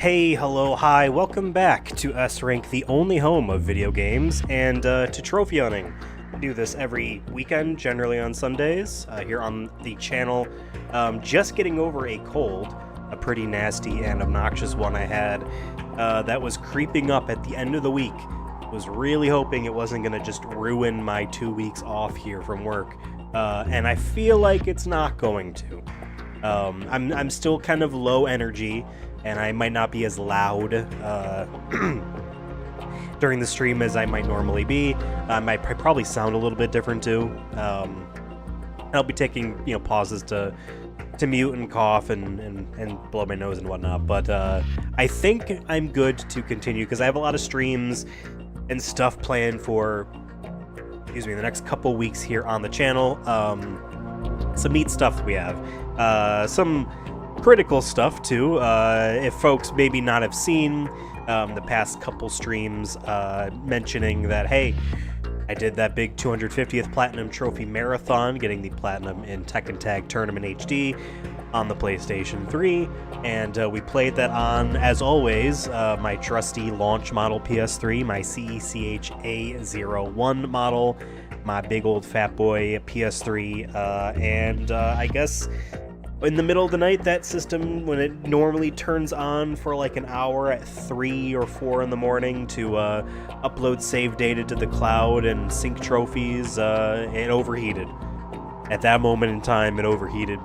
Hey, hello, hi, welcome back to S-Rank, the only home of video games, and to trophy hunting. I do this every weekend, generally on Sundays, here on the channel. Just getting over a cold, a pretty nasty and obnoxious one I had that was creeping up at the end of the week. Was really hoping it wasn't going to just ruin my 2 weeks off here from work, and I feel like it's not going to. I'm still kind of low energy, and I might not be as loud during the stream as I might normally be. I might probably sound a little bit different too. I'll be taking pauses to mute and cough and blow my nose and whatnot. But I think I'm good to continue because I have a lot of streams and stuff planned for the next couple weeks here on the channel. Some neat stuff we have. Some critical stuff too. If folks maybe not have seen the past couple streams mentioning that, hey, I did that big 250th Platinum Trophy Marathon, getting the Platinum in Tekken Tag Tournament HD on the PlayStation 3, and we played that on, as always, my trusty launch model PS3, my CECHA01 model, my big old fat boy PS3, and I guess in the middle of the night, that system, when it normally turns on for like an hour at 3 or 4 in the morning to upload save data to the cloud and sync trophies, it overheated. At that moment in time, it overheated.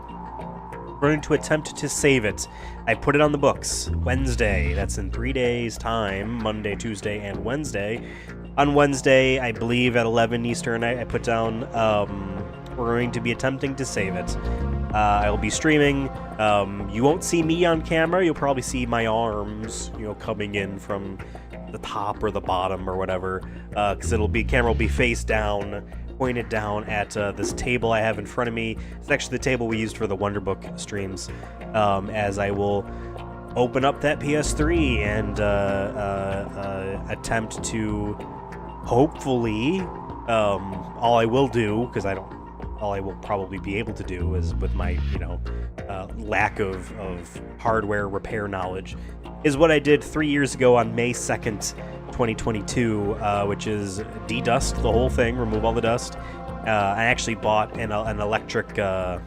We're going to attempt to save it. I put it on the books Wednesday. That's in 3 days' time, Monday, Tuesday, and Wednesday. On Wednesday, I believe at 11 Eastern, I put down, we're going to be attempting to save it. I'll be streaming. You won't see me on camera. You'll probably see my arms, coming in from the top or the bottom or whatever, because camera will be face down, pointed down at this table I have in front of me. It's actually the table we used for the Wonderbook streams, as I will open up that PS3 and attempt to hopefully, all I will do, because all I will probably be able to do is, with my, lack of hardware repair knowledge, is what I did 3 years ago on May 2nd, 2022, which is de-dust the whole thing, remove all the dust. I actually bought an electric, a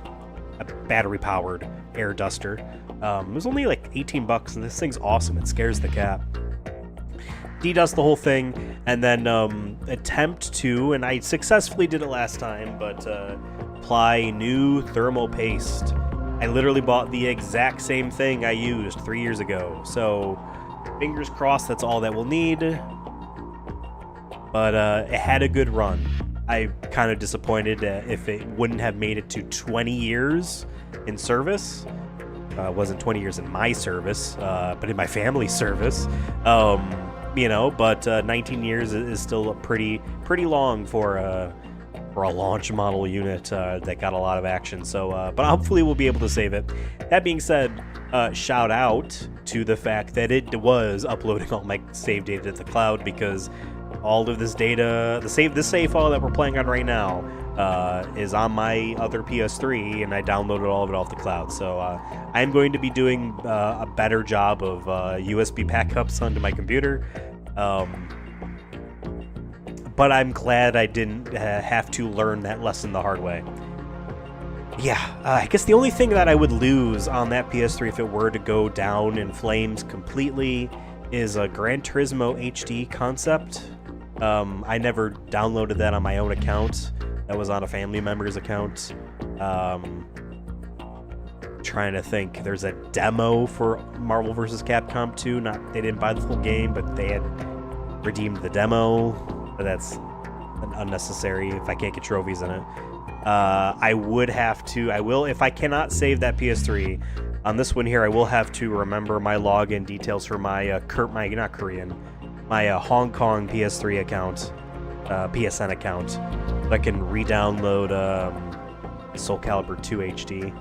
battery-powered air duster. It was only like 18 bucks, and this thing's awesome. It scares the cat. De-dust the whole thing, and then attempt to, and I successfully did it last time, but apply new thermal paste. I literally bought the exact same thing I used 3 years ago, so fingers crossed that's all that we'll need. But it had a good run. I'm kind of disappointed if it wouldn't have made it to 20 years in service. It wasn't 20 years in my service, but in my family's service. But 19 years is still pretty long for a launch model unit that got a lot of action. So, but hopefully we'll be able to save it. That being said, shout out to the fact that it was uploading all my save data to the cloud, because all of this data, this save file that we're playing on right now, is on my other PS3, and I downloaded all of it off the cloud. So I'm going to be doing a better job of USB backups onto my computer. But I'm glad I didn't have to learn that lesson the hard way. Yeah, I guess the only thing that I would lose on that PS3 if it were to go down in flames completely is a Gran Turismo HD concept. I never downloaded that on my own account. That was on a family member's account. Trying to think. There's a demo for Marvel vs. Capcom 2. They didn't buy the full game, but they had redeemed the demo. But that's unnecessary if I can't get trophies in it. I will, if I cannot save that PS3, on this one here, I will have to remember my login details for my my Hong Kong PS3 account, PSN account, so I can re-download Soul Calibur 2 HD.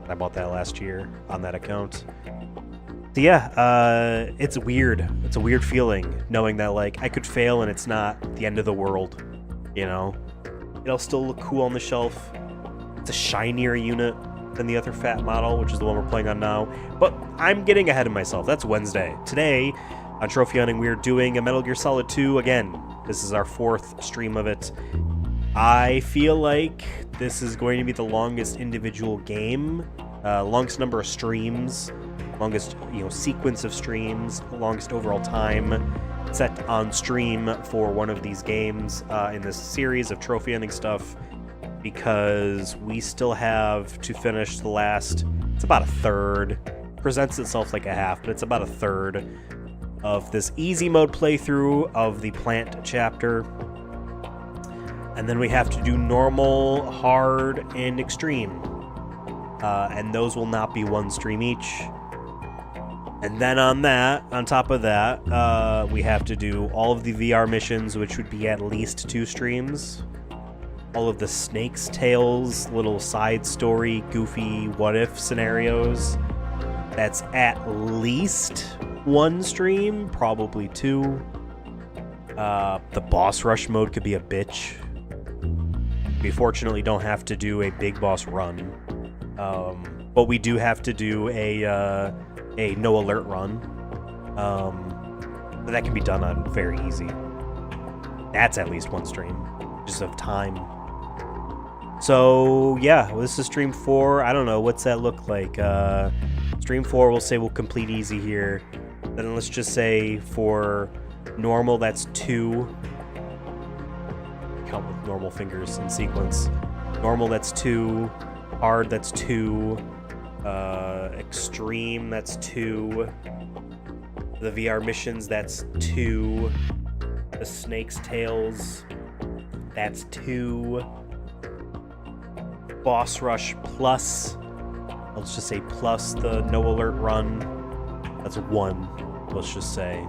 I bought that last year on that account. So yeah, it's weird. It's a weird feeling knowing that, like, I could fail and it's not the end of the world, It'll still look cool on the shelf. It's a shinier unit. than the other fat model, which is the one we're playing on now. But I'm getting ahead of myself. That's Wednesday. Today, on Trophy Hunting, we are doing a Metal Gear Solid 2 again. This is our 4th stream of it. I feel like this is going to be the longest individual game, longest number of streams, longest sequence of streams, longest overall time set on stream for one of these games in this series of trophy hunting stuff, because we still have to finish the last, it's about a third, presents itself like a half, but it's about a third of this easy mode playthrough of the plant chapter. And then we have to do normal, hard, and extreme. And those will not be one stream each. And then on top of that, we have to do all of the VR missions, which would be at least 2 streams. All of the Snake's Tales, little side story, goofy what-if scenarios. That's at least 1 stream, probably 2. The boss rush mode could be a bitch. We fortunately don't have to do a big boss run. But we do have to do a no alert run. But that can be done on very easy. That's at least 1 stream, just of time. So yeah, well, this is stream 4. I don't know, what's that look like? Stream 4, we'll say we'll complete easy here. Then let's just say for normal, that's 2. Count with normal fingers in sequence. Normal, that's 2. Hard, that's 2. Extreme, that's 2. The VR missions, that's 2. The Snake's Tales, that's 2. Boss rush plus, let's just say plus the no alert run, that's 1, let's just say.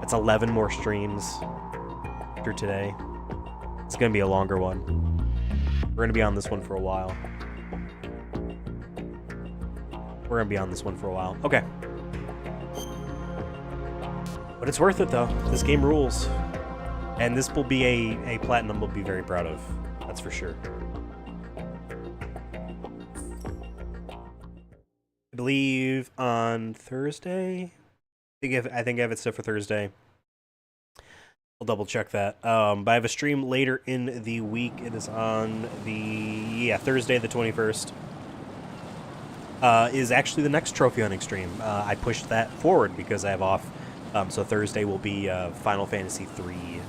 That's 11 more streams after today. It's gonna be a longer one. We're gonna be on this one for a while. Okay. But it's worth it though. This game rules. And this will be a platinum we'll be very proud of. That's for sure. I believe on Thursday. I think I have it set for Thursday. I'll double check that. But I have a stream later in the week. It is on Thursday the 21st. Is actually the next trophy hunting stream. I pushed that forward because I have off. So Thursday will be Final Fantasy 3.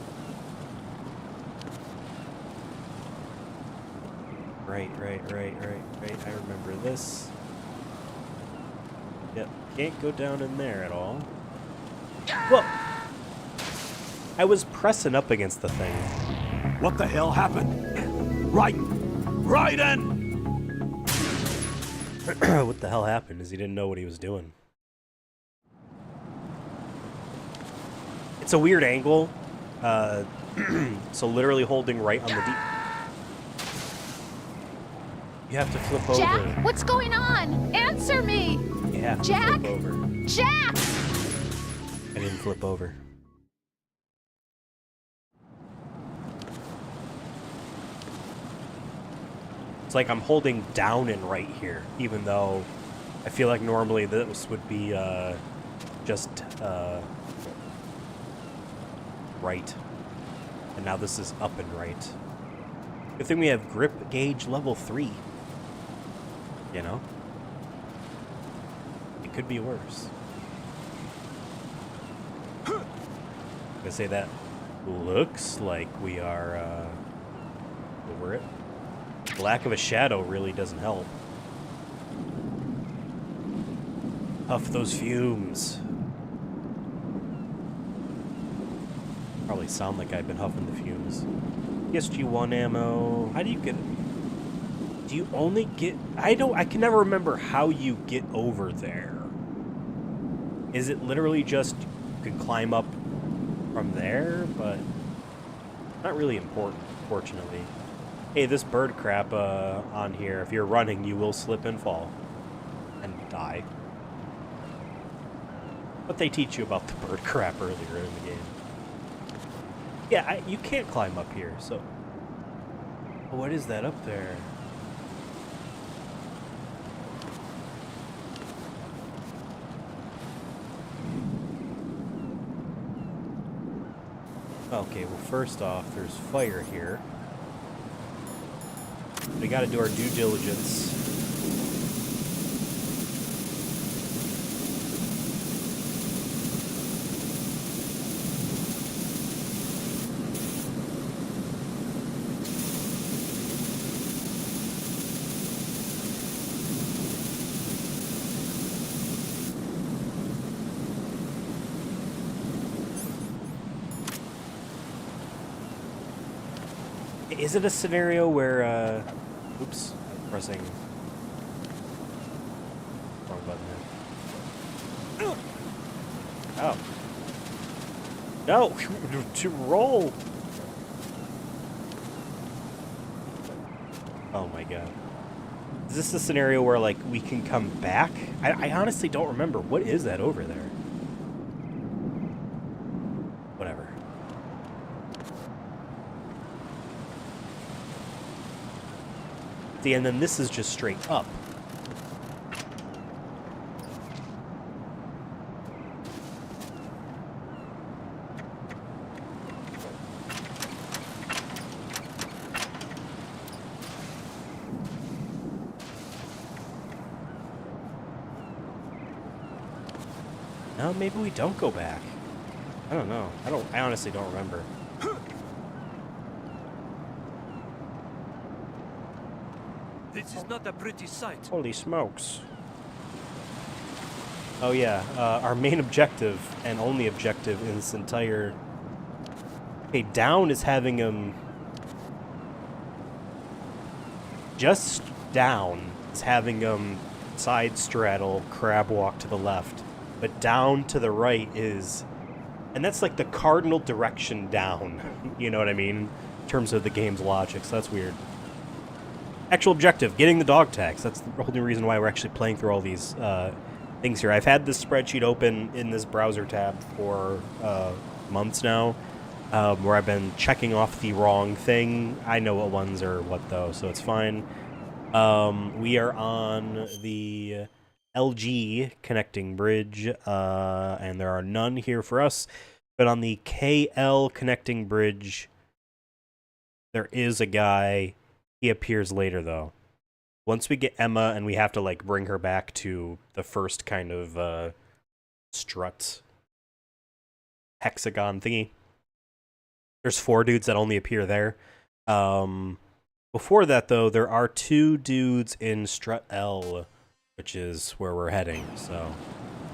Right. I remember this. Yep, can't go down in there at all. Whoa! I was pressing up against the thing. What the hell happened? Right in! What the hell happened is he didn't know what he was doing. It's a weird angle. So literally holding right on the D. You have to flip over. Jack, what's going on? Answer me! You have to Jack? flip over. Jack! I didn't flip over. It's like I'm holding down and right here, even though I feel like normally this would be just right. And now this is up and right. Good thing we have grip gauge level 3. You know? It could be worse. I say that looks like we are over it. The lack of a shadow really doesn't help. Puff those fumes. Probably sound like I've been huffing the fumes. PSG-1 ammo. How do you get... Do you only get... I can never remember how you get over there. Is it literally just you can climb up from there? But not really important, fortunately. Hey, this bird crap on here, if you're running, you will slip and fall. And die. But they teach you about the bird crap earlier in the game. Yeah, you can't climb up here, so... What is that up there? Okay, well, first off, there's fire here. We gotta do our due diligence. Is it a scenario where, oops, I'm pressing wrong button there. Oh. No! To roll! Oh my god. Is this a scenario where, like, we can come back? I honestly don't remember. What is that over there? Whatever. See, and then this is just straight up. No, maybe we don't go back. I don't know. I honestly don't remember. This is not a pretty sight. Holy smokes. Oh yeah, our main objective, and only objective in this entire... Okay, down is having him... Just down is having him side straddle, crab walk to the left. But down to the right is... And that's like the cardinal direction down. You know what I mean? In terms of the game's logic, so that's weird. Actual objective, getting the dog tags. That's the only reason why we're actually playing through all these things here. I've had this spreadsheet open in this browser tab for months now, where I've been checking off the wrong thing. I know what ones are what, though, so it's fine. We are on the LG connecting bridge, and there are none here for us. But on the KL connecting bridge, there is a guy. He appears later, though. Once we get Emma and we have to, like, bring her back to the first kind of strut hexagon thingy. There's 4 dudes that only appear there. Before that, though, there are 2 dudes in strut L, which is where we're heading, so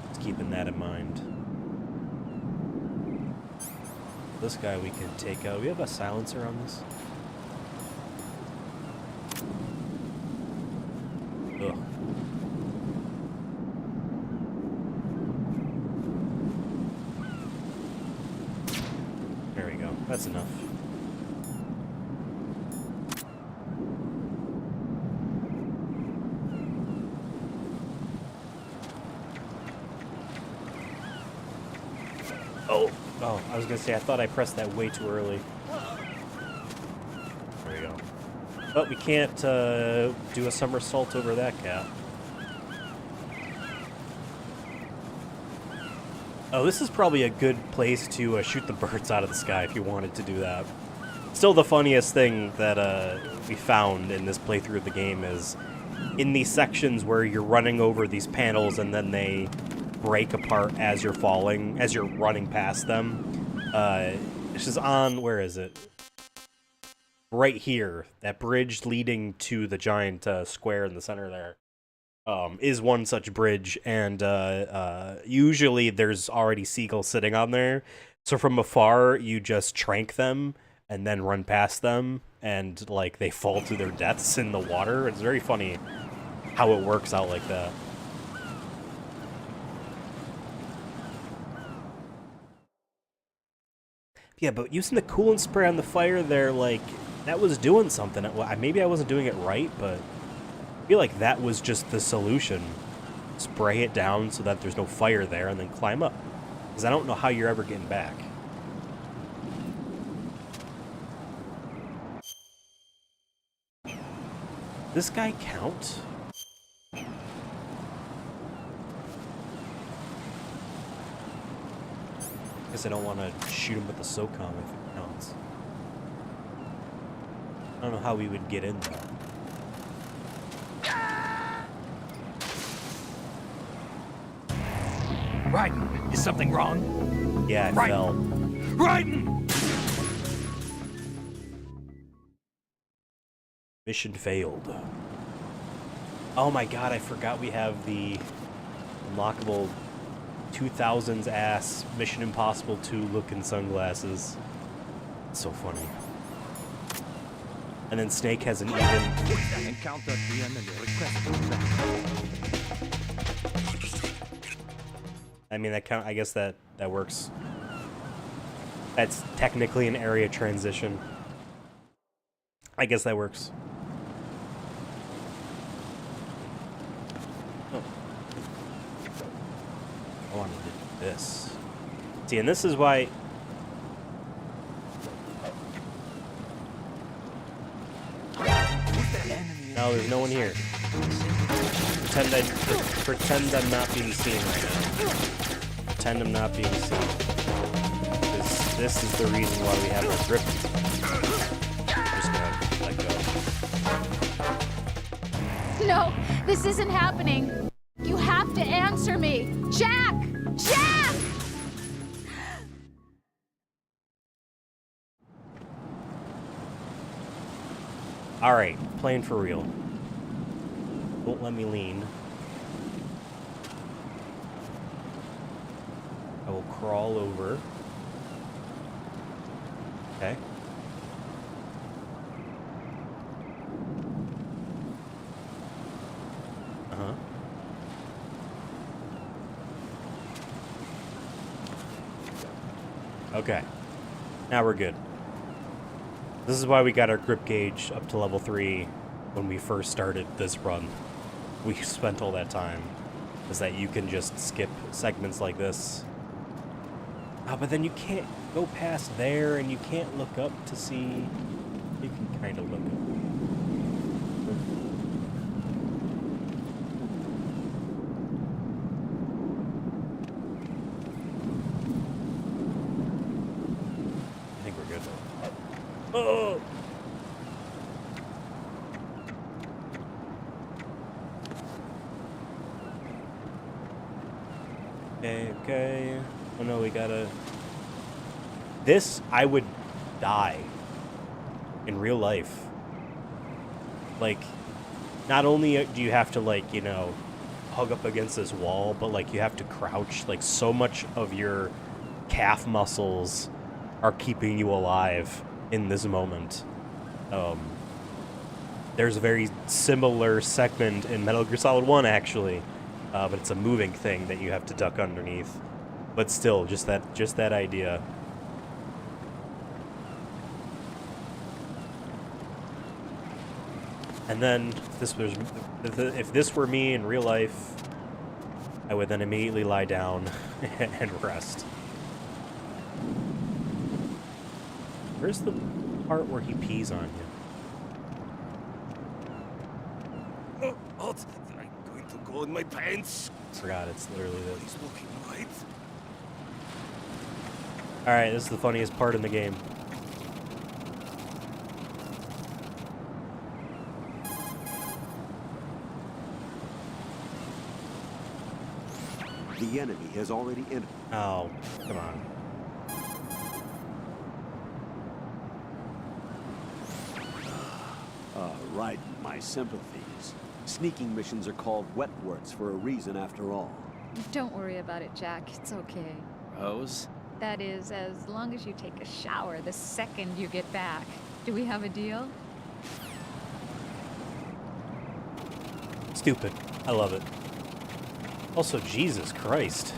just keeping that in mind. This guy we can take out. We have a silencer on this. Ugh. There we go. That's enough. Oh, I was gonna say, I thought I pressed that way too early. There we go. But we can't do a somersault over that cat. Oh, this is probably a good place to shoot the birds out of the sky if you wanted to do that. Still, the funniest thing that we found in this playthrough of the game is in these sections where you're running over these panels and then they break apart as you're falling, as you're running past them. This is on, where is it? Right here. That bridge leading to the giant square in the center there is one such bridge, and usually there's already seagulls sitting on there. So from afar, you just trank them and then run past them, and like they fall to their deaths in the water. It's very funny how it works out like that. Yeah, but using the coolant spray on the fire there, like, that was doing something. Maybe I wasn't doing it right, but I feel like that was just the solution. Spray it down so that there's no fire there and then climb up. Because I don't know how you're ever getting back. This guy count? Guess I don't want to shoot him with the SOCOM if it codes. I don't know how we would get in there. Raiden, is something wrong? Yeah, I Raiden. fell. Raiden! Mission failed. Oh my god, I forgot we have the unlockable 2000s ass Mission Impossible 2 looking sunglasses. It's so funny. And then Snake has an even... Encounter the enemy. Request. I mean, that I guess that works. That's technically an area transition. I guess that works. Oh. I wanted to do this. See, and this is why... No, there's no one here. Pretend I'm not being seen right now. Pretend I'm not being seen. Because this is the reason why we have our grip. I'm just gonna let go. No, this isn't happening. You have to answer me. Jack! Jack! Alright, playing for real. Won't let me lean. I will crawl over. Okay. Uh-huh. Okay. Now we're good. This is why we got our grip gauge up to level 3 when we first started this run. We spent all that time. Is that you can just skip segments like this. Oh, but then you can't go past there, and you can't look up to see... You can kind of look up. I think we're good. Oh! Okay. Oh no, we gotta... This, I would die. In real life. Like, not only do you have to, like, you know, hug up against this wall, but, like, you have to crouch. Like, so much of your calf muscles are keeping you alive in this moment. There's a very similar segment in Metal Gear Solid 1, actually. But it's a moving thing that you have to duck underneath. But still, just that idea. And then if this were me in real life, I would then immediately lie down and rest. Where's the part where he pees on you? Oh, I'm going to go in my pants. Forgot it's literally this. He's looking right. Alright, this is the funniest part in the game. The enemy has already entered. Oh, come on. Right, my sympathies. Sneaking missions are called wet works for a reason after all. Don't worry about it, Jack. It's okay. Rose? That is, as long as you take a shower the second you get back. Do we have a deal? Stupid. I love it. Also, Jesus Christ.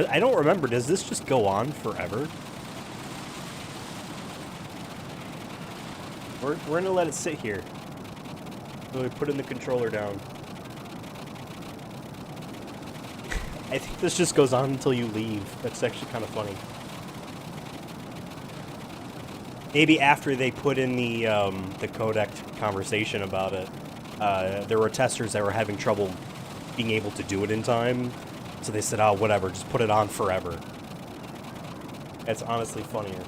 I don't remember. Does this just go on forever? We're gonna let it sit here. So we put in the controller down. I think this just goes on until you leave. That's actually kind of funny. Maybe after they put in the codec conversation about it, there were testers that were having trouble being able to do it in time, so they said, oh, whatever, just put it on forever. That's honestly funnier.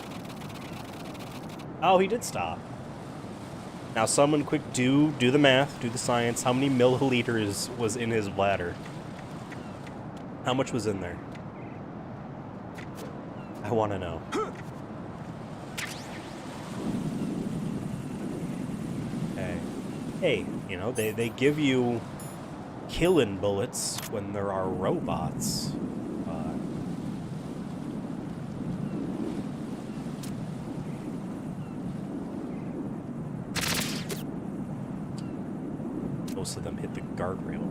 Oh, he did stop. Now, someone quick do the math, do the science. How many milliliters was in his bladder? How much was in there? I want to know. Okay. Hey, you know, they give you killing bullets when there are robots. Most of them hit the guardrail.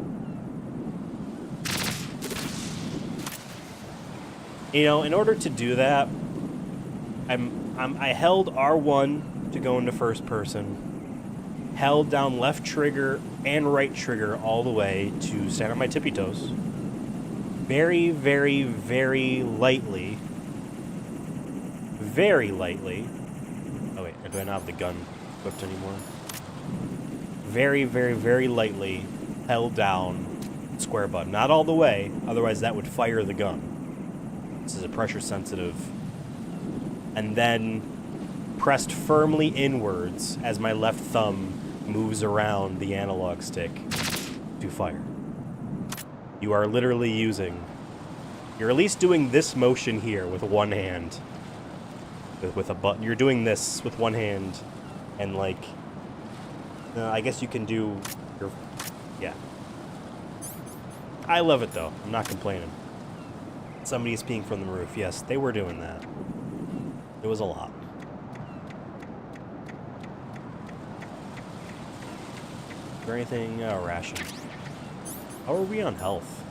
You know, in order to do that, I held R1 to go into first person, held down left trigger and right trigger all the way to stand on my tippy toes. Very, very, very lightly. Very lightly. Oh wait, do I not have the gun equipped anymore? Very, very, very lightly held down square button. Not all the way, otherwise that would fire the gun. This is a pressure sensitive. And then pressed firmly inwards as my left thumb moves around the analog stick to fire. You are literally you're at least doing this motion here with one hand. With a button. You're doing this with one hand and like, I guess you can do your, yeah. I love it though, I'm not complaining. Somebody's peeing from the roof. Yes, they were doing that. It was a lot. Is there anything? Ration. How are we on health?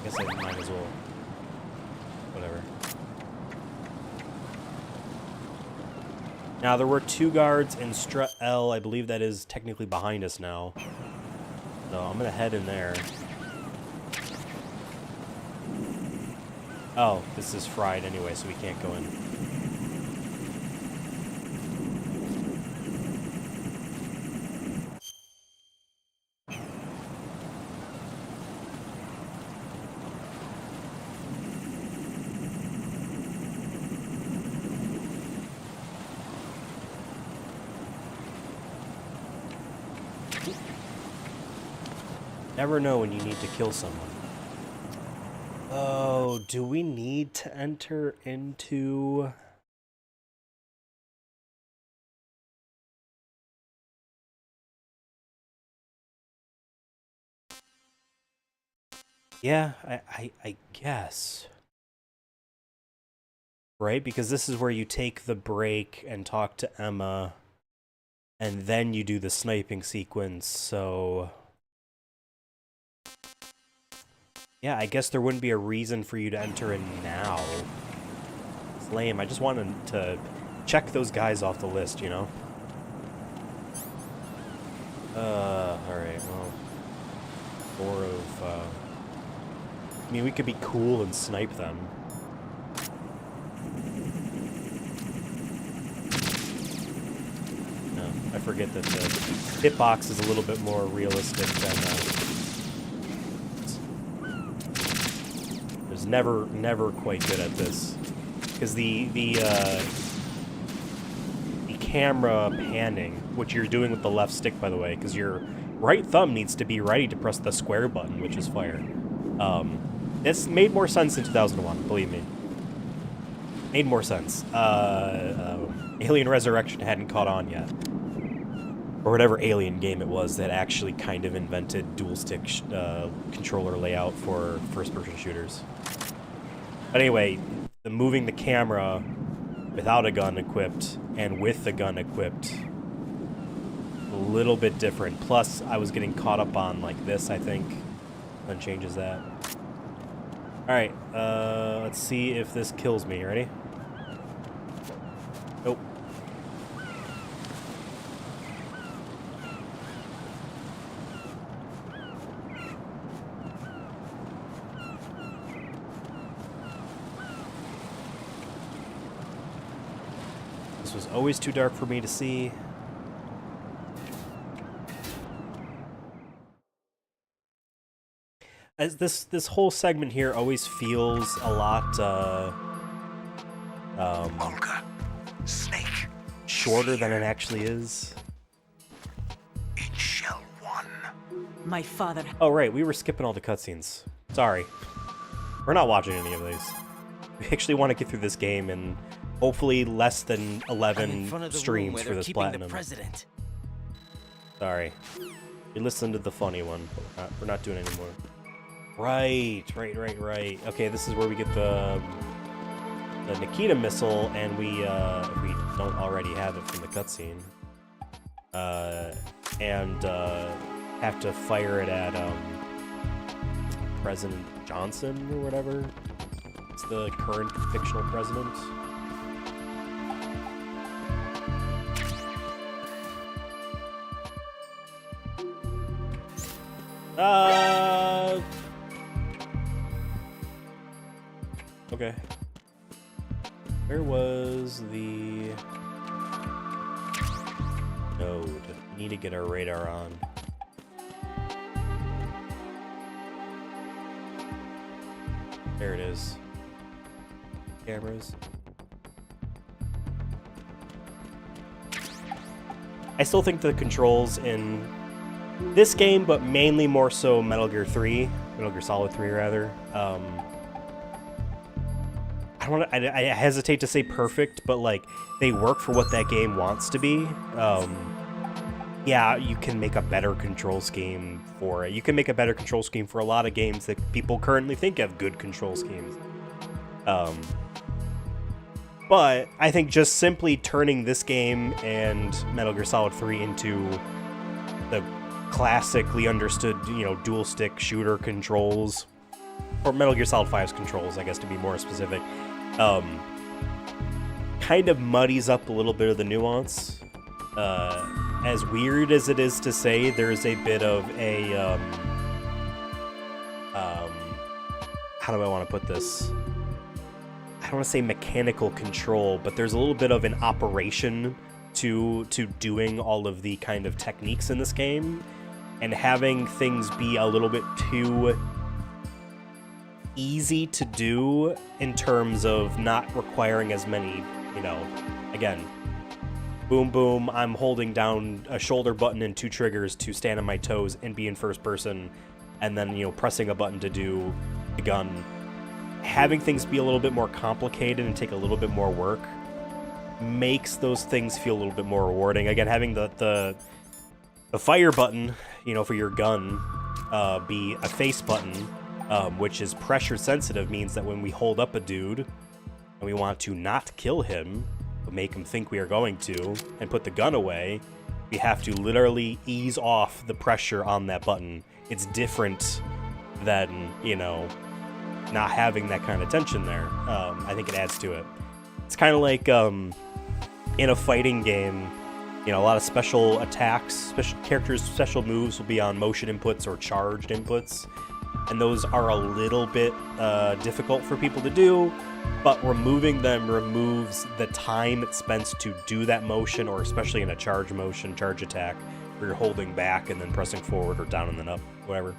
I guess I might as well. Whatever. Now, there were 2 guards in Strut L. I believe that is technically behind us now. So I'm going to head in there. Oh, this is fried anyway, so we can't go in. Never know when you need to kill someone. Oh, do we need to enter into... Yeah, I guess. Right? Because this is where you take the break and talk to Emma, and then you do the sniping sequence, so... Yeah, I guess there wouldn't be a reason for you to enter in now. It's lame. I just wanted to check those guys off the list, you know? Alright, well... More of, I mean, we could be cool and snipe them. No, I forget that the hitbox is a little bit more realistic than, never quite good at this, because the camera panning, which you're doing with the left stick, by the way, because your right thumb needs to be ready to press the square button, which is fire. This made more sense in 2001, believe me. Made more sense. Alien Resurrection hadn't caught on yet, or whatever Alien game it was that actually kind of invented dual stick controller layout for first-person shooters. But anyway, moving the camera without a gun equipped and with the gun equipped, a little bit different. Plus, I was getting caught up on like this, I think. Then changes that. Alright, let's see if this kills me. Ready? Nope. This was always too dark for me to see. as this whole segment here always feels a lot Olga, Snake, shorter than it actually is. in Shell 1. My father. Oh right, we were skipping all the cutscenes. Sorry, we're not watching any of these. We actually want to get through this game in hopefully less than 11 streams for this platinum. Sorry, you listened to the funny one. But we're not doing it anymore. Right. Okay, this is where we get the Nikita missile, and we if we don't already have it from the cutscene, and have to fire it at President Johnson or whatever. It's the current fictional president. Okay. Where was the node? We need to get our radar on. There it is. Cameras. I still think the controls in this game, but mainly more so Metal Gear Solid 3 rather. I hesitate to say perfect, but like they work for what that game wants to be. Yeah, you can make a better control scheme for it. You can make a better control scheme for a lot of games that people currently think have good control schemes. But I think just simply turning this game and Metal Gear Solid 3 into the classically understood, dual stick shooter controls, or Metal Gear Solid 5's controls, I guess to be more specific, kind of muddies up a little bit of the nuance. As weird as it is to say, there's a bit of a, how do I want to put this? I don't want to say mechanical control, but there's a little bit of an operation to doing all of the kind of techniques in this game, and having things be a little bit too easy to do in terms of not requiring as many, again, boom, boom, I'm holding down a shoulder button and 2 triggers to stand on my toes and be in first person, and then, pressing a button to do the gun. Having things be a little bit more complicated and take a little bit more work makes those things feel a little bit more rewarding. Again, having the fire button, for your gun, be a face button, which is pressure sensitive, means that when we hold up a dude and we want to not kill him, but make him think we are going to, and put the gun away, we have to literally ease off the pressure on that button. It's different than, not having that kind of tension there. I think it adds to it. It's kind of like in a fighting game, a lot of special attacks, special characters' special moves will be on motion inputs or charged inputs, and those are a little bit difficult for people to do, but removing them removes the time it spends to do that motion, or especially in a charge attack, where you're holding back and then pressing forward or down and then up, whatever.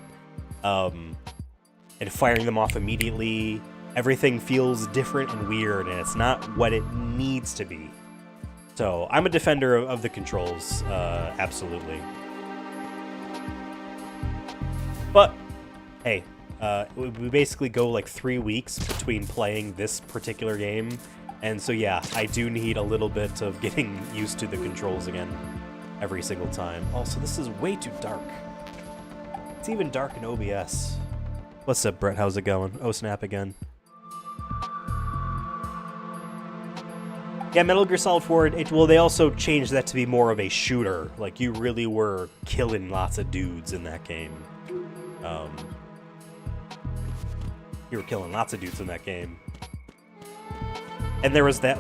And firing them off immediately, everything feels different and weird, and it's not what it needs to be. So I'm a defender of the controls, absolutely. But hey, we basically go like 3 weeks between playing this particular game, and so yeah, I do need a little bit of getting used to the controls again every single time. Also, this is way too dark. It's even dark in OBS. What's up, Brett? How's it going? Oh, snap again. Yeah, Metal Gear Solid 4, they also changed that to be more of a shooter. Like, you really were killing lots of dudes in that game. You were killing lots of dudes in that game. And there was they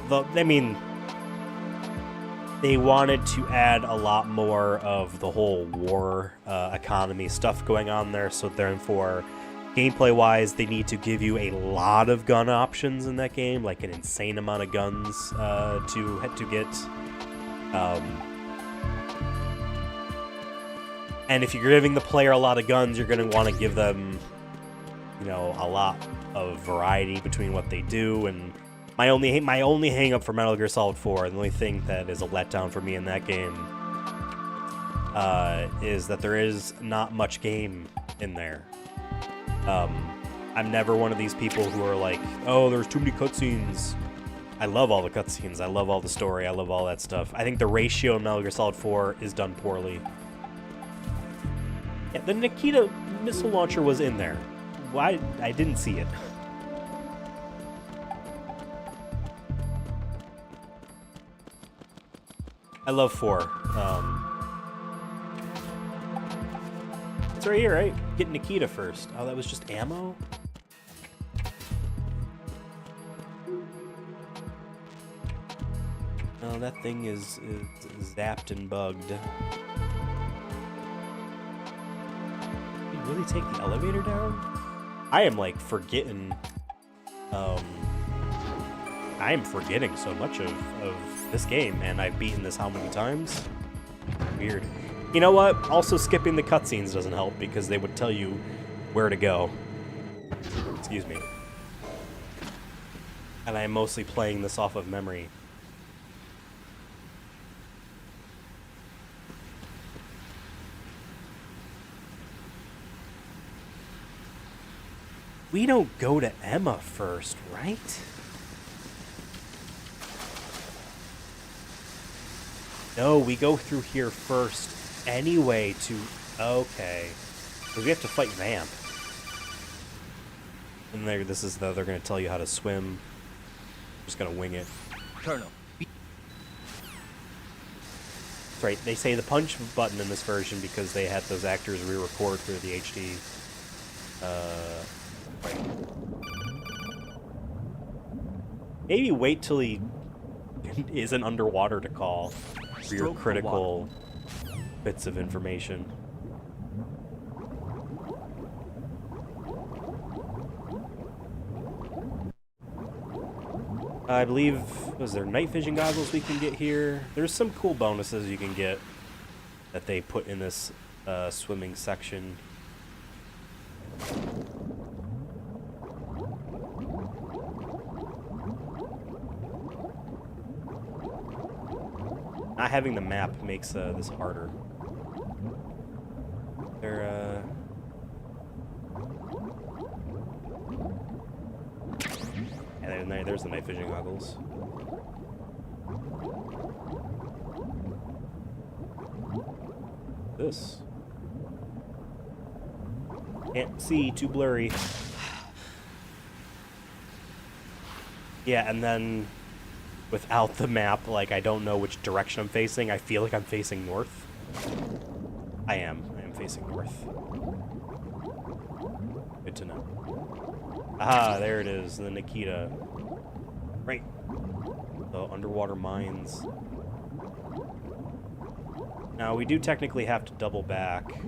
wanted to add a lot more of the whole war economy stuff going on there, so therefore, gameplay-wise, they need to give you a lot of gun options in that game, like an insane amount of guns to get. And if you're giving the player a lot of guns, you're going to want to give them you know, a lot of variety between what they do, and my only hang up for Metal Gear Solid 4, and the only thing that is a letdown for me in that game, is that there is not much game in there. I'm never one of these people who are like, oh, there's too many cutscenes. I love all the cutscenes. I love all the story. I love all that stuff. I think the ratio in Metal Gear Solid 4 is done poorly. Yeah, the Nikita missile launcher was in there. Why? I didn't see it. I love 4. It's right here, right? Get Nikita first. Oh, that was just ammo? Oh, that thing is zapped and bugged. Did you really take the elevator down? I am, like, forgetting... I am forgetting so much of this game, and I've beaten this how many times? Weird. You know what? Also, skipping the cutscenes doesn't help, because they would tell you where to go. Excuse me. And I'm mostly playing this off of memory. We don't go to Emma first, right? No, we go through here first anyway to... Okay. So we have to fight Vamp. And they're going to tell you how to swim. I'm just going to wing it. Colonel. That's right, they say the punch button in this version because they had those actors re-record for the HD. Maybe wait till he isn't underwater to call for your critical bits of information. I believe, was there night vision goggles we can get here? There's some cool bonuses you can get that they put in this swimming section. Not having the map makes this harder. There, yeah, there's the night vision goggles. This. Can't see, too blurry. Yeah, and then without the map, like, I don't know which direction I'm facing. I feel like I'm facing north. I am facing north. Good to know. Aha, there it is, the Nikita. Right. The underwater mines. Now, we do technically have to double back.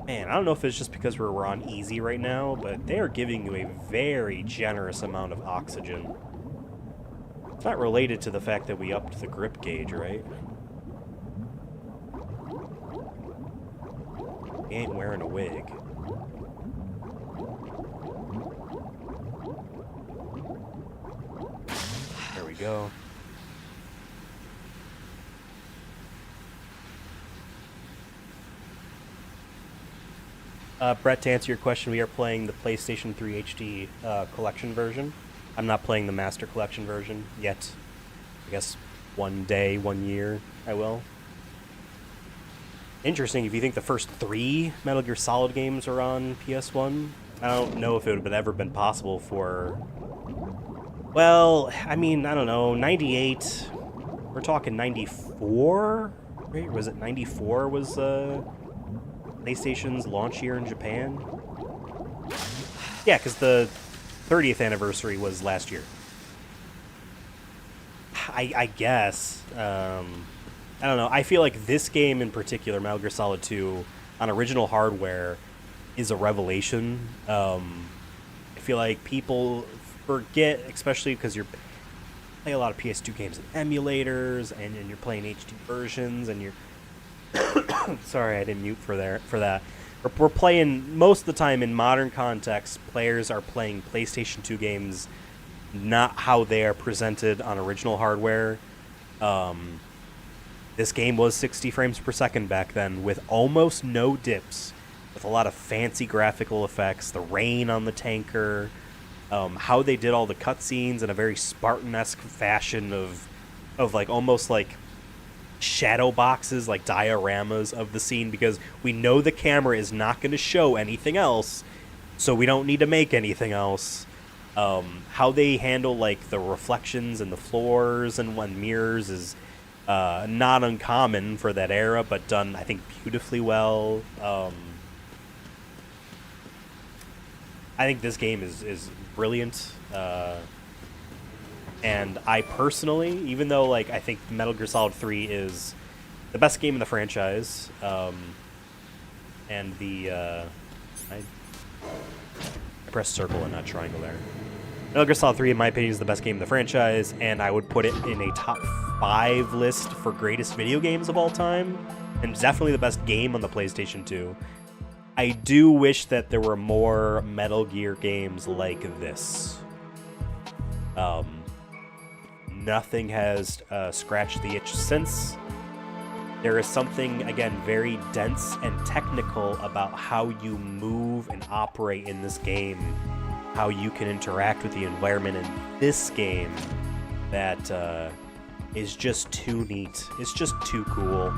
Man, I don't know if it's just because we're on easy right now, but they are giving you a very generous amount of oxygen. It's not related to the fact that we upped the grip gauge, right? He ain't wearing a wig. There we go. Brett, to answer your question, we are playing the PlayStation 3 HD collection version. I'm not playing the Master Collection version yet. I guess one day, 1 year, I will. Interesting, if you think the first 3 Metal Gear Solid games are on PS1, I don't know if it would have ever been possible for... Well, I mean, I don't know, 98... We're talking 94? Right? Was it 94 was PlayStation's launch year in Japan? Yeah, because the 30th anniversary was last year. I guess. I don't know. I feel like this game in particular, Metal Gear Solid 2, on original hardware, is a revelation. I feel like people forget, especially because you're playing a lot of PS2 games in emulators, and you're playing HD versions, and you're Sorry, I didn't mute for that. We're playing, most of the time in modern context, players are playing PlayStation 2 games not how they are presented on original hardware. This game was 60 frames per second back then, with almost no dips, with a lot of fancy graphical effects, the rain on the tanker, how they did all the cutscenes in a very Spartan-esque fashion of like almost like shadow boxes, like dioramas of the scene, because we know the camera is not going to show anything else, so we don't need to make anything else. How they handle like the reflections and the floors and mirrors is not uncommon for that era, but done, I think, beautifully well. I think this game is brilliant. And I personally, even though like I think Metal Gear Solid 3 is the best game in the franchise, and I pressed circle and not triangle there. Metal Gear Solid 3, in my opinion, is the best game in the franchise, and I would put it in a top 5 list for greatest video games of all time, and definitely the best game on the PlayStation 2. I do wish that there were more Metal Gear games like this. Nothing has scratched the itch since. There is something, again, very dense and technical about how you move and operate in this game, how you can interact with the environment in this game that is just too neat. It's just too cool.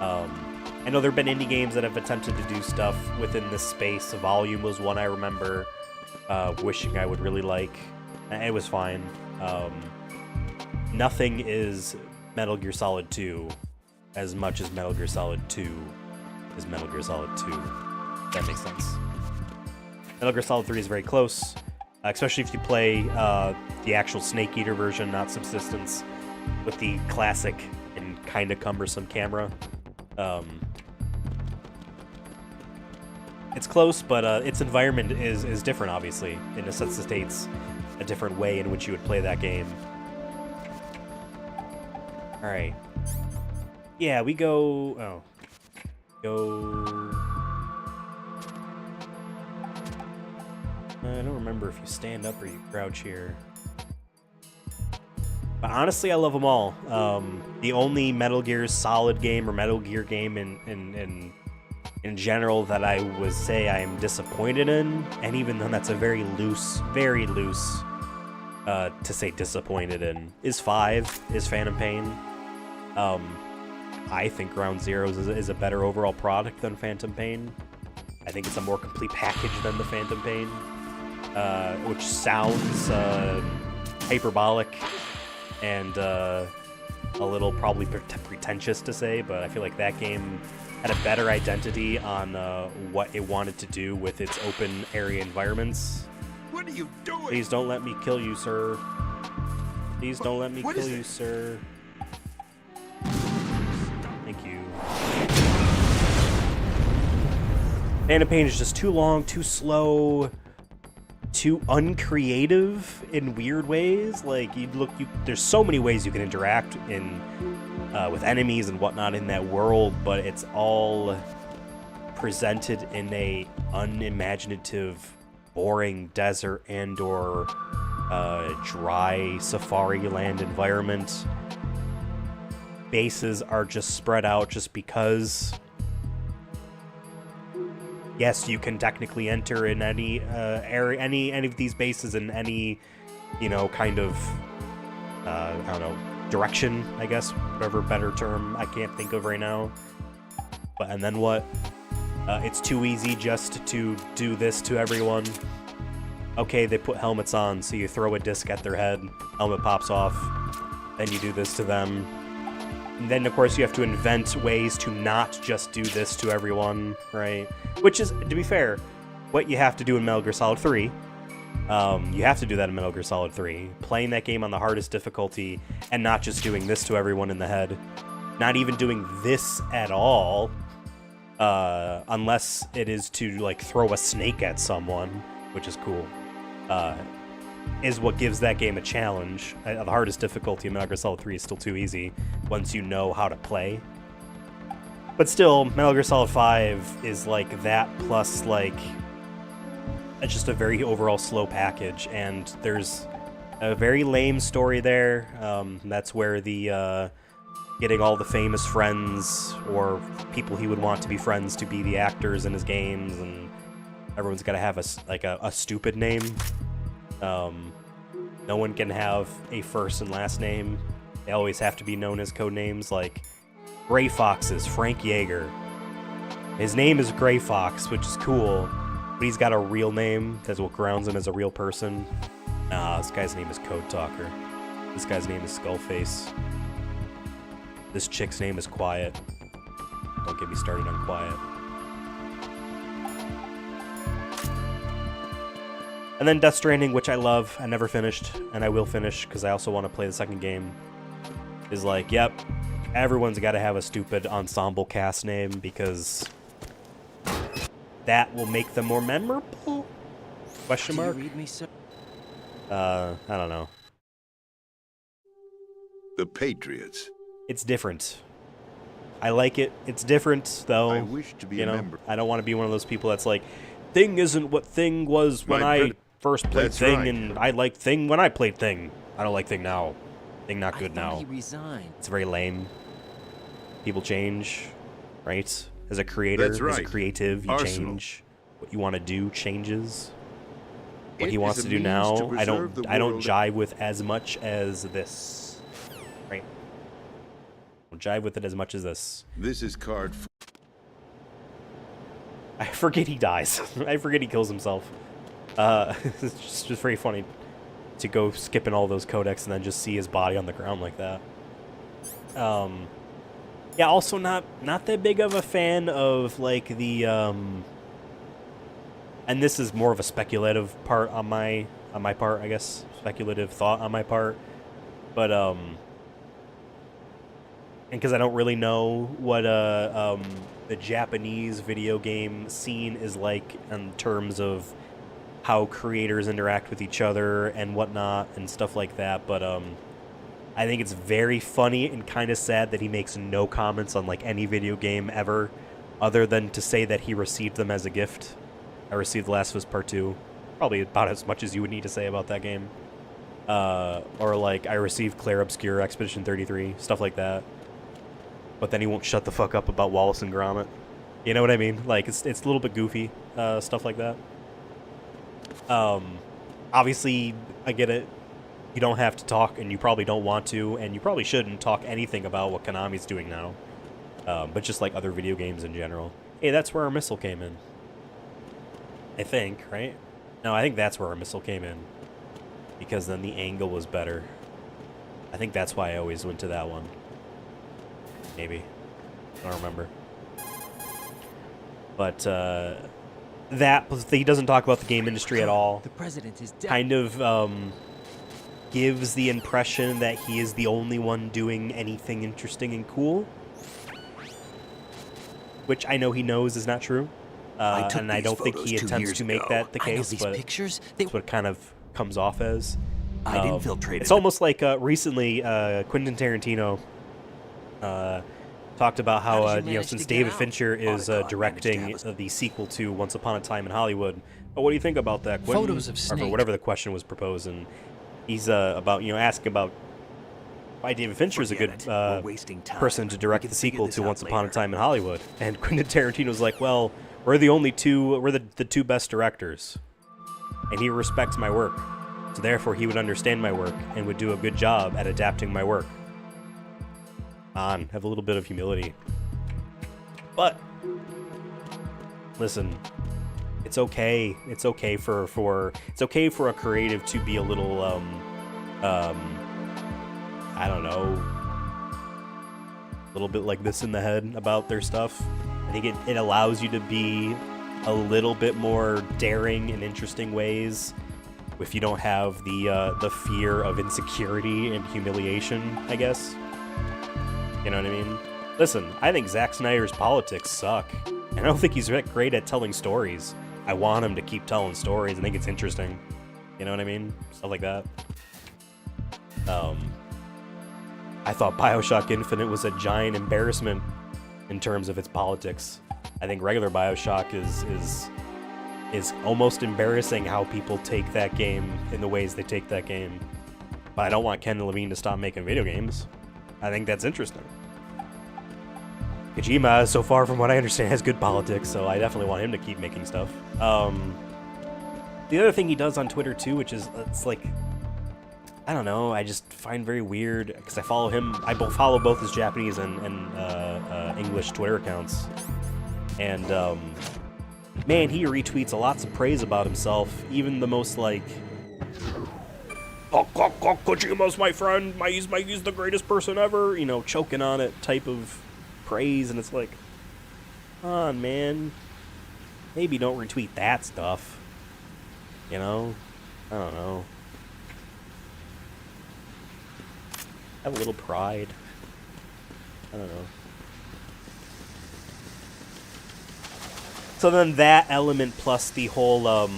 I know there have been indie games that have attempted to do stuff within this space. Volume was one I remember wishing I would really like. It was fine. Nothing is Metal Gear Solid 2 as much as Metal Gear Solid 2 is Metal Gear Solid 2. If that makes sense. Metal Gear Solid 3 is very close, especially if you play the actual Snake Eater version, not Subsistence, with the classic and kind of cumbersome camera. It's close, but its environment is different, obviously. It necessitates a different way in which you would play that game. Alright. Yeah, we go... Oh. Go... I don't remember if you stand up or you crouch here. But honestly, I love them all. The only Metal Gear Solid game or Metal Gear game in general that I would say I am disappointed in, and even though that's a very loose to say disappointed in, is 5, is Phantom Pain. I think Ground Zeroes is a better overall product than Phantom Pain. I think it's a more complete package than the Phantom Pain, which sounds hyperbolic and a little probably pretentious to say, but I feel like that game had a better identity on what it wanted to do with its open area environments. What are you doing? Please don't let me kill you, sir. Please don't let me kill you, sir. Thank you. Phantom Pain is just too long, too slow, too uncreative in weird ways. Like, there's so many ways you can interact with enemies and whatnot in that world, but it's all presented in a unimaginative, boring desert and/or dry safari land environment. Bases are just spread out just because. Yes, you can technically enter in any area, any of these bases in any, kind of, I don't know, direction, I guess, whatever better term I can't think of right now. And then what? It's too easy just to do this to everyone. Okay, they put helmets on, so you throw a disc at their head, helmet pops off, then you do this to them. And then, of course, you have to invent ways to not just do this to everyone, right? Which is, to be fair, what you have to do in Metal Gear Solid 3. You have to do that in Metal Gear Solid 3. Playing that game on the hardest difficulty and not just doing this to everyone in the head. Not even doing this at all. Unless it is to, like, throw a snake at someone, which is cool. Is what gives that game a challenge. The hardest difficulty in Metal Gear Solid 3 is still too easy once you know how to play. But still, Metal Gear Solid 5 is like that plus like it's just a very overall slow package, and there's a very lame story there. That's where the getting all the famous friends or people he would want to be friends to be the actors in his games, and everyone's got to have a stupid name. No one can have a first and last name. They always have to be known as code names, like Gray Fox's Frank Yeager. His name is Gray Fox, which is cool, but he's got a real name. That's what grounds him as a real person. Nah, this guy's name is Code Talker. This guy's name is Skullface. This chick's name is Quiet. Don't get me started on Quiet. And then Death Stranding, which I love, I never finished, and I will finish because I also want to play the second game, is like, yep, everyone's got to have a stupid ensemble cast name because that will make them more memorable? Question mark? Do you read me, sir? I don't know. The Patriots. It's different. I like it. It's different, though. I wish to be a member. I don't want to be one of those people that's like, Thing isn't what Thing was when I first played That's Thing, right. and I liked Thing when I played Thing. I don't like Thing now. Thing not good now. He resigned. It's very lame. People change, right? As a creator, That's as a right. creative, you Arsenal. change. What you want to do changes. What It he is wants a to do means now, to I preserve don't the I don't world. jive with as much as this. Right? I don't jive with it as much as this. This is card. I forget he dies. I forget he kills himself. It's just very funny to go skipping all those codecs and then just see his body on the ground like that. Yeah, also not that big of a fan of like the and this is more of a speculative part on my part, I guess. Speculative thought on my part. But and because I don't really know what the Japanese video game scene is like in terms of how creators interact with each other and whatnot and stuff like that, but I think it's very funny and kind of sad that he makes no comments on like any video game ever, other than to say that he received them as a gift. I received The Last of Us Part 2, probably about as much as you would need to say about that game. Or like, I received Claire Obscure Expedition 33, stuff like that. But then he won't shut the fuck up about Wallace and Gromit. You know what I mean? Like, it's a little bit goofy, stuff like that. Obviously, I get it. You don't have to talk, and you probably don't want to, and you probably shouldn't talk anything about what Konami's doing now. But just like other video games in general. Hey, that's where our missile came in. I think, right? No, I think that's where our missile came in. Because then the angle was better. I think that's why I always went to that one. Maybe. I don't remember. But, he doesn't talk about the game industry at all. The president is dead. Kind of, gives the impression that he is the only one doing anything interesting and cool. Which I know he knows is not true. And I don't think he attempts to make that the case, but pictures. that's what it kind of comes off as. I'd infiltrated. It's almost like recently Quentin Tarantino talked about how since David Fincher is directing the sequel to Once Upon a Time in Hollywood, but what do you think about that, Quentin? Photos of Or Snake. whatever the question was proposed, and he's about asking about why David Fincher is a good person to direct the sequel to Once Upon a Time in Hollywood, and Quentin Tarantino's like, well, we're the two best directors, and he respects my work. So therefore, he would understand my work and would do a good job at adapting my work. Have a little bit of humility. But listen, it's okay. It's okay for a creative to be a little I don't know, a little bit like this in the head about their stuff. I think it allows you to be a little bit more daring in interesting ways if you don't have the fear of insecurity and humiliation, I guess. You know what I mean? Listen, I think Zack Snyder's politics suck, and I don't think he's great at telling stories. I want him to keep telling stories. I think it's interesting. You know what I mean? Stuff like that. I thought BioShock Infinite was a giant embarrassment in terms of its politics. I think regular Bioshock is almost embarrassing how people take that game in the ways they take that game. But I don't want Ken Levine to stop making video games. I think that's interesting. Kojima, so far from what I understand, has good politics, so I definitely want him to keep making stuff. The other thing he does on Twitter too, which is, it's like, I don't know, I just find very weird, because I follow him, I follow both his Japanese and English Twitter accounts, and man, he retweets lots of praise about himself, even the most like, Kojima's my friend, he's the greatest person ever, you know, choking on it type of praise, and it's like, come on, man, maybe don't retweet that stuff. You know? I don't know. Have a little pride. I don't know. So then that element plus the whole,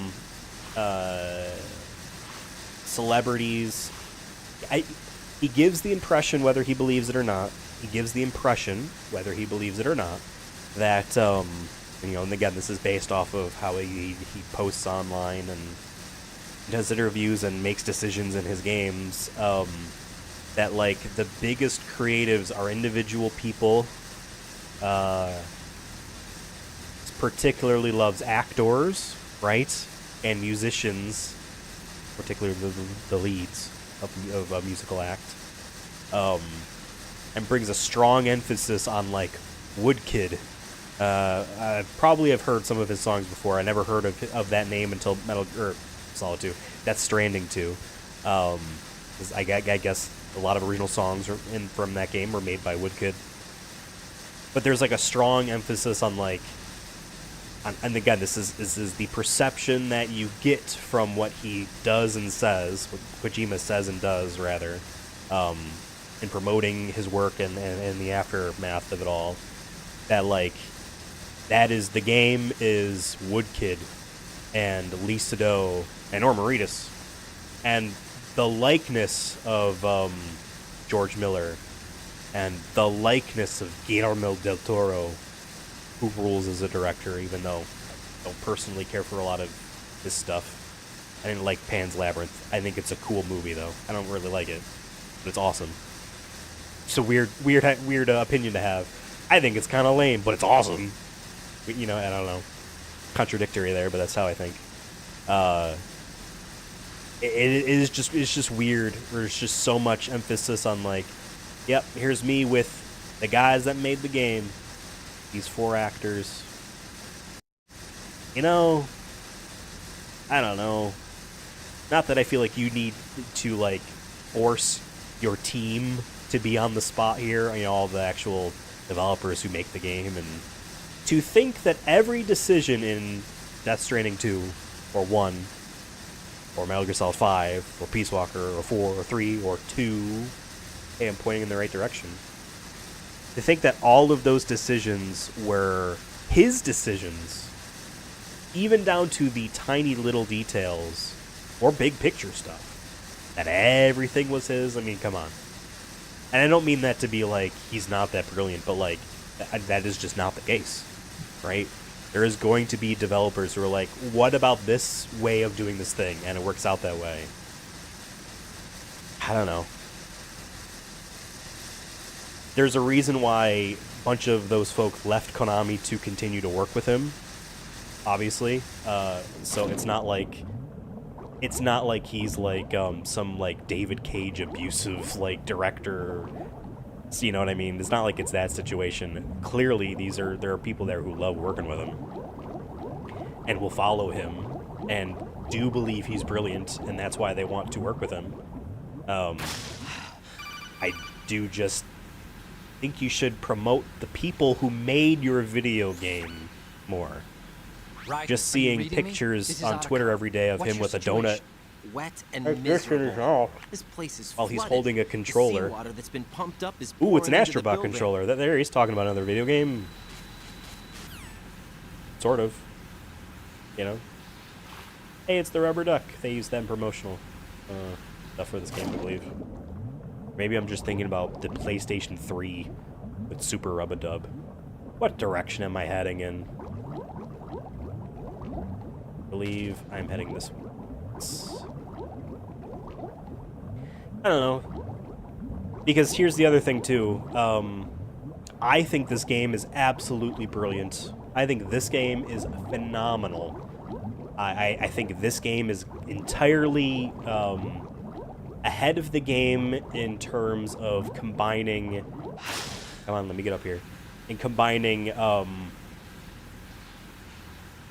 celebrities. He gives the impression, whether he believes it or not, that, you know, and again, this is based off of how he posts online and does interviews and makes decisions in his games, that, like, the biggest creatives are individual people. Particularly loves actors, right? And musicians, particularly the leads of a musical act. And brings a strong emphasis on, like, Woodkid. I probably have heard some of his songs before. I never heard of that name until Solid 2. That's Stranding 2. I guess a lot of original songs from that game were made by Woodkid. But there's like a strong emphasis on like, and again, this is the perception that you get from what he does and says, what Kojima says and does rather, in promoting his work and the aftermath of it all. That like. That is, the game is Woodkid and Lee Sedol and Norman Reedus. And the likeness of George Miller and the likeness of Guillermo del Toro, who rules as a director, even though I don't personally care for a lot of his stuff. I didn't like Pan's Labyrinth. I think it's a cool movie, though. I don't really like it, but it's awesome. It's a weird opinion to have. I think it's kind of lame, but it's awesome. You know, I don't know, contradictory there, but that's how I think. It's just weird. There's just so much emphasis on like, yep, here's me with the guys that made the game, these 4 actors. You know, I don't know. Not that I feel like you need to like force your team to be on the spot here. You know, all the actual developers who make the game, and to think that every decision in Death Stranding 2, or 1, or Metal Gear Solid 5, or Peace Walker, or 4, or 3, or 2, hey, I'm pointing in the right direction. To think that all of those decisions were his decisions, even down to the tiny little details, or big picture stuff, that everything was his, I mean, come on. And I don't mean that to be like, he's not that brilliant, but like, that is just not the case, right? There is going to be developers who are like, what about this way of doing this thing? And it works out that way. I don't know. There's a reason why a bunch of those folk left Konami to continue to work with him, obviously. So it's not like he's like some like David Cage abusive like director. So you know what I mean? It's not like it's that situation. Clearly, there are people there who love working with him and will follow him and do believe he's brilliant, and that's why they want to work with him. I do just think you should promote the people who made your video game more. Right. Just seeing pictures on Twitter every day of him with a donut. Wet and miserable. This place is while he's flooded. holding a controller. The seawater that's been pumped up is ooh, it's an pouring into the Astrobot building. controller. There, he's talking about another video game. Sort of. You know? Hey, it's the rubber duck. They use that in promotional stuff for this game, I believe. Maybe I'm just thinking about the PlayStation 3 with Super Rub-a-Dub. What direction am I heading in? I believe I'm heading this way. I don't know. Because here's the other thing, too. I think this game is absolutely brilliant. I think this game is phenomenal. I think this game is entirely ahead of the game in terms of combining... Come on, let me get up here. In combining, not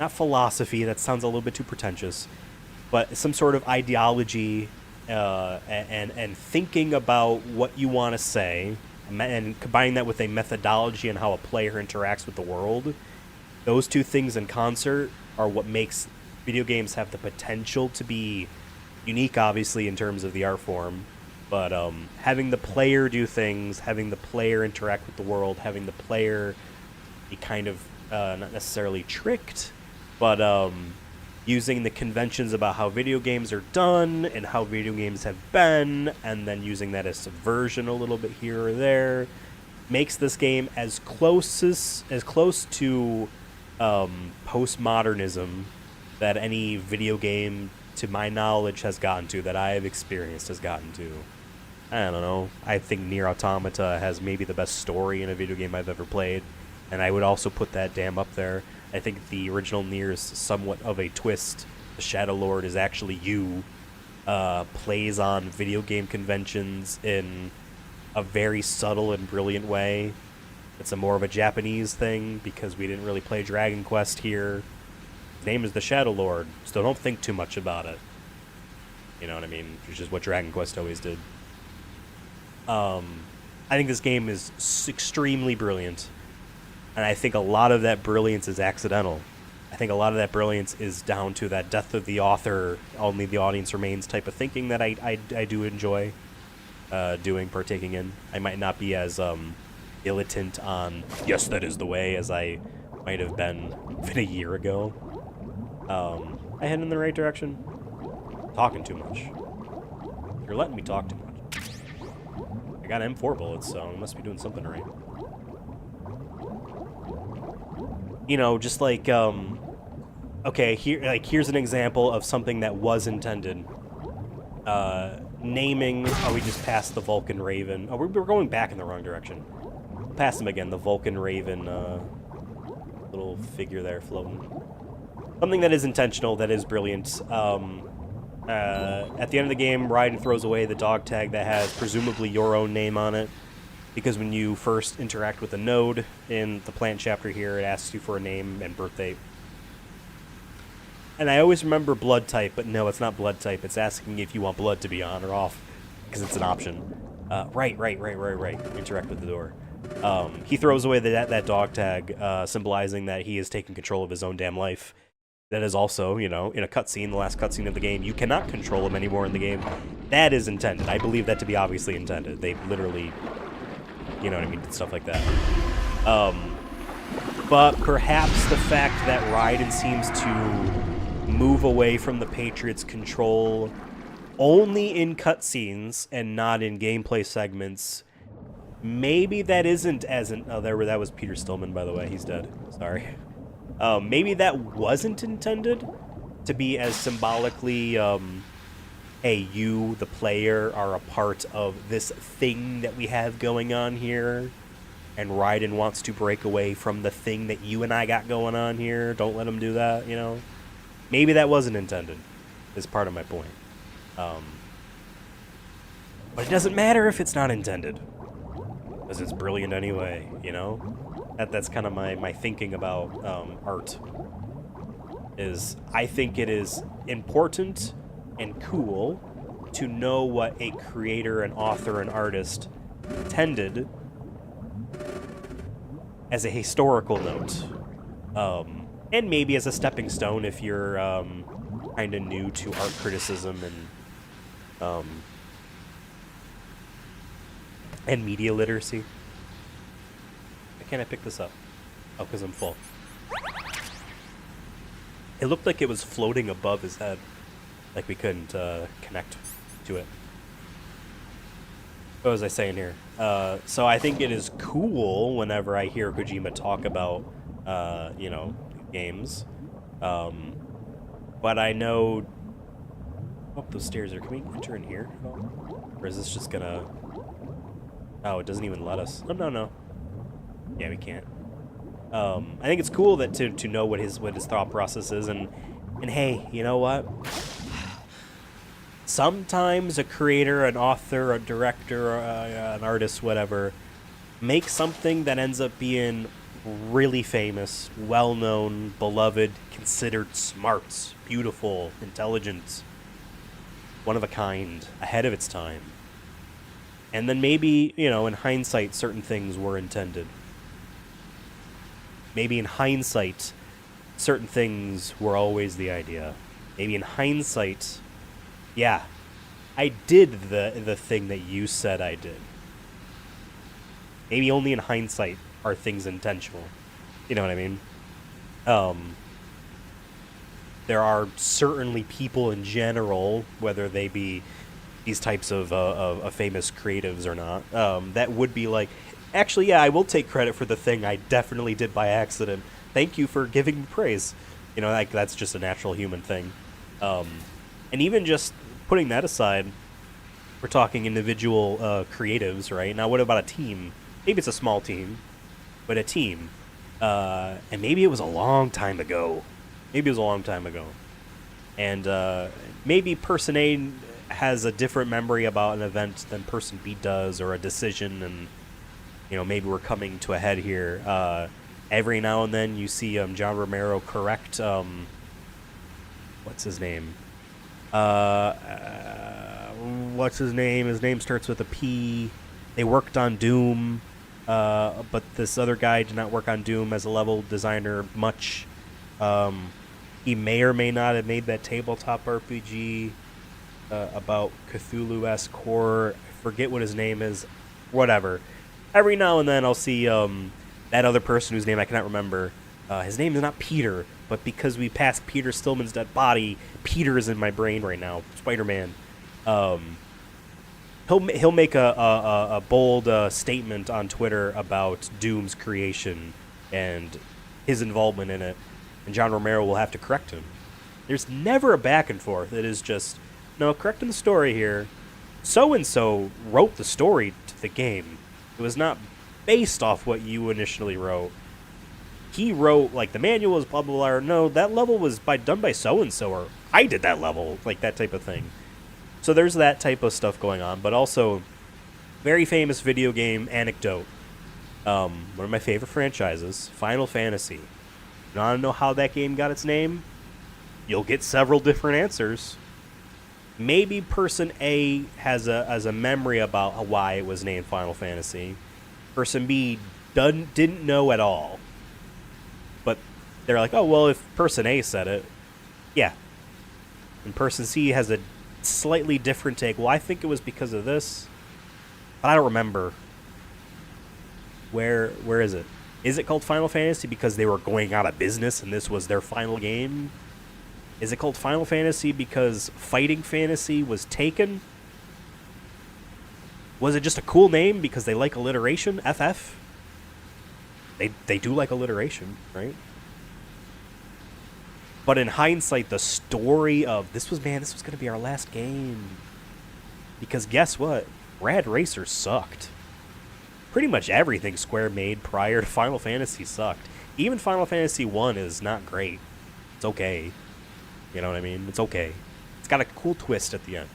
philosophy, that sounds a little bit too pretentious, but some sort of ideology and thinking about what you want to say, and combining that with a methodology and how a player interacts with the world. Those two things in concert are what makes video games have the potential to be unique, obviously, in terms of the art form. But having the player do things, having the player interact with the world, having the player be kind of not necessarily tricked, but using the conventions about how video games are done and how video games have been, and then using that as subversion a little bit here or there, makes this game as close to postmodernism that any video game, to my knowledge, has gotten to, that I have experienced, has gotten to. I don't know. I think Nier Automata has maybe the best story in a video game I've ever played, and I would also put that damn up there. I think the original Nier is somewhat of a twist. The Shadow Lord is actually you, plays on video game conventions in a very subtle and brilliant way. It's a more of a Japanese thing, because we didn't really play Dragon Quest here. His name is the Shadow Lord, so don't think too much about it. You know what I mean? Which is what Dragon Quest always did. I think this game is extremely brilliant, and I think a lot of that brilliance is accidental. I think a lot of that brilliance is down to that death of the author, only the audience remains type of thinking that I do enjoy partaking in. I might not be as militant on, yes, that is the way, as I might have been even a year ago. I head in the right direction? Talking too much. You're letting me talk too much. I got M4 bullets, so I must be doing something right. You know, just like, okay, here's an example of something that was intended. Naming, oh, we just passed the Vulcan Raven. Oh, we're going back in the wrong direction. We'll pass him again, the Vulcan Raven, little figure there floating. Something that is intentional, that is brilliant. At the end of the game, Raiden throws away the dog tag that has presumably your own name on it, because when you first interact with a node in the plant chapter here, it asks you for a name and birth date. And I always remember blood type, but no, it's not blood type. It's asking if you want blood to be on or off, because it's an option. Right. Interact with the door. He throws away that dog tag, symbolizing that he is taking control of his own damn life. That is also, you know, in a cutscene, the last cutscene of the game, you cannot control him anymore in the game. That is intended. I believe that to be obviously intended. They literally, you know what I mean, stuff like that. But perhaps the fact that Raiden seems to move away from the Patriots' control only in cutscenes and not in gameplay segments, maybe that isn't as an... Oh, that was Peter Stillman, by the way. He's dead. Sorry. Maybe that wasn't intended to be as symbolically, hey, you, the player, are a part of this thing that we have going on here, and Raiden wants to break away from the thing that you and I got going on here. Don't let him do that, you know? Maybe that wasn't intended, is part of my point. But it doesn't matter if it's not intended, because it's brilliant anyway, you know? That's kind of my thinking about art. Is I think it is important and cool to know what a creator, an author, an artist intended as a historical note, and maybe as a stepping stone if you're kind of new to art criticism and media literacy. Can't I pick this up? Oh, because I'm full. It looked like it was floating above his head. Like we couldn't connect to it. What was I saying here? So I think it is cool whenever I hear Kojima talk about, you know, games. But I know... Oh, those stairs are... Can we enter in here at all? Or is this just gonna... Oh, it doesn't even let us. Oh, no. Yeah, we can't. I think it's cool that to know what his thought process is, and hey, you know what? Sometimes a creator, an author, a director, an artist, whatever, makes something that ends up being really famous, well-known, beloved, considered smart, beautiful, intelligent, one of a kind, ahead of its time. And then maybe, you know, in hindsight, certain things were intended. Maybe in hindsight, certain things were always the idea. Maybe in hindsight, yeah, I did the thing that you said I did. Maybe only in hindsight are things intentional. You know what I mean? There are certainly people in general, whether they be these types of famous creatives or not, that would be like, actually, yeah, I will take credit for the thing I definitely did by accident. Thank you for giving me praise. You know, like, that's just a natural human thing. And even just putting that aside, we're talking individual creatives, right? Now, what about a team? Maybe it's a small team, but a team. And maybe it was a long time ago. And maybe person A has a different memory about an event than person B does, or a decision, and, you know, maybe we're coming to a head here. Every now and then you see John Romero correct, what's his name? His name starts with a P. They worked on Doom, but this other guy did not work on Doom as a level designer much. He may or may not have made that tabletop RPG about Cthulhu-esque horror. I forget what his name is. Whatever. Every now and then I'll see that other person whose name I cannot remember. His name is not Peter, but because we passed Peter Stillman's dead body, Peter is in my brain right now. Spider-Man. He'll make a bold statement on Twitter about Doom's creation and his involvement in it, and John Romero will have to correct him. There's never a back and forth. It is just, no, correcting the story here. So-and-so wrote the story to the game. It was not based off what you initially wrote. He wrote, like, the manual is blah, blah, blah, or no, that level was done by so-and-so, or I did that level, like that type of thing. So there's that type of stuff going on, but also very famous video game anecdote. One of my favorite franchises, Final Fantasy. You want to know how that game got its name? You'll get several different answers. Maybe person A has a memory about why it was named Final Fantasy. Person B didn't know at all. But they're like, oh, well, if person A said it, yeah. And person C has a slightly different take. Well, I think it was because of this, but I don't remember. Where is it? Is it called Final Fantasy because they were going out of business and this was their final game? Is it called Final Fantasy because Fighting Fantasy was taken? Was it just a cool name because they like alliteration? FF? They do like alliteration, right? But in hindsight, the story of this was going to be our last game. Because guess what? Rad Racer sucked. Pretty much everything Square made prior to Final Fantasy sucked. Even Final Fantasy 1 is not great. It's okay. You know what I mean? It's okay. It's got a cool twist at the end.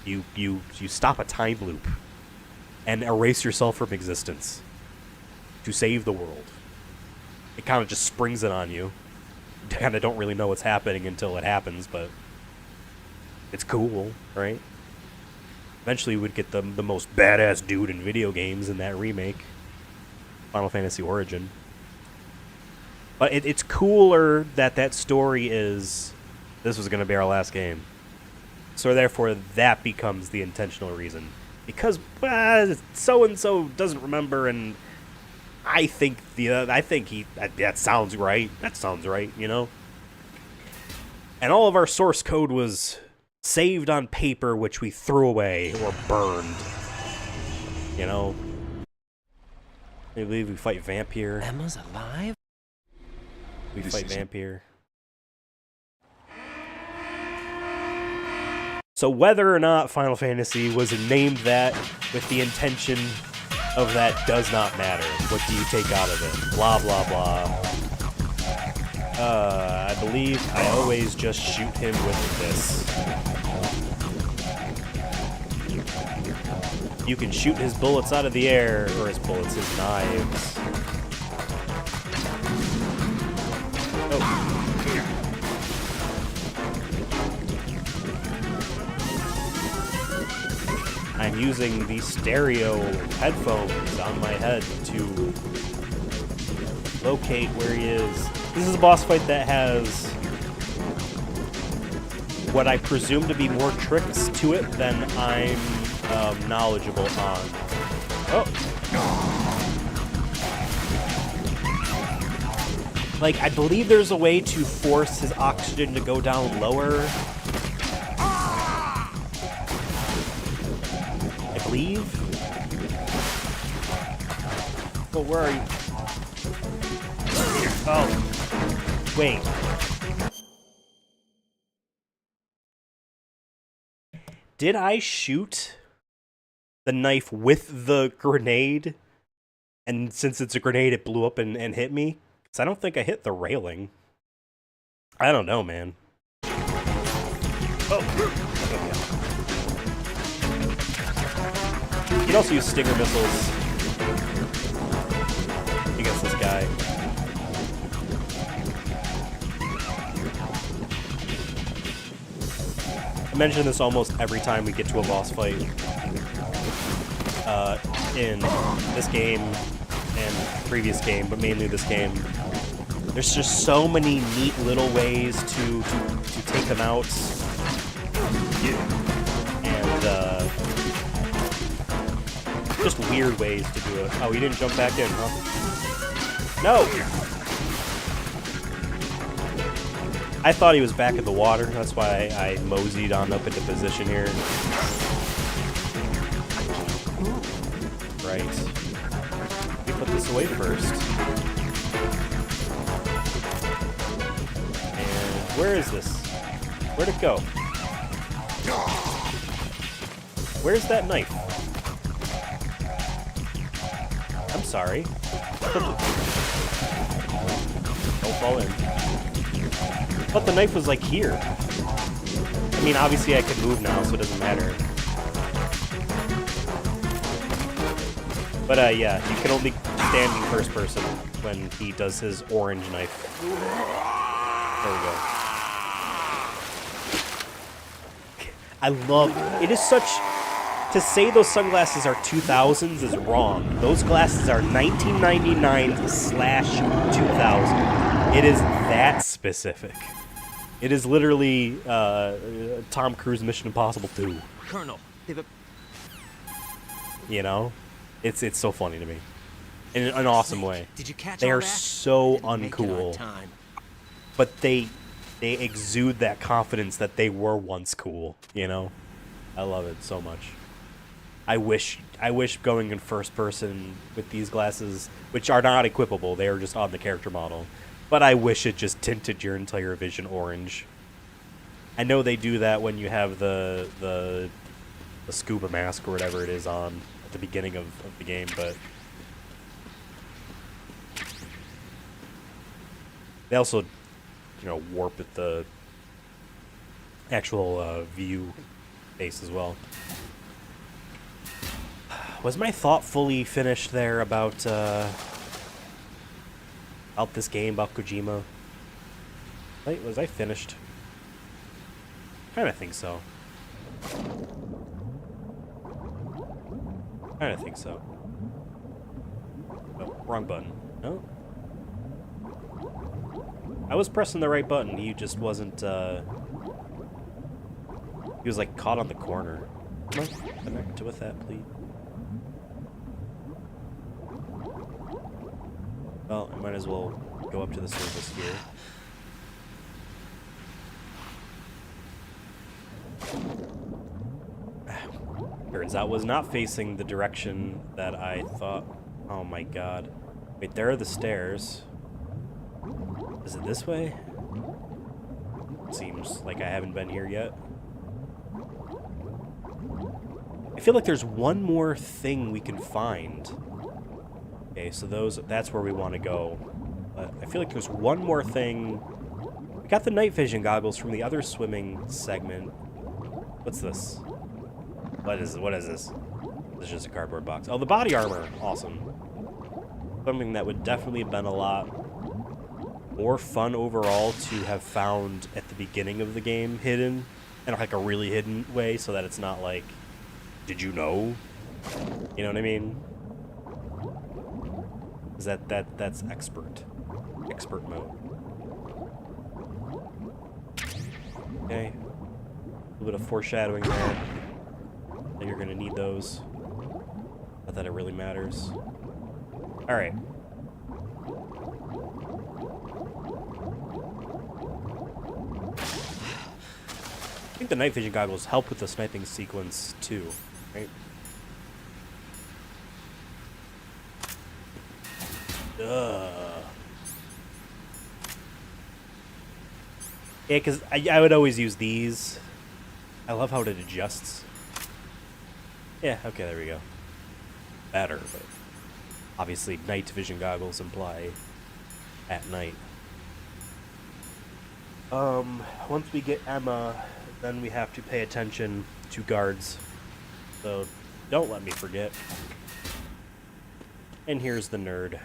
You stop a time loop and erase yourself from existence to save the world. It kind of just springs it on you. You kind of don't really know what's happening until it happens, but it's cool, right? Eventually, we'd get the most badass dude in video games in that remake, Final Fantasy Origin. But it's cooler that story is, this was going to be our last game. So therefore, that becomes the intentional reason. Because so-and-so doesn't remember, and I think that sounds right. That sounds right, you know? And all of our source code was saved on paper, which we threw away or burned. You know? I believe we fight Vampire. Emma's alive? We fight Vampire. So whether or not Final Fantasy was named that with the intention of that does not matter. What do you take out of it? Blah, blah, blah. I believe I always just shoot him with this. You can shoot his bullets out of the air, or his bullets, his knives. Oh. I'm using the stereo headphones on my head to locate where he is. This is a boss fight that has what I presume to be more tricks to it than I'm knowledgeable on. Oh. Like, I believe there's a way to force his oxygen to go down lower. I believe. Well, where are you? Oh. Wait. Did I shoot the knife with the grenade? And since it's a grenade, it blew up and hit me? Because I don't think I hit the railing. I don't know, man. Oh. You can also use Stinger missiles against this guy. I mention this almost every time we get to a boss fight in this game and previous game, but mainly this game. There's just so many neat little ways to take them out, and just weird ways to do it. Oh, he didn't jump back in, huh? No! I thought he was back in the water. That's why I moseyed on up into position here. Right. Let me put this away first. And where is this? Where'd it go? Where's that knife? I'm sorry. Don't fall in. I thought the knife was like here. I mean, obviously I can move now, so it doesn't matter. But yeah, you can only stand in first person when he does his orange knife. There we go. I love it. Is such to say those sunglasses are 2000s is wrong. Those glasses are 1999/2000. It is that specific. It is literally Tom Cruise Mission Impossible 2. Colonel, they've... You know? It's so funny to me. In an awesome way. Did you catch they all are that? so Didn't make it on uncool. time. But they exude that confidence that they were once cool, you know? I love it so much. I wish going in first person with these glasses, which are not equipable, they are just on the character model. But I wish it just tinted your entire vision orange. I know they do that when you have the scuba mask or whatever it is on at the beginning of the game, but they also, you know, warp at the actual view base as well. Was my thought fully finished there about this game, about Kojima? Wait, was I finished? Kinda think so. Kinda think so. Oh, wrong button. No? I was pressing the right button, he just wasn't, he was like caught on the corner. Come on, connect with that, please. Well, I might as well go up to the surface here. Turns out was not facing the direction that I thought. Oh my god. Wait, there are the stairs. Is it this way? Seems like I haven't been here yet. I feel like there's one more thing we can find. Okay, so that's where we want to go. But I feel like there's one more thing. We got the night vision goggles from the other swimming segment. What's this? What is this? This is just a cardboard box. Oh, the body armor. Awesome. Something that would definitely have been a lot more fun overall to have found at the beginning of the game, hidden, in like a really hidden way, so that it's not like, did you know? You know what I mean? Is that's expert mode. Okay, a little bit of foreshadowing there. That you're gonna need those. Not that it really matters. All right. I think the night vision goggles help with the sniping sequence too, right? Yeah, because I would always use these. I love how it adjusts. Yeah, okay, there we go. Better, but obviously night vision goggles imply at night. Once we get Emma, then we have to pay attention to guards. So don't let me forget. And here's the nerd.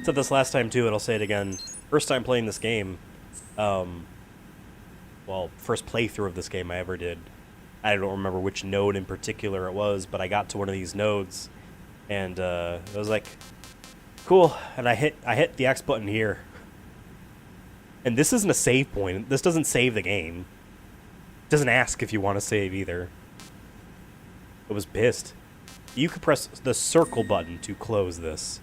Said this last time too, and I'll say it again. First time playing this game, well, first playthrough of this game I ever did. I don't remember which node in particular it was, but I got to one of these nodes, and I was like, cool, and I hit the X button here. And this isn't a save point. This doesn't save the game. It doesn't ask if you want to save either. I was pissed. You could press the circle button to close this.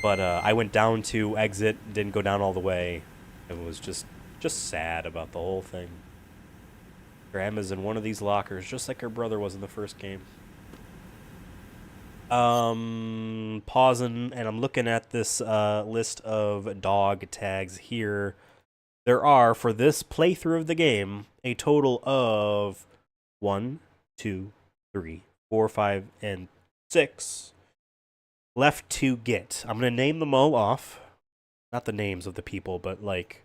But I went down to exit, didn't go down all the way, and was just sad about the whole thing. Grandma's in one of these lockers, just like her brother was in the first game. Pausing, and I'm looking at this list of dog tags here. There are, for this playthrough of the game, a total of 1, 2, 3, 4, 5, and 6 left to get. I'm going to name them all off. Not the names of the people, but like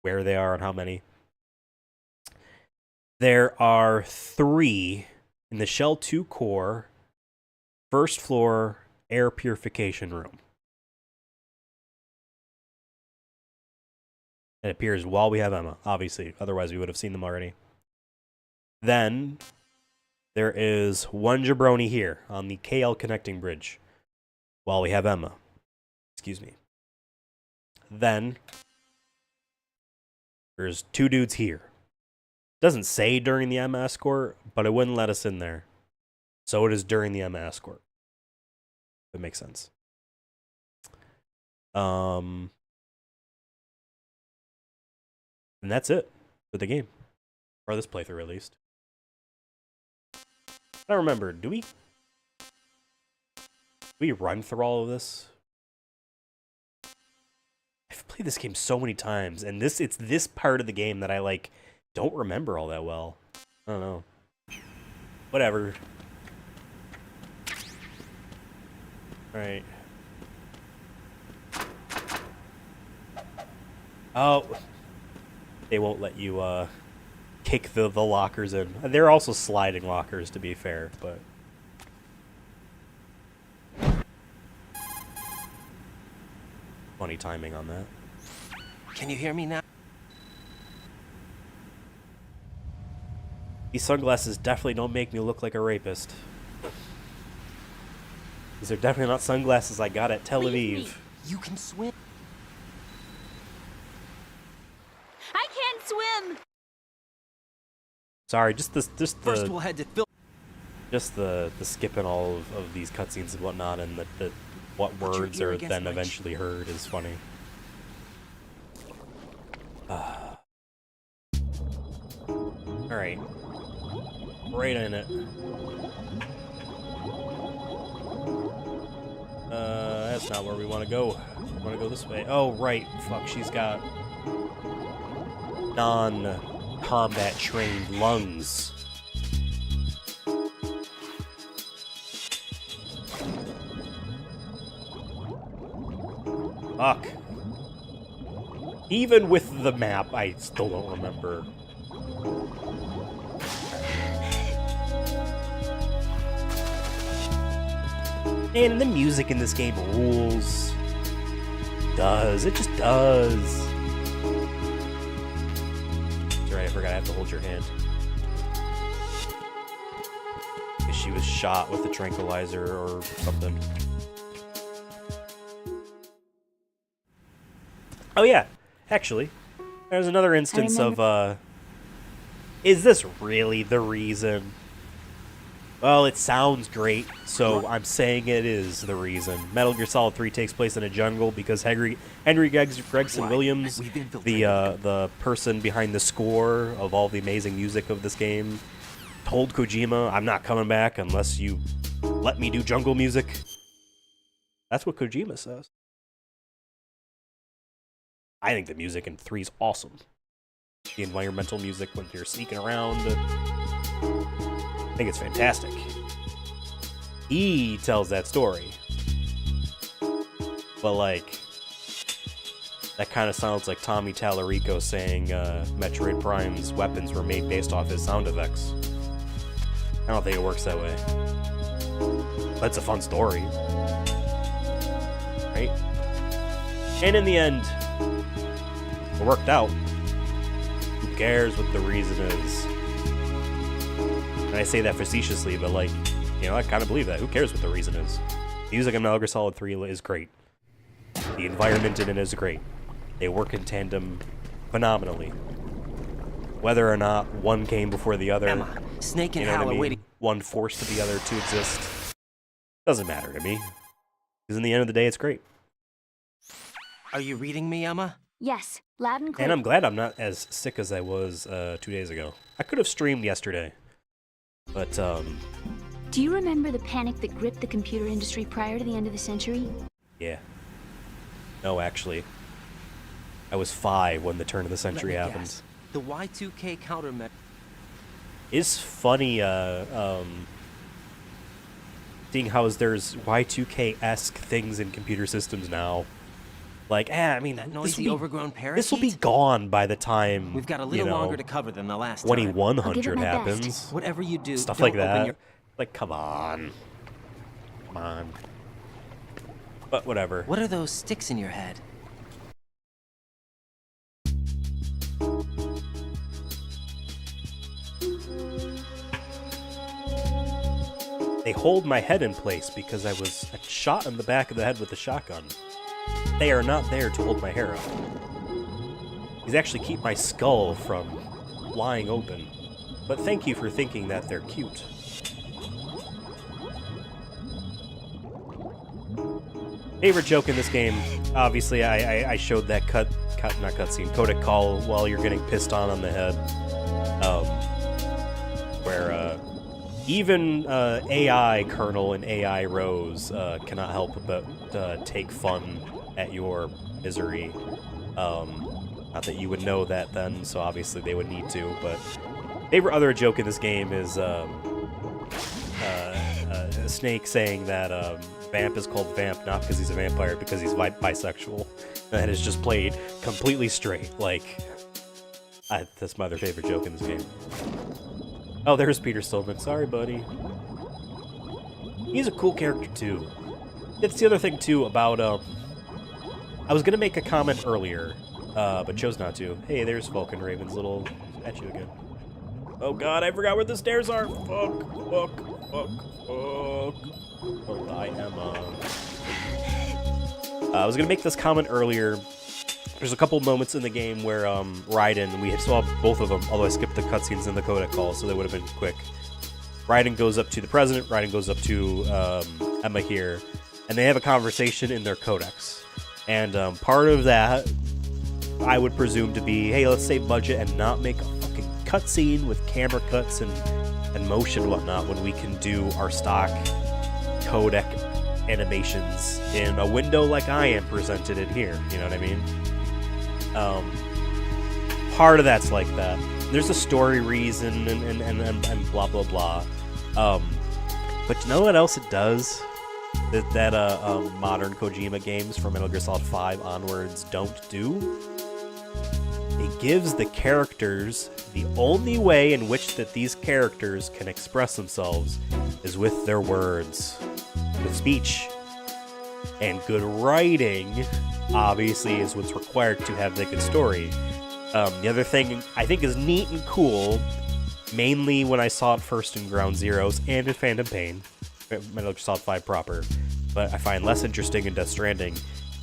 where they are and how many. There are 3 in the Shell 2 core, first floor air purification room. It appears while we have Emma, obviously. Otherwise, we would have seen them already. Then there is one jabroni here on the KL connecting bridge while we have Emma. Excuse me. Then there's 2 dudes here. Doesn't say during the Emma escort, but it wouldn't let us in there. So it is during the Emma escort. That makes sense. And that's it for the game. Or this playthrough, at least. I don't remember. Do we run through all of this? I've played this game so many times, and it's this part of the game that I like don't remember all that well. I don't know. Whatever. Alright. Oh. They won't let you kick the lockers in. They're also sliding lockers, to be fair, but funny timing on that. Can you hear me now? These sunglasses definitely don't make me look like a rapist. These are definitely not sunglasses I got at Tel Aviv. You can swim. I can't swim. Sorry, just First, we'll head to the skipping all of these cutscenes and whatnot, and the what words are then eventually heard is funny. Alright. Right in it. That's not where we want to go. We want to go this way. Oh, right. Fuck, she's got non-combat trained lungs. Fuck. Even with the map, I still don't remember. And the music in this game rules. It just does. That's right, I forgot I have to hold your hand. Because she was shot with a tranquilizer or something. Oh yeah, actually, there's another instance of, is this really the reason? Well, it sounds great, so I'm saying it is the reason. Metal Gear Solid 3 takes place in a jungle because Henry Gregson Williams, the person behind the score of all the amazing music of this game, told Kojima, I'm not coming back unless you let me do jungle music. That's what Kojima says. I think the music in 3 is awesome. The environmental music when you're sneaking around. I think it's fantastic. He tells that story. But, like, that kind of sounds like Tommy Tallarico saying Metroid Prime's weapons were made based off his sound effects. I don't think it works that way. But it's a fun story. Right? And in the end, it worked out. Who cares what the reason is? And I say that facetiously, but like, you know, I kind of believe that. Who cares what the reason is? The music in Metal Gear Solid 3 is great. The environment in it is great. They work in tandem phenomenally. Whether or not one came before the other, Emma, Snake and you know Hal what I are mean? waiting. One forced the other to exist, doesn't matter to me. Because in the end of the day, it's great. Are you reading me, Emma? Yes, loud and clear. And I'm glad I'm not as sick as I was 2 days ago. I could have streamed yesterday. But, Do you remember the panic that gripped the computer industry prior to the end of the century? yeah. No, actually. I was 5 when the turn of the century Let me happened. guess. The Y2K countermeasure. It's funny, seeing how there's Y2K-esque things in computer systems now. Like, I mean, That noisy, overgrown parakeet? this will be gone by the time, We've got a little you know, longer to cover than the last time. 2100 my best. happens. Whatever you do, Stuff don't like open that. your... Like, come on. Come on. But whatever. What are those sticks in your head? They hold my head in place because I was shot in the back of the head with a shotgun. They are not there to hold my hair up. These actually keep my skull from lying open. But thank you for thinking that they're cute. Favorite joke in this game, obviously I showed that codec call while you're getting pissed on the head. Where even AI Colonel and AI Rose cannot help but take fun at your misery. Not that you would know that then, so obviously they would need to, but favorite other joke in this game is Snake saying that Vamp is called Vamp not because he's a vampire, because he's bisexual. And it's just played completely straight. Like, that's my other favorite joke in this game. Oh, there's Peter Stillman. Sorry, buddy. He's a cool character, too. That's the other thing, too, about, I was gonna make a comment earlier, but chose not to. Hey, there's Vulcan Raven's little statue again. Oh god, I forgot where the stairs are! Fuck. Oh, I am, I was gonna make this comment earlier. There's a couple moments in the game where, Raiden, we saw both of them, although I skipped the cutscenes in the codec call, so they would have been quick. Raiden goes up to the president, Raiden goes up to, Emma here, and they have a conversation in their codex. And, part of that, I would presume to be, hey, let's save budget and not make a fucking cutscene with camera cuts and motion and whatnot when we can do our stock codec animations in a window like I am presented in here. You know what I mean? Part of that's like that. There's a story reason and blah blah blah. But you know what else it does that modern Kojima games from Metal Gear Solid 5 onwards don't do? It gives the characters the only way in which that these characters can express themselves is with their words, with speech. And good writing, obviously, is what's required to have the good story. The other thing I think is neat and cool, mainly when I saw it first in Ground Zeroes and in Phantom Pain, Metal Gear Solid 5 proper, but I find less interesting in Death Stranding,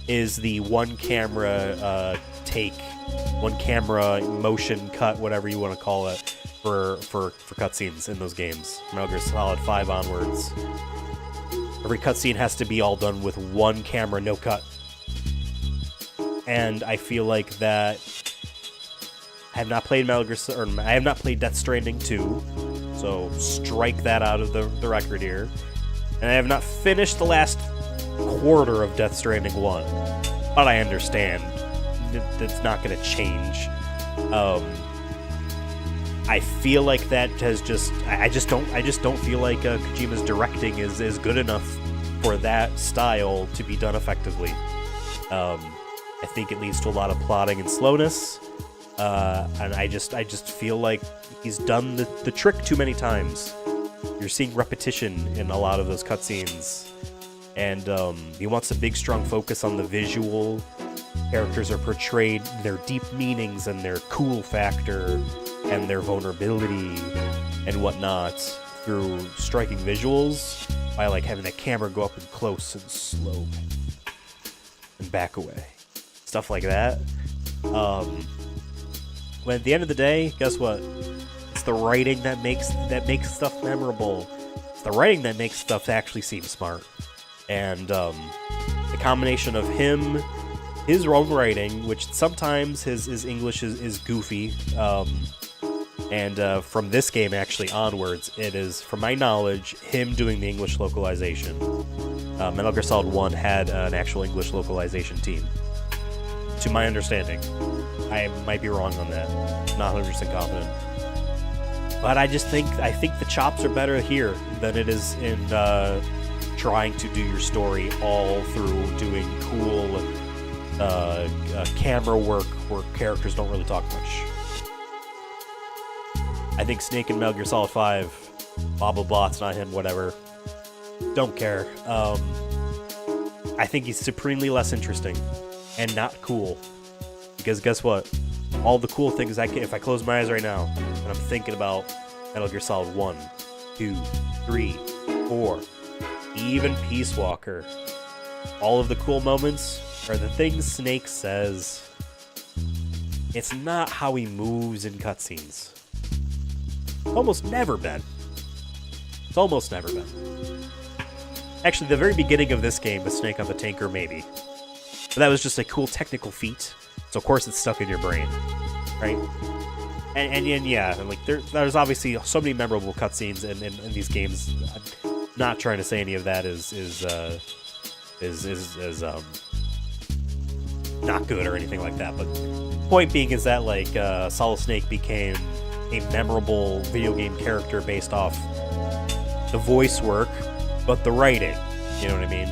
is the one camera take, one camera motion cut, whatever you want to call it, for cutscenes in those games. Metal Gear Solid 5 onwards. Every cutscene has to be all done with one camera, no cut. And I feel like that I have not played I have not played Death Stranding 2, so strike that out of the record here. And I have not finished the last quarter of Death Stranding 1, but I understand that's not going to change. I feel like that has I just don't feel like Kojima's directing is good enough for that style to be done effectively. I think it leads to a lot of plotting and slowness. And I just feel like he's done the trick too many times. You're seeing repetition in a lot of those cutscenes, and he wants a big, strong focus on the visual. Characters are portrayed, their deep meanings and their cool factor and their vulnerability and whatnot through striking visuals by like having the camera go up and close and slow and back away, stuff like that. When at the end of the day, guess what? It's the writing that makes stuff memorable. It's the writing that makes stuff actually seem smart. And the combination of his own writing, which sometimes his English is goofy, and from this game actually onwards, it is, from my knowledge, him doing the English localization. Metal Gear Solid 1 had an actual English localization team, to my understanding. I might be wrong on that. Not 100% confident. But I think the chops are better here than it is in trying to do your story all through doing cool camera work where characters don't really talk much. I think Snake in Metal Gear Solid 5, blah blah blah, it's not him, whatever. Don't care. I think he's supremely less interesting and not cool. Because guess what? All the cool things if I close my eyes right now and I'm thinking about Metal Gear Solid 1, 2, 3, 4, even Peace Walker, all of the cool moments are the things Snake says. It's not how he moves in cutscenes. Almost never been. It's almost never been. Actually, the very beginning of this game with Snake on the tanker, maybe. But that was just a cool technical feat. So of course it's stuck in your brain, right? And yeah, and like there's obviously so many memorable cutscenes in these games. I'm not trying to say any of that is not good or anything like that. But point being is that like Solid Snake became a memorable video game character based off the voice work, but the writing. You know what I mean?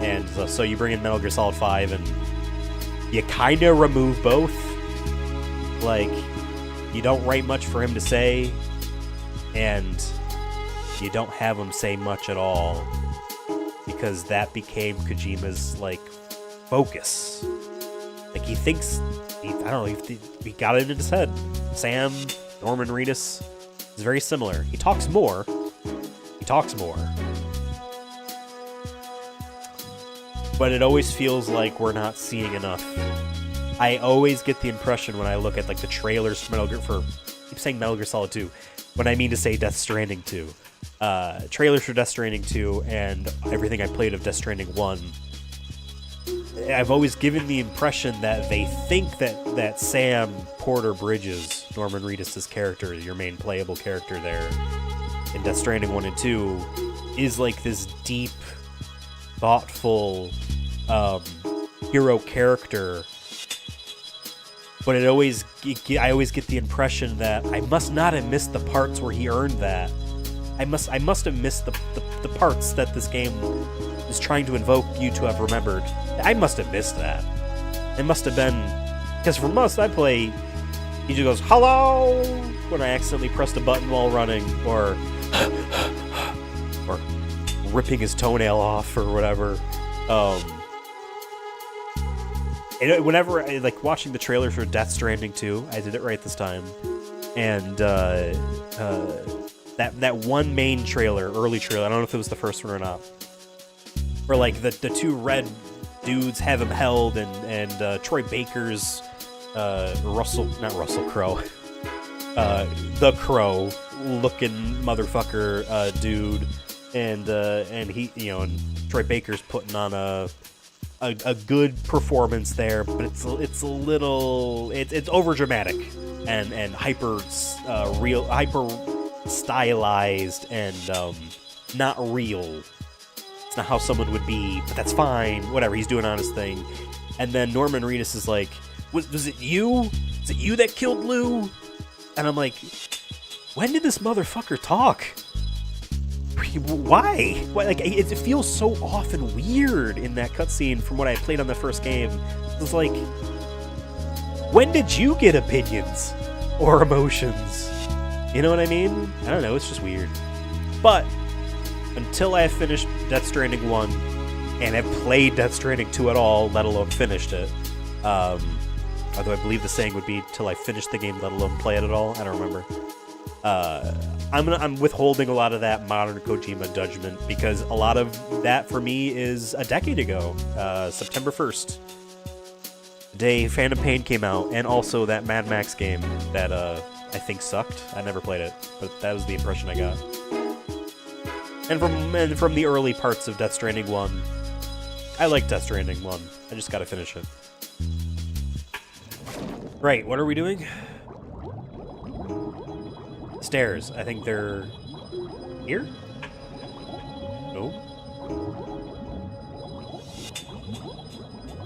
And so you bring in Metal Gear Solid 5 and you kind of remove both. Like, you don't write much for him to say, and you don't have him say much at all, because that became Kojima's, like, focus. Like, he thinks, I don't know, he got it in his head. Sam, Norman Reedus, is very similar. He talks more. But it always feels like we're not seeing enough. I always get the impression when I look at like the trailers for I keep saying Metal Gear Solid 2, when I mean to say Death Stranding 2. Trailers for Death Stranding 2 and everything I played of Death Stranding 1. I've always given the impression that they think that Sam Porter Bridges, Norman Reedus' character, your main playable character there in Death Stranding 1 and 2, is like this deep, thoughtful hero character. But I always get the impression that I must not have missed the parts where he earned that. I must have missed the parts that this game is trying to invoke you to have remembered. I must have missed that. It must have been, because for most I play, he just goes, hello, when I accidentally pressed a button while running, or ripping his toenail off or whatever. And whenever I like watching the trailer for Death Stranding 2, I did it right this time, and that one main trailer, early trailer, I don't know if it was the first one or not, where like the two red dudes have him held, and Troy Baker's not Russell Crowe, the Crow looking motherfucker dude, and he, you know, and Troy Baker's putting on a good performance there, but it's a little it's over dramatic and hyper stylized and not real. It's not how someone would be, but that's fine. Whatever, he's doing on his thing. And then Norman Reedus is like, was it you? Is it you that killed Lou? And I'm like, when did this motherfucker talk? Why? Like, it feels so off and weird in that cutscene from what I played on the first game. It was like, when did you get opinions or emotions? You know what I mean? I don't know, it's just weird. But until I have finished Death Stranding 1 and have played Death Stranding 2 at all, let alone finished it, although I believe the saying would be till I finish the game, let alone play it at all. I don't remember. I'm withholding a lot of that modern Kojima judgment because a lot of that for me is a decade ago, September 1st, the day Phantom Pain came out, and also that Mad Max game that I think sucked. I never played it, but that was the impression I got. And from the early parts of Death Stranding 1, I like Death Stranding 1. I just gotta finish it. Right, what are we doing? Stairs. I think they're here? No.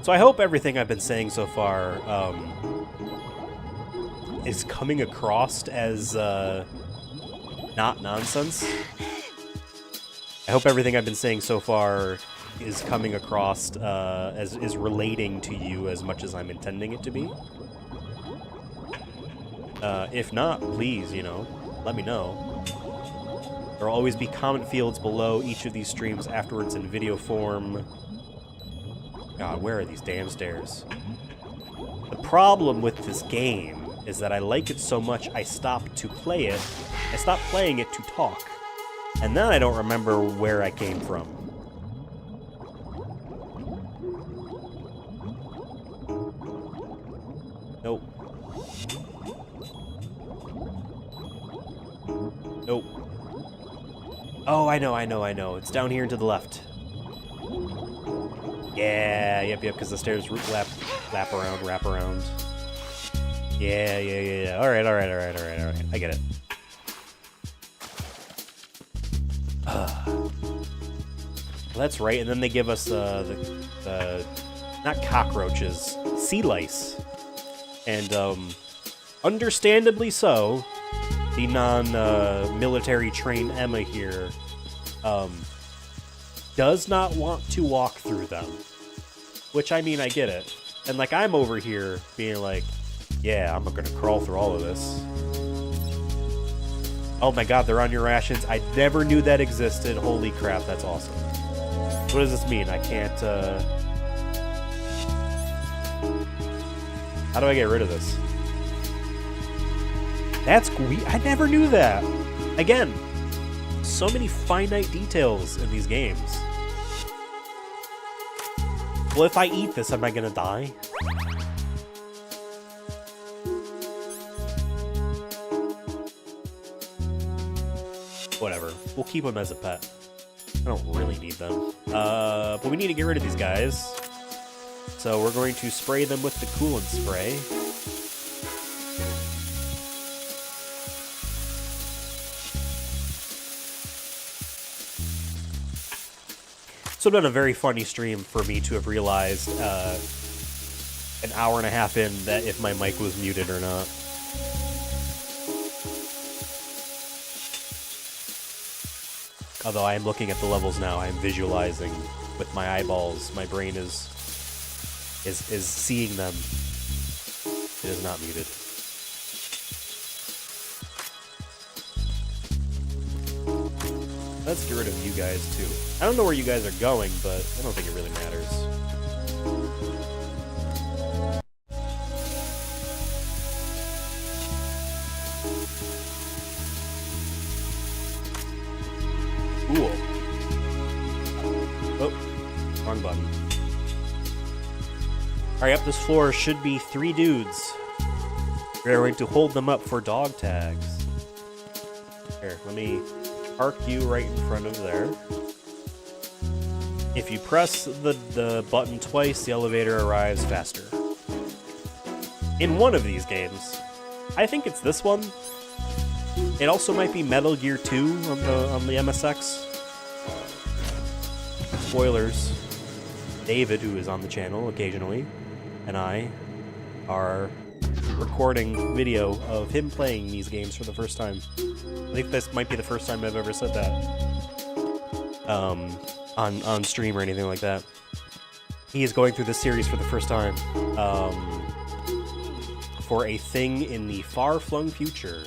So I hope everything I've been saying so far is coming across as not nonsense. I hope everything I've been saying so far is coming across as is relating to you as much as I'm intending it to be. If not, please, you know, let me know. There will always be comment fields below each of these streams afterwards in video form. God, where are these damn stairs? The problem with this game is that I like it so much I stopped to play it. I stopped playing it to talk. And then I don't remember where I came from. Nope. Nope. Oh, I know. It's down here and to the left. Yeah, yep, because the stairs wrap around. Yeah. All right. I get it. Well, that's right, and then they give us the not cockroaches, sea lice. And understandably so, the non-military trained Emma here does not want to walk through them. Which, I mean, I get it. And, like, I'm over here being like, yeah, I'm not gonna crawl through all of this. Oh my god, they're on your rations. I never knew that existed. Holy crap, that's awesome. What does this mean? I can't, How do I get rid of this? That's weird. I never knew that. Again, so many finite details in these games. Well, if I eat this, am I gonna die? Whatever. We'll keep them as a pet. I don't really need them. But we need to get rid of these guys. So we're going to spray them with the coolant spray. So it's been a very funny stream for me to have realized an hour and a half in that if my mic was muted or not. Although I am looking at the levels now, I am visualizing with my eyeballs. My brain is seeing them. It is not muted. Let's get rid of you guys too. I don't know where you guys are going, but I don't think it really matters. Cool. Oh, wrong button. Alright, up this floor should be 3 dudes. We're going to hold them up for dog tags. Here, let me park you right in front of there. If you press the button twice, the elevator arrives faster. In one of these games, I think it's this one. It also might be Metal Gear 2 on the MSX. Spoilers. David, who is on the channel occasionally, and I are recording video of him playing these games for the first time. I think this might be the first time I've ever said that on stream or anything like that. He is going through this series for the first time for a thing in the far-flung future.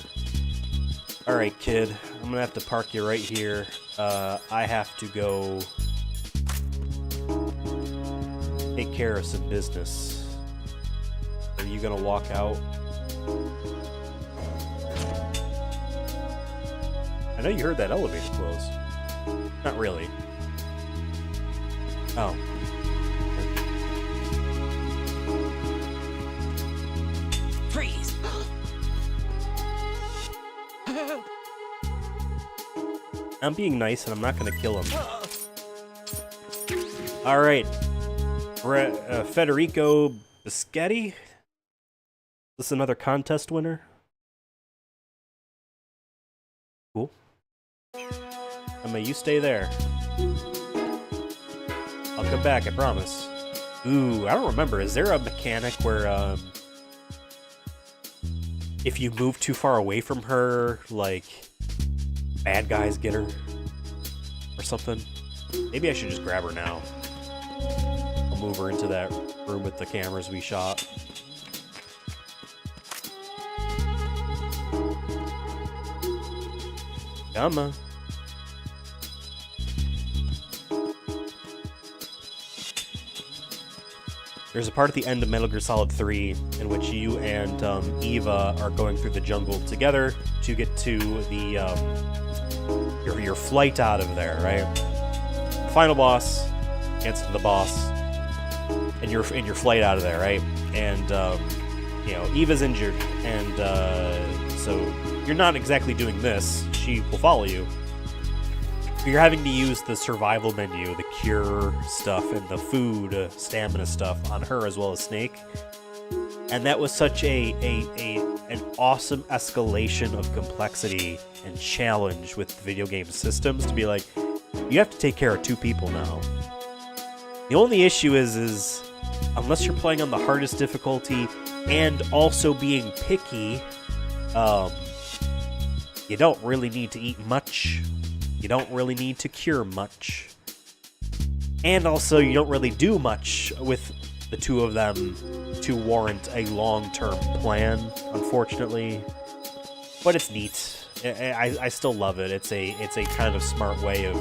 Alright, kid, I'm gonna have to park you right here. I have to go take care of some business. Are you gonna walk out? I know you heard that elevator close. Not really. Oh. Freeze! I'm being nice and I'm not gonna kill him. Alright. Federico Bischetti? This is another contest winner? Cool. Emma, you stay there. I'll come back, I promise. Ooh, I don't remember. Is there a mechanic where, if you move too far away from her, like, bad guys get her? Or something? Maybe I should just grab her now. I'll move her into that room with the cameras we shot. Come on. There's a part at the end of Metal Gear Solid 3 in which you and Eva are going through the jungle together to get to the your flight out of there, right? Final boss, answer the boss, and your flight out of there, right? And you know, Eva's injured, and so you're not exactly doing this. She will follow you. But you're having to use the survival menu, the cure stuff, and the food, stamina stuff on her as well as Snake. And that was such an awesome escalation of complexity and challenge with video game systems to be like, you have to take care of 2 people now. The only issue is unless you're playing on the hardest difficulty and also being picky, you don't really need to eat much. You don't really need to cure much. And also, you don't really do much with the 2 of them to warrant a long-term plan, unfortunately. But it's neat. I still love it. It's a kind of smart way of,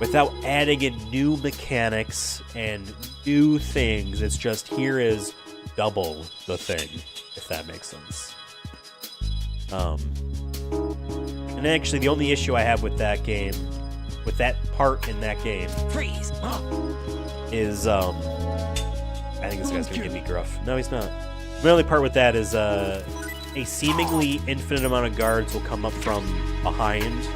without adding in new mechanics and new things, it's just here is double the thing, if that makes sense. And actually, the only issue I have with that game, with that part in that game, Freeze! is, I think this guy's gonna give me gruff. No, he's not. The only part with that is, a seemingly infinite amount of guards will come up from behind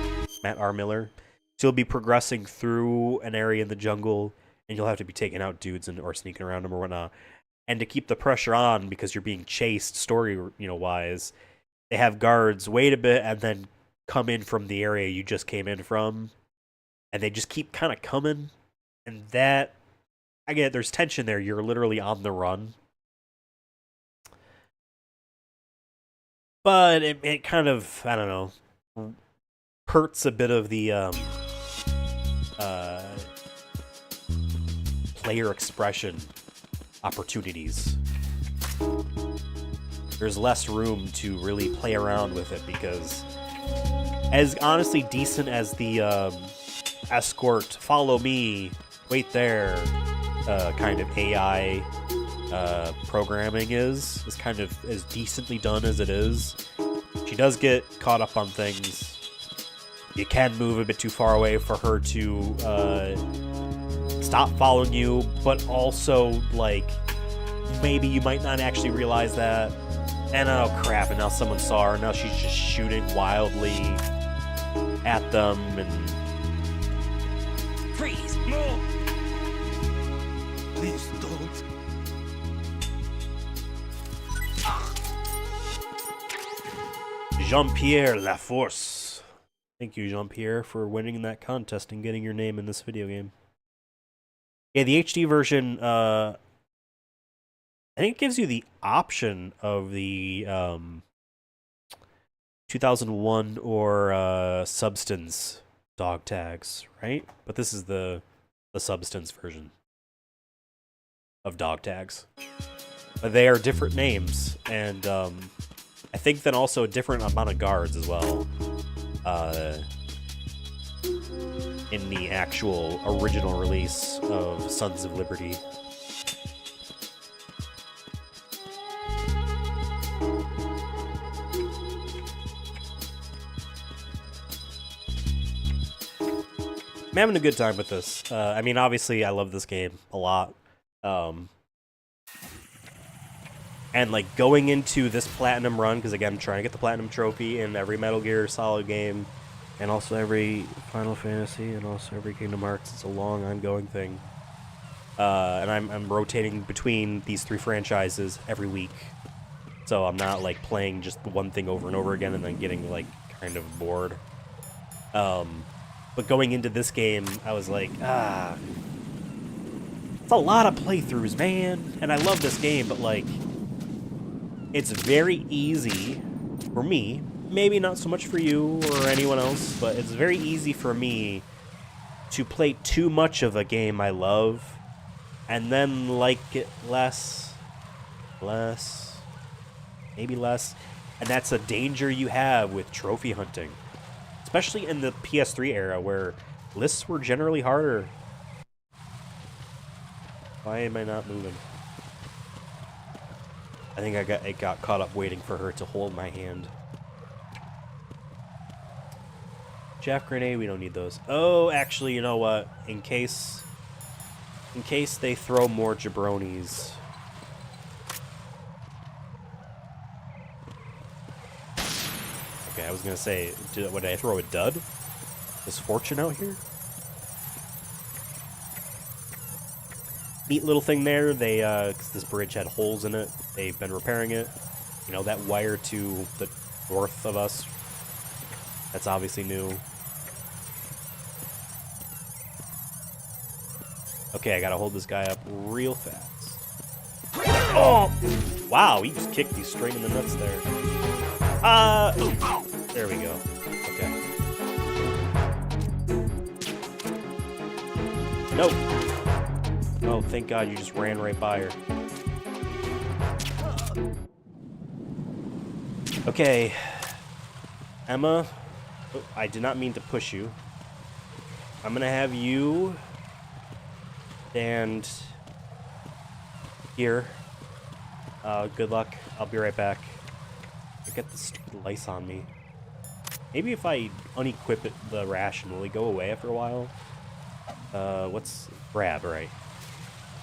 Matt R. Miller. So you'll be progressing through an area in the jungle, and you'll have to be taking out dudes or sneaking around them or whatnot. And to keep the pressure on because you're being chased, story wise, they have guards wait a bit and then come in from the area you just came in from, and they just keep kind of coming, and that I get there's tension there. You're literally on the run. But it kind of, I don't know, hurts a bit of the player expression opportunities. There's less room to really play around with it because as honestly decent as the escort, follow me, wait there kind of AI programming is kind of as decently done as it is. She does get caught up on things. You can move a bit too far away for her to stop following you, but also, like, maybe you might not actually realize that. And oh crap, and now someone saw her, now she's just shooting wildly at them, and... Freeze! No! Please don't. Jean-Pierre Laforce. Thank you, Jean-Pierre, for winning that contest and getting your name in this video game. Yeah, the HD version, I think it gives you the option of the 2001 or Substance dog tags, right? But this is the Substance version of dog tags. But they are different names, and I think then also a different amount of guards as well. In the actual original release of Sons of Liberty. I'm having a good time with this. I mean, obviously, I love this game a lot. And, like, going into this Platinum run, because, again, I'm trying to get the Platinum Trophy in every Metal Gear Solid game, and also every Final Fantasy, and also every Kingdom Hearts. It's a long, ongoing thing. And I'm rotating between these three franchises every week. So I'm not, like, playing just one thing over and over again and then getting, like, kind of bored. But going into this game, I was like, it's a lot of playthroughs, man. And I love this game, but, like, it's very easy for me, maybe not so much for you or anyone else, but it's very easy for me to play too much of a game I love and then like it less, maybe less. And that's a danger you have with trophy hunting, especially in the PS3 era where lists were generally harder. Why am I not moving? I think I got caught up waiting for her to hold my hand. Chaff grenade, we don't need those. Oh, actually, you know what? In case they throw more jabronis. Okay, I was gonna say, would I throw a dud? Is Fortune out here? Neat little thing there. They, because this bridge had holes in it, they've been repairing it. You know, that wire to the north of us, that's obviously new. Okay, I gotta hold this guy up real fast. Oh! Wow, he just kicked me straight in the nuts there. There we go. Okay. Nope. Oh, thank God you just ran right by her. Okay. Emma, oh, I did not mean to push you. I'm gonna have you stand here. Good luck. I'll be right back. I got the stupid lice on me. Maybe if I unequip the ration, will it go away after a while? What's grab, right?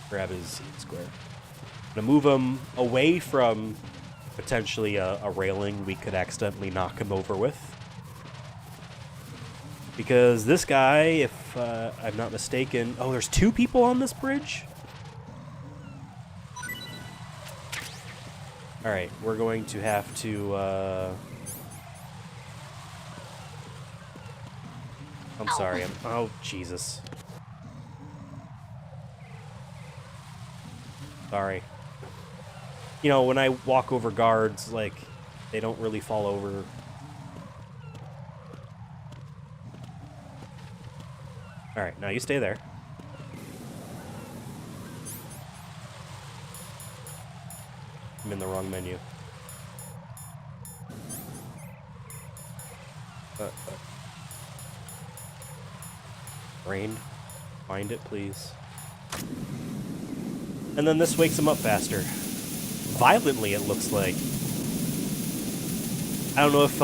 Grab is square. I'm gonna move him away from potentially a railing we could accidentally knock him over with. Because this guy, if I'm not mistaken... Oh, there's 2 people on this bridge? Alright, we're going to have to... I'm sorry. Oh, Jesus. Sorry. You know, when I walk over guards, like, they don't really fall over. Alright, now you stay there. I'm in the wrong menu. Brain, find it, please. And then this wakes him up faster. Violently, it looks like. I don't know if,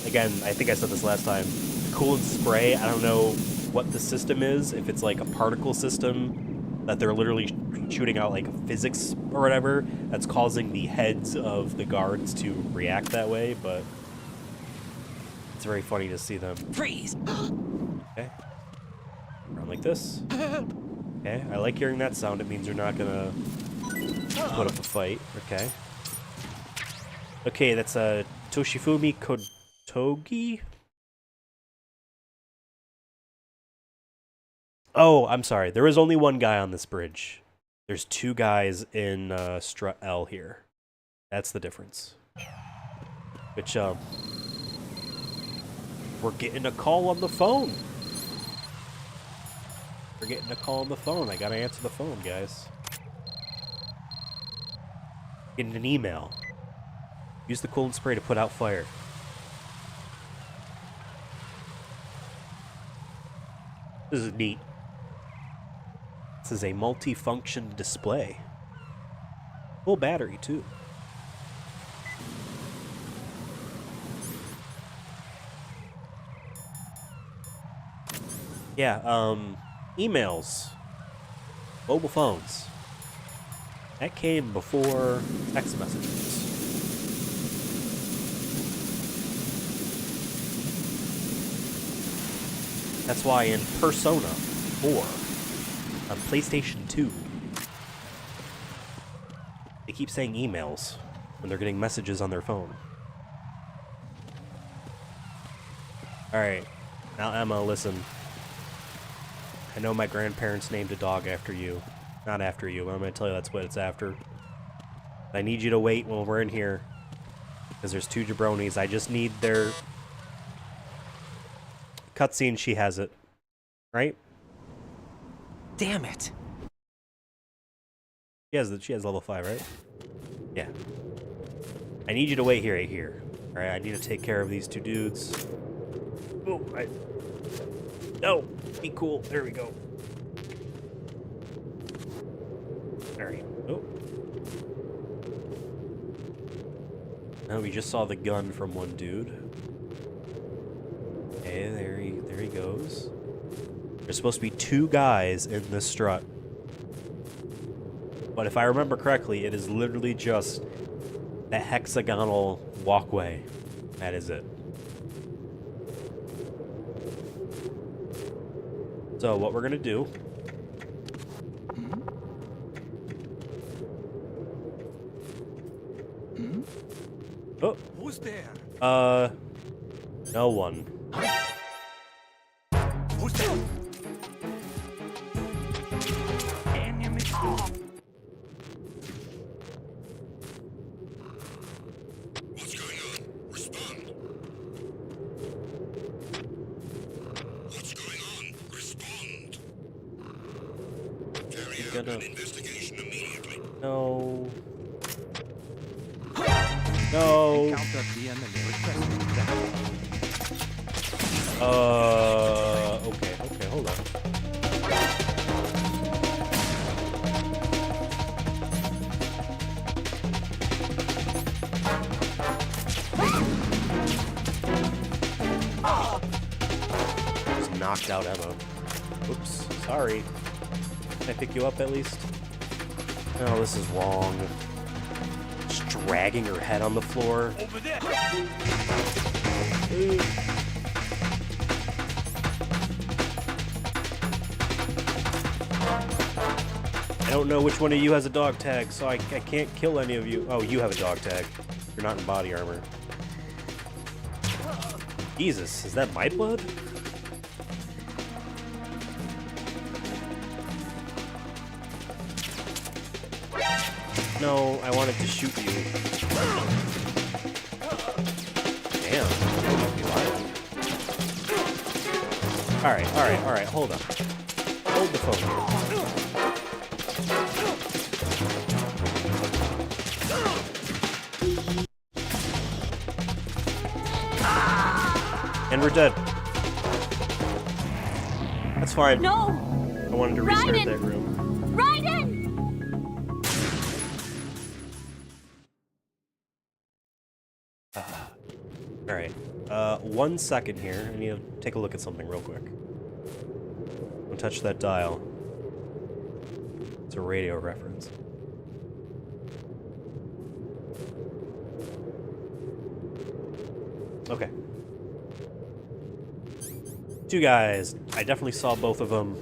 again, I think I said this last time. Cool and spray, I don't know what the system is. If it's like a particle system that they're literally shooting out like physics or whatever that's causing the heads of the guards to react that way, but it's very funny to see them. Freeze! Okay. Around like this. Okay, I like hearing that sound. It means you're not gonna put up a fight. Okay. Okay, that's a Toshifumi Kotogi? Oh, I'm sorry. There is only one guy on this bridge. There's 2 guys in strut L here. That's the difference. Which, we're getting a call on the phone. We're getting a call on the phone. I gotta answer the phone, guys. Getting an email. Use the coolant spray to put out fire. This is neat. This is a multi-function display. Full battery, too. Yeah, emails. Mobile phones. That came before text messages. That's why in Persona 4 on PlayStation 2, they keep saying emails when they're getting messages on their phone. Alright, now Emma, listen. I know my grandparents named a dog after you. Not after you, but I'm going to tell you that's what it's after. I need you to wait while we're in here, because there's 2 jabronis. I just need their... Cutscene, she has it. Right? Damn it. She has level 5, right? Yeah. I need you to wait here. Alright, I need to take care of these 2 dudes. Oh, no! Be cool. There we go. Alright. Oh. Now we just saw the gun from one dude. Okay, there he goes. There's supposed to be 2 guys in this strut. But if I remember correctly, it is literally just the hexagonal walkway. That is it. So what we're gonna do... Oh. Who's there? No one. Who's there? Enemy. What's going on? Respond. What's going on? Respond. Carry out an investigation immediately. No. No. Encounter the enemy. Requesting that. Okay, hold on. Just knocked out Emma. Oops, sorry. Can I pick you up at least? No, this is wrong. Just dragging her head on the floor. Over there. don't know which one of you has a dog tag, so I can't kill any of you. Oh, you have a dog tag. You're not in body armor. Jesus, is that my blood? No, I wanted to shoot you. Damn. Alright, hold on. Hold the phone here. And we're dead. That's fine. No! I wanted to restart Raiden! that room. Raiden! Alright. 1 second here. I need to take a look at something real quick. Don't touch that dial. It's a radio reference. Okay. 2 guys. I definitely saw both of them.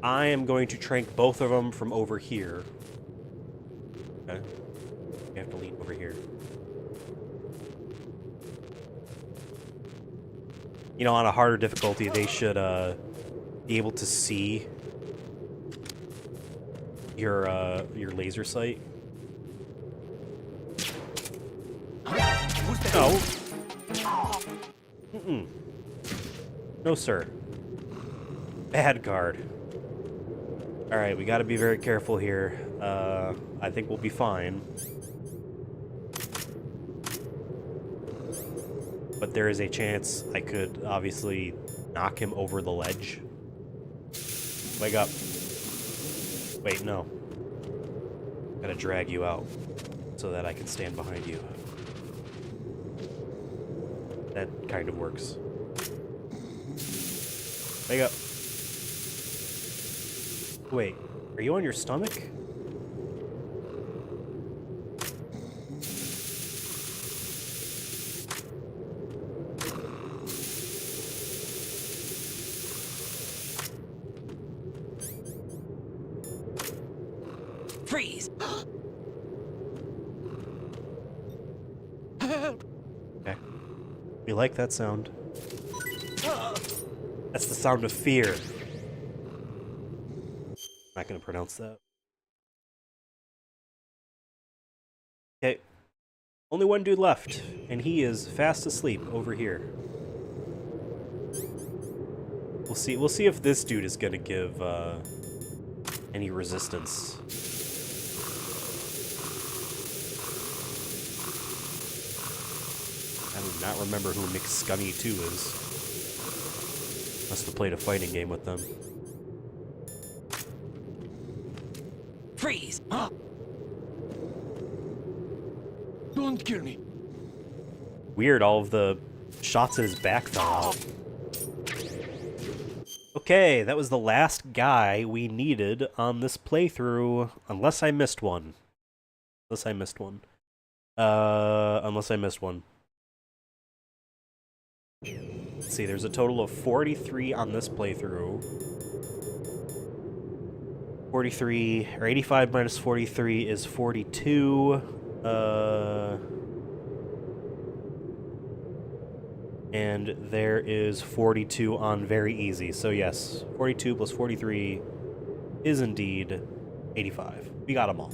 I am going to trank both of them from over here. Okay. You have to lean over here. You know, on a harder difficulty, they should be able to see your laser sight. No. Mm-mm. No, sir. Bad card. Alright, we gotta be very careful here. I think we'll be fine. But there is a chance I could obviously knock him over the ledge. Wake up. Wait, no. Gotta drag you out so that I can stand behind you. That kind of works. Wake up. Wait, are you on your stomach? Freeze! Okay. You like that sound? That's the sound of fear. I'm not gonna pronounce that. Okay. Only one dude left, and he is fast asleep over here. We'll see if this dude is gonna give any resistance. I do not remember who McScummy 2 is. Must have played a fighting game with them. Freeze! Don't kill me. Weird, all of the shots in his back fell out. Okay, that was the last guy we needed on this playthrough, unless I missed one. Unless I missed one. Let's see, there's a total of 43 on this playthrough. 43, or 85 minus 43 is 42. And there is 42 on very easy. So yes, 42 plus 43 is indeed 85. We got them all.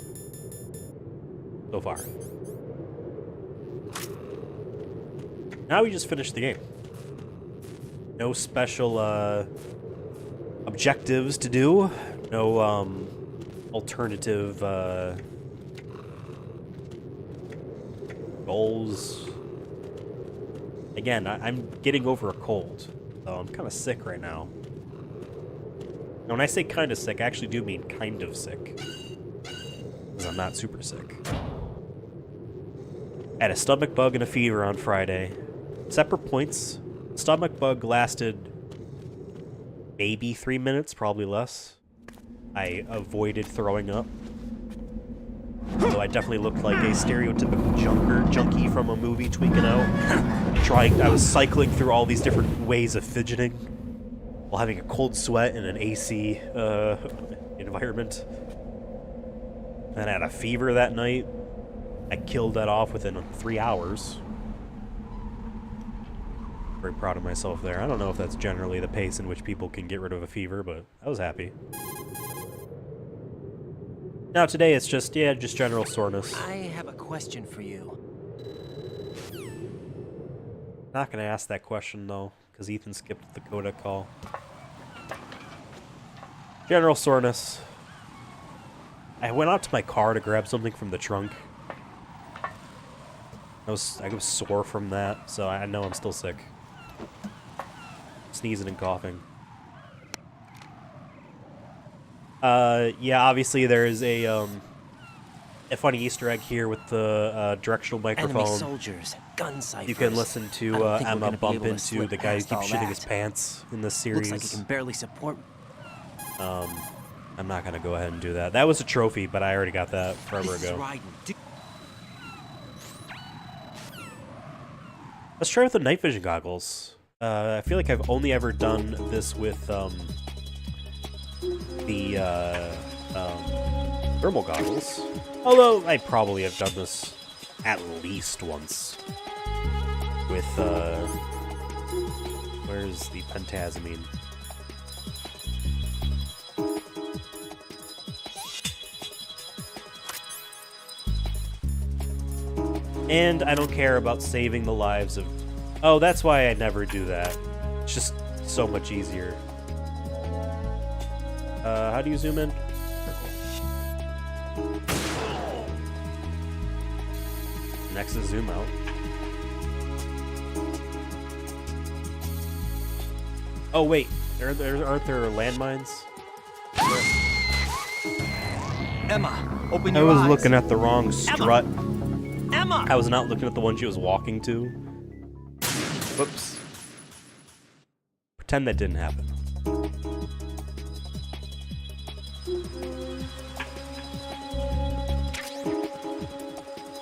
So far. Now we just finished the game. No special objectives to do. No alternative goals. Again, I'm getting over a cold, so I'm kind of sick right now. And when I say kind of sick, I actually do mean kind of sick. Because I'm not super sick. I had a stomach bug and a fever on Friday. Separate points. Stomach bug lasted maybe 3 minutes, probably less. I avoided throwing up. Although I definitely looked like a stereotypical junkie from a movie tweaking out. I was cycling through all these different ways of fidgeting. while having a cold sweat in an AC environment. And I had a fever that night. I killed that off within 3 hours. Very proud of myself there. I don't know if that's generally the pace in which people can get rid of a fever, but I was happy. Now today it's just, yeah, just general soreness. I have a question for you. Not gonna ask that question though, because Ethan skipped the codec call. General soreness. I went out to my car to grab something from the trunk. I was sore from that, so I know I'm still sick. Sneezing and coughing. Yeah, obviously there is a funny Easter egg here with the directional microphone. Enemy soldiers, gun ciphers. You can listen to I don't think we're Emma gonna be bump able to into slip the guy who past all keeps shitting that. his pants in this series. Looks like he can barely support. I'm not gonna go ahead and do that. That was a trophy, but I already got that forever This is ago. riding. Let's try with the night vision goggles. I feel like I've only ever done this with the thermal goggles. Although I probably have done this at least once with where's the pentazamine? And I don't care about saving the lives of... Oh, that's why I never do that. It's just so much easier. How do you zoom in? Next is zoom out. Oh wait, aren't there landmines? Emma, open I your was eyes. looking at the wrong strut. Emma! I was not looking at the one she was walking to. Whoops. Pretend that didn't happen.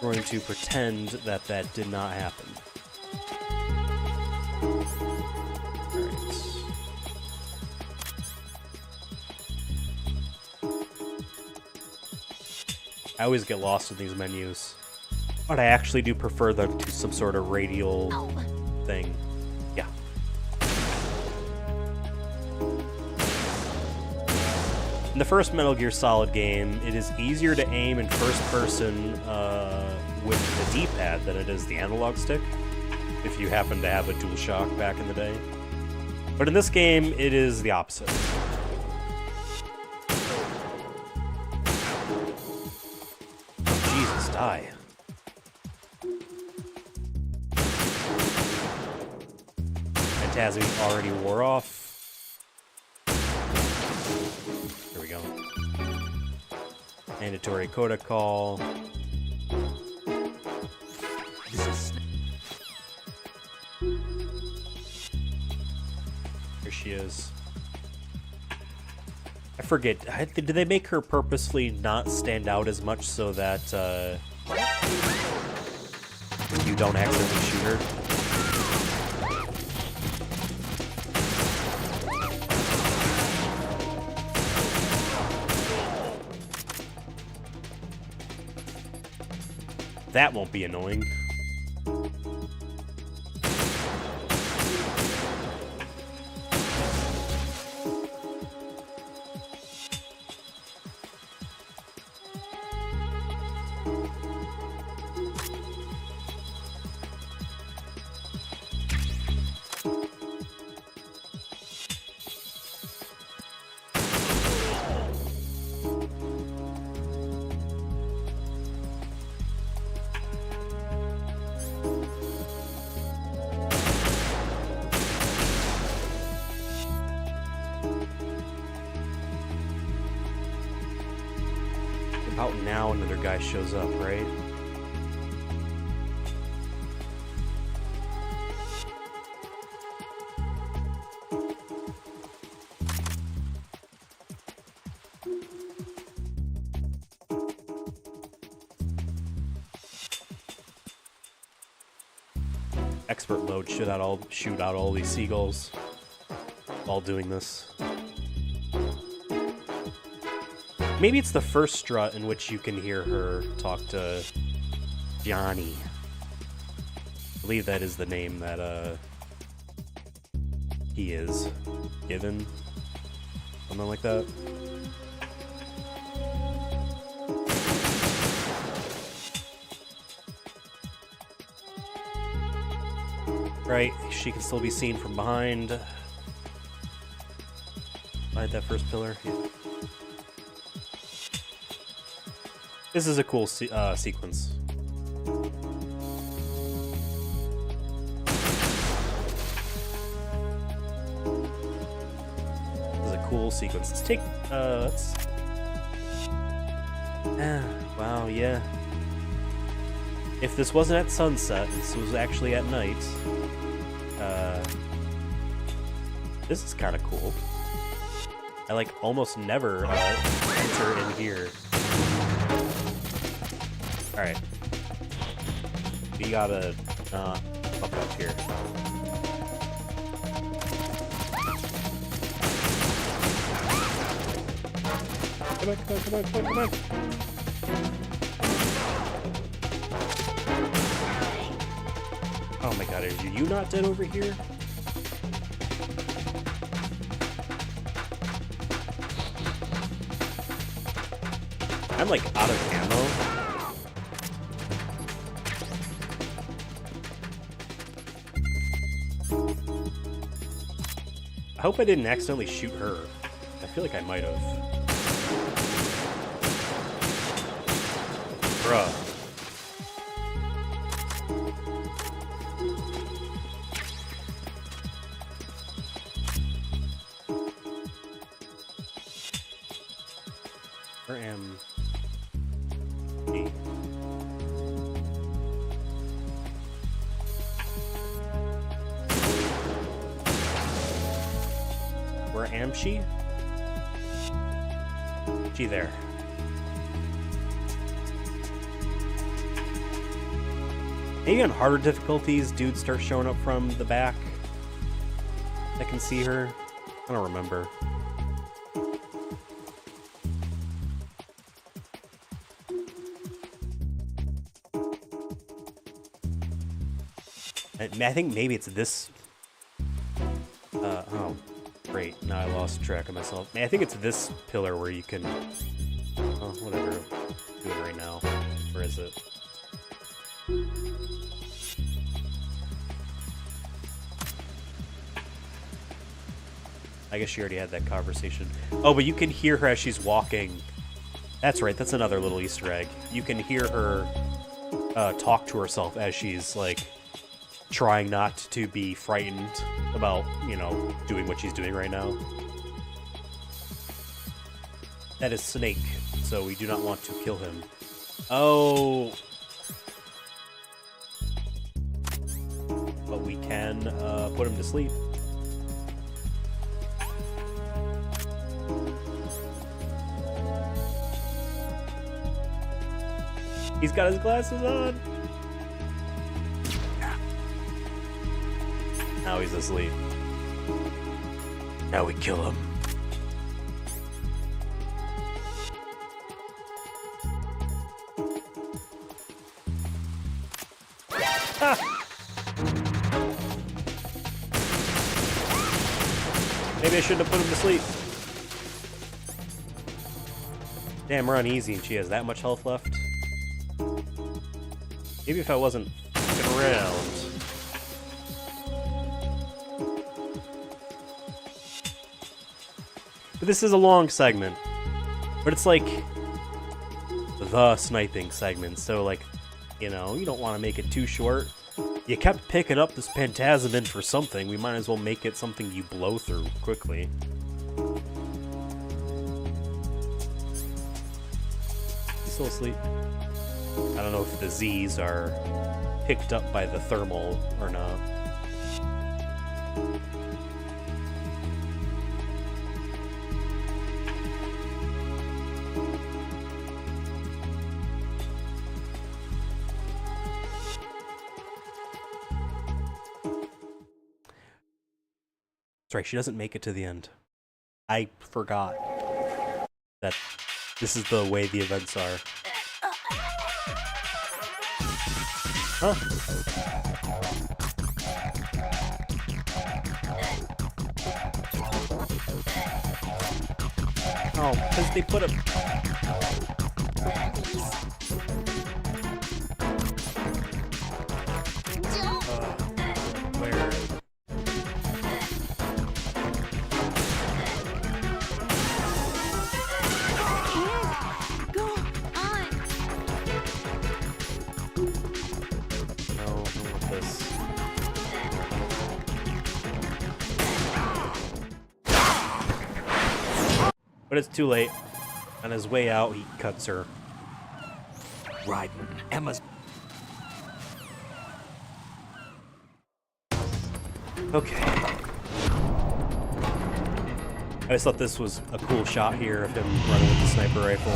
We're going to pretend that that did not happen. Alright. I always get lost in these menus. But I actually do prefer them to some sort of radial thing. Yeah. In the first Metal Gear Solid game, it is easier to aim in first person with the D-pad than it is the analog stick, if you happen to have a DualShock back in the day. But in this game, it is the opposite. Jesus, die. Fantasmy already wore off. Here we go. Mandatory coda call. Here she is. I forget. Did they make her purposefully not stand out as much so that you don't accidentally shoot her? That won't be annoying. About now another guy shows up, right? Expert mode shoot out all these seagulls. while doing this. Maybe it's the first strut in which you can hear her talk to Johnny. I believe that is the name that he is given. Something like that. Right, she can still be seen from behind. Behind that first pillar. Yeah. This is a cool sequence. This is a cool sequence. Let's take, wow, yeah. If this wasn't at sunset, this was actually at night, this is kind of cool. I, like, almost never enter in here. Alright. We gotta fuck up here. Come on, come on, come on, come on, come on! Oh my god, are you not dead over here? I'm like out of ammo. I hope I didn't accidentally shoot her. I feel like I might have. Bruh. Where am I? Where am she? She there. Maybe on harder difficulties, dudes start showing up from the back. I can see her. I don't remember. I think maybe it's this. Oh, great. Now I lost track of myself. I think it's this pillar where you can. Oh, whatever. I'm doing right now. Where is it? I guess she already had that conversation. Oh, but you can hear her as she's walking. That's right. That's another little Easter egg. You can hear her talk to herself as she's like trying not to be frightened about, you know, doing what she's doing right now. That is Snake, so we do not want to kill him. Oh. But we can put him to sleep. He's got his glasses on. Now he's asleep. Now we kill him. Ah! Maybe I shouldn't have put him to sleep. Damn, we're on easy and she has that much health left. Maybe if I wasn't fucking around. But this is a long segment. But it's like the sniping segment, so like, you know, you don't want to make it too short. You kept picking up this Pentasimid for something, we might as well make it something you blow through quickly. You still asleep? I don't know if the Z's are picked up by the thermal or not. right, she doesn't make it to the end. I forgot that this is the way the events are. Huh? Oh, because they put a... where? Go on. No, I don't want this. But it's too late. On his way out, he cuts her. Right. Emma's. Okay. I just thought this was a cool shot here of him running with the sniper rifle.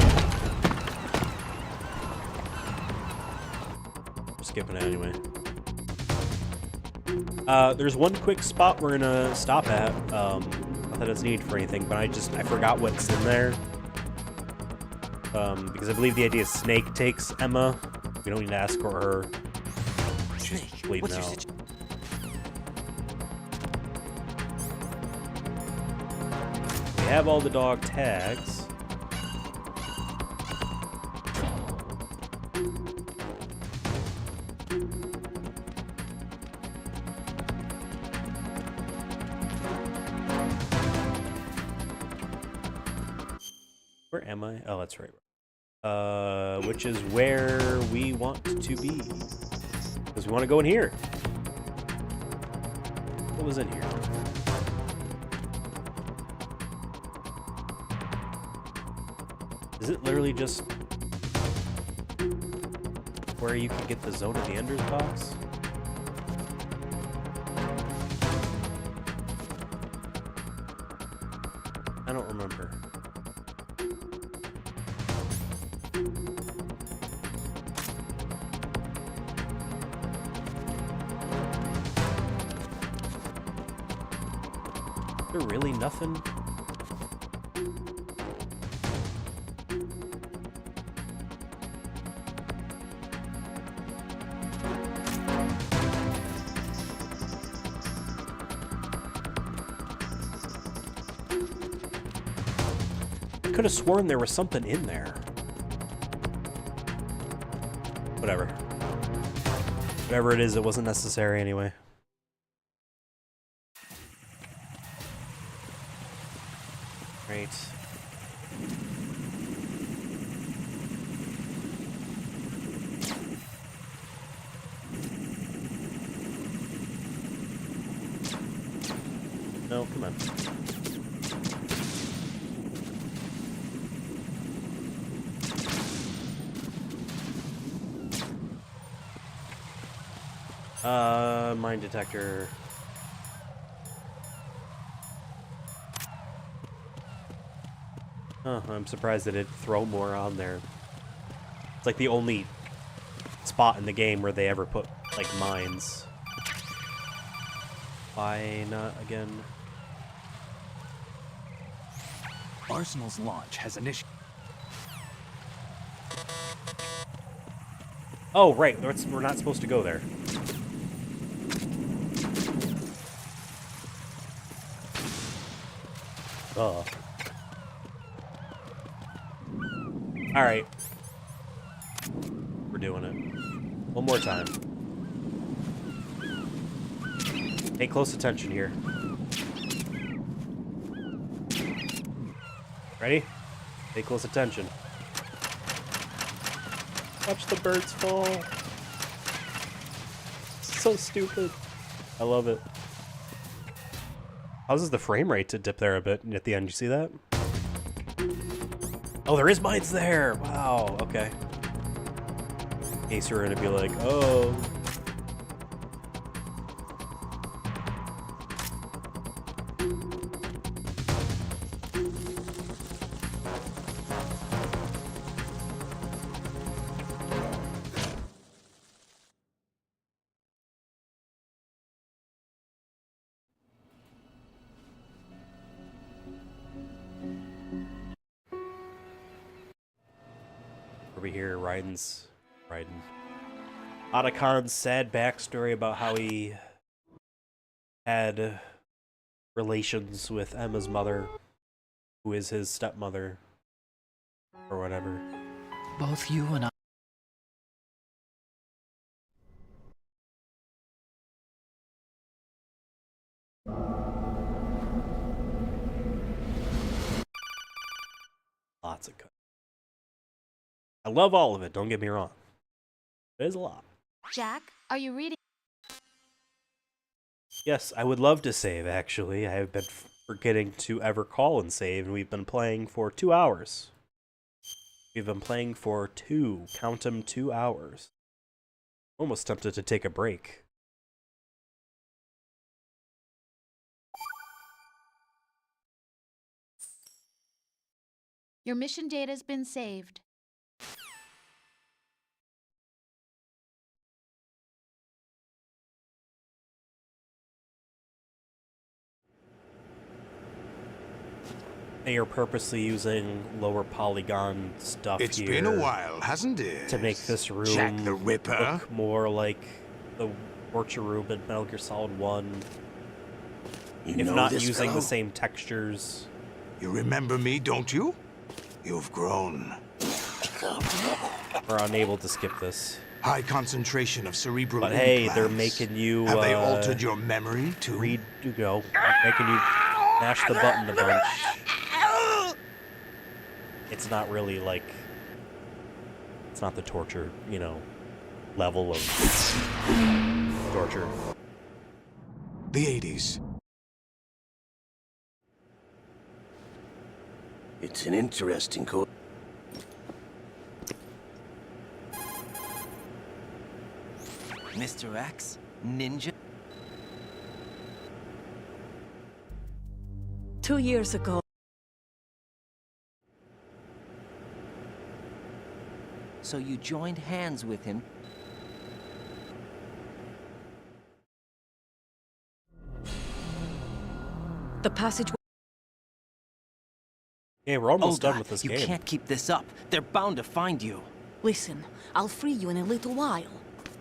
I'm skipping it anyway. There's one quick spot we're gonna stop at. Not that it's needed for anything, but I forgot what's in there. Because I believe the idea is Snake takes Emma. We don't need to ask for her. She's Snake, bleeding what's your out. situation? We have all the dog tags. Where am I? Oh, that's right. Which is where we want to be. Because we want to go in here. What was in here? Is it literally just where you can get the Zone of the Enders box? I don't remember. Is there really nothing? I could have sworn there was something in there. Whatever. Whatever it is, it wasn't necessary anyway. Right. No, come on. Mine detector. Huh, I'm surprised that it throw more on there. It's like the only spot in the game where they ever put, like, mines. Why not again? Arsenal's launch has initiated. Oh, right, we're not supposed to go there. Oh. Alright. We're doing it. One more time. Pay close attention here. Ready? Pay close attention. Watch the birds fall. So stupid. I love it. Causes the frame rate to dip there a bit at the end. You see that? Oh, there is mines there. Wow. Okay. In case you're gonna be like, oh. Over here, Raiden's... Raiden. Otacon's sad backstory about how he had relations with Emma's mother, who is his stepmother, or whatever. Both you and I. Lots of cut. I love all of it, don't get me wrong. It is a lot. Jack, are you reading? Yes, I would love to save, actually. I have been forgetting to ever call and save, and we've been playing for 2 hours. We've been playing for count 'em, 2 hours. Almost tempted to take a break. Your mission data's been saved. They are purposely using lower polygon stuff It's here been a while, hasn't it? to make this room Jack the Ripper. look more like the torture room in Metal Gear Solid 1, You if know not this using fellow? the same textures. You remember me, don't you? You've grown. We're unable to skip this. High concentration of cerebral But hey, they're implants. making you Have they altered your memory too? making you mash the button a bunch. It's not really like, it's not the torture, level of torture. The 80s. It's an interesting code. Mr. X? Ninja? 2 years ago. So you joined hands with him? The passage. Yeah, we're almost Olga, done with this you game. can't keep this up. They're bound to find you. Listen, I'll free you in a little while.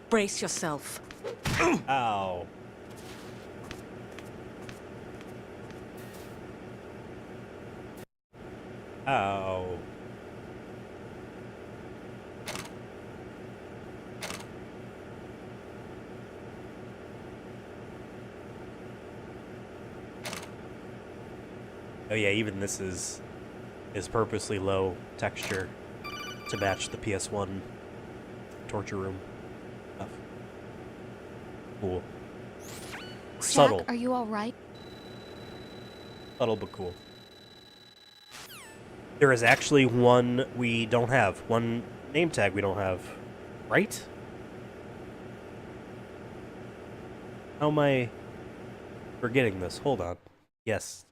Brace yourself. Ow. Ow. Oh yeah, even this is purposely low texture to match the PS1 torture room stuff. Cool. Subtle. Jack, are you all right? Subtle but cool. There is actually one we don't have. One name tag we don't have. Right? How am I forgetting this? Hold on. Yes.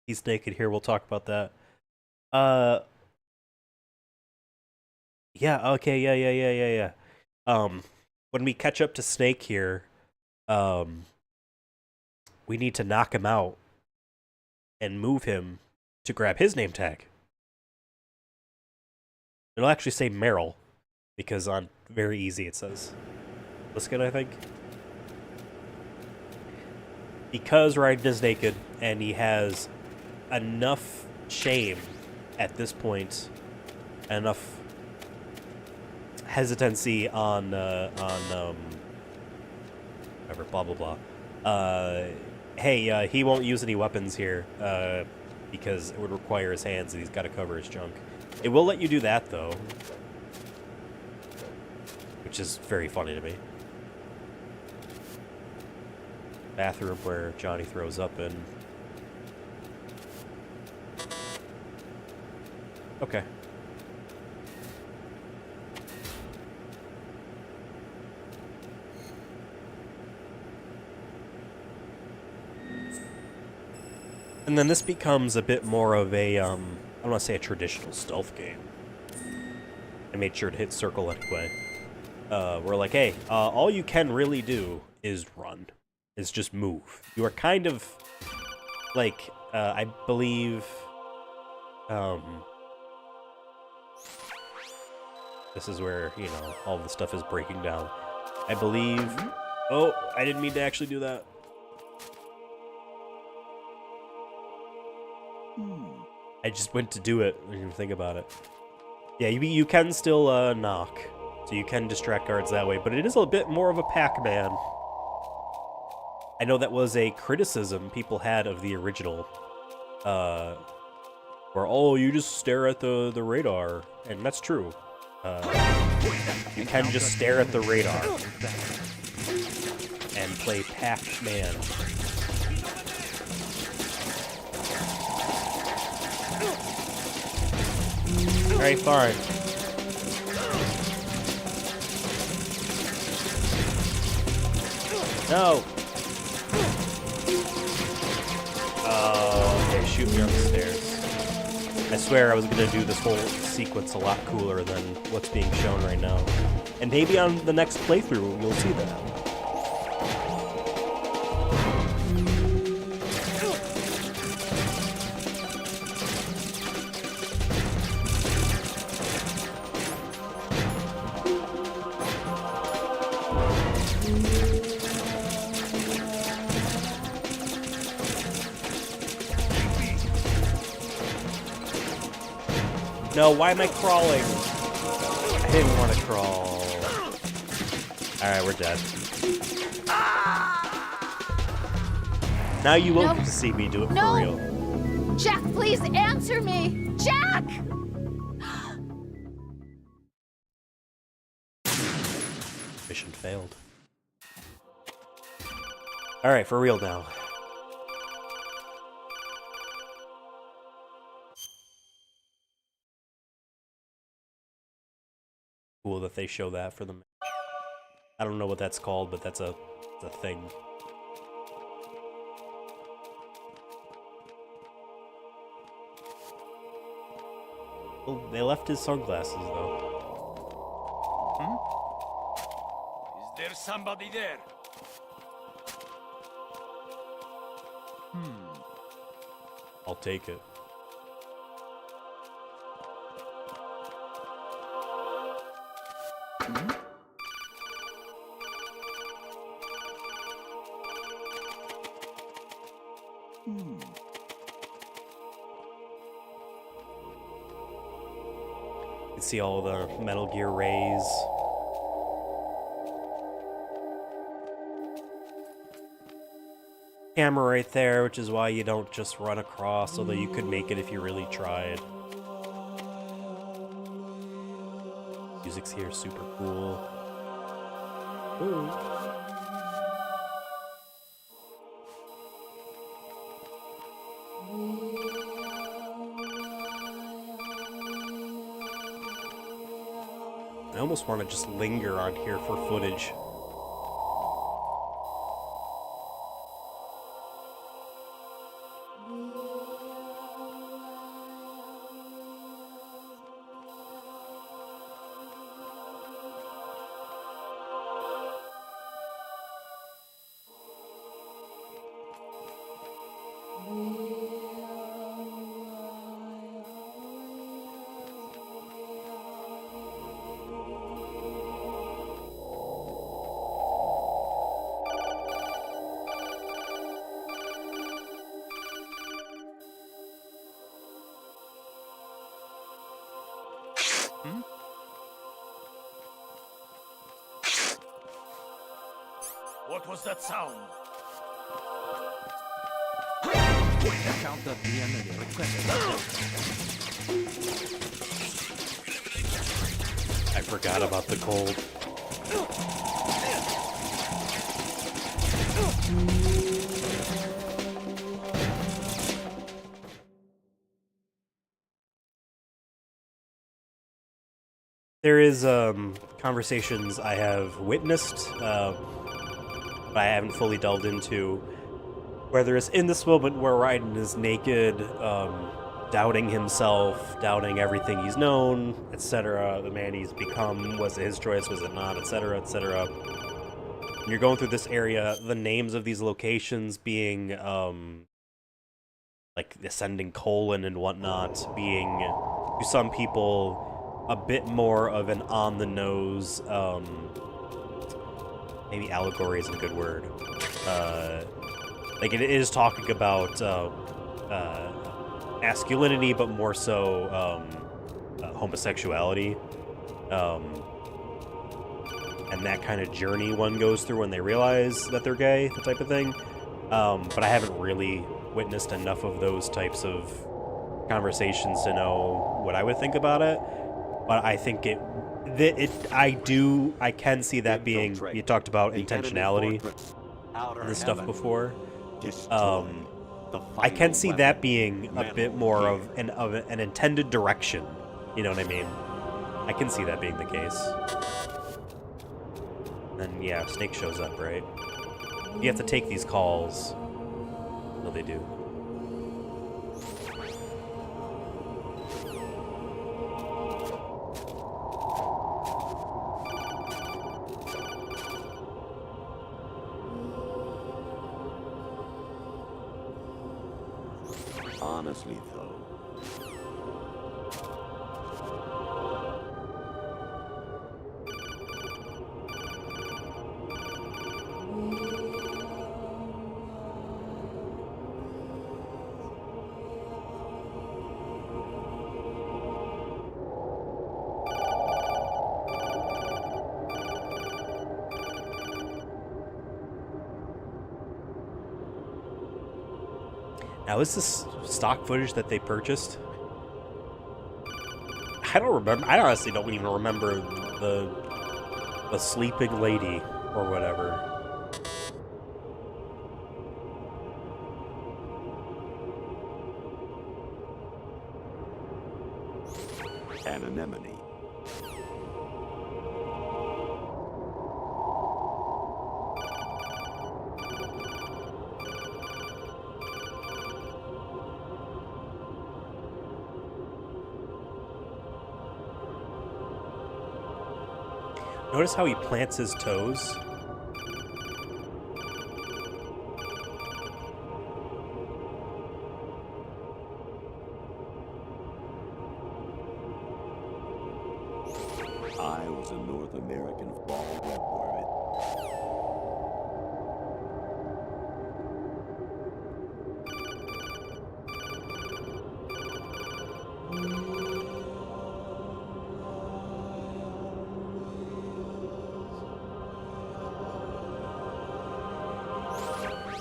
He's naked here. We'll talk about that. Yeah, okay, yeah. When we catch up to Snake here, we need to knock him out and move him to grab his name tag. It'll actually say Meryl, because on very easy it says Liskin, I think. Because Raiden is naked and he has enough shame at this point, enough hesitancy on whatever, blah blah blah. Hey, he won't use any weapons here because it would require his hands and he's got to cover his junk. It will let you do that though, which is very funny to me. Bathroom where Johnny throws up in. Okay. And then this becomes a bit more of a, I don't want to say a traditional stealth game. I made sure to hit circle anyway. We're like, hey, all you can really do is run. Is just move. You are kind of, like, I believe, This is where, you know, all the stuff is breaking down. I believe... Oh, I didn't mean to actually do that. I just went to do it. I didn't even think about it. Yeah, you can still knock. So you can distract guards that way, but it is a bit more of a Pac-Man. I know that was a criticism people had of the original. Where, oh, you just stare at the radar. And that's true. You can just stare at the radar and play Pac-Man. Alright, fine. No! Okay, shoot me up the stairs. I swear I was gonna do this whole sequence a lot cooler than what's being shown right now. And maybe on the next playthrough, you'll see that. No, why am I crawling? I didn't want to crawl. Alright, we're dead. Now you will get to see me do it for real. Jack, please answer me! Jack! Mission failed. Alright, for real now. Cool that they show that for them. I don't know what that's called, but that's a thing. Well, they left his sunglasses though. Is there somebody there? I'll take it. You can see all the Metal Gear rays. Camera right there, which is why you don't just run across, although you could make it if you really tried. Music's here, super cool. Ooh. I almost want to just linger on here for footage. What was that sound? Count up the enemy requested. I forgot about the cold. There is conversations I have witnessed, but I haven't fully delved into, where there is in this moment where Raiden is naked, doubting himself, doubting everything he's known, etc. The man he's become, was it his choice, was it not, etc., etc. And you're going through this area, the names of these locations being, like, ascending colon and whatnot, being, to some people, a bit more of an on-the-nose, maybe allegory isn't a good word. Like, it is talking about masculinity, but more so homosexuality. And that kind of journey one goes through when they realize that they're gay, the type of thing. But I haven't really witnessed enough of those types of conversations to know what I would think about it. But I think I can see that being, you talked about intentionality and this stuff before. I can see that being a bit more of an intended direction. You know what I mean? I can see that being the case. And yeah, Snake shows up, right? You have to take these calls. No, they do. Honestly, though. Now, is this stock footage that they purchased? I don't remember. I honestly don't even remember the sleeping lady or whatever. Anonymity. Notice how he plants his toes? I was a North American fall web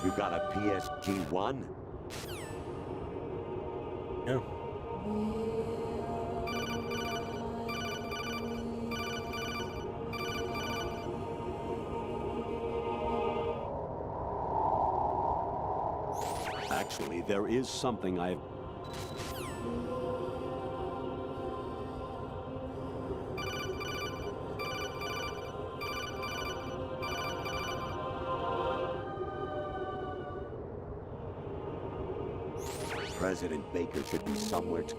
You got a PSG-1? Yeah. Actually, there is something I've... President Baker should be somewhere to...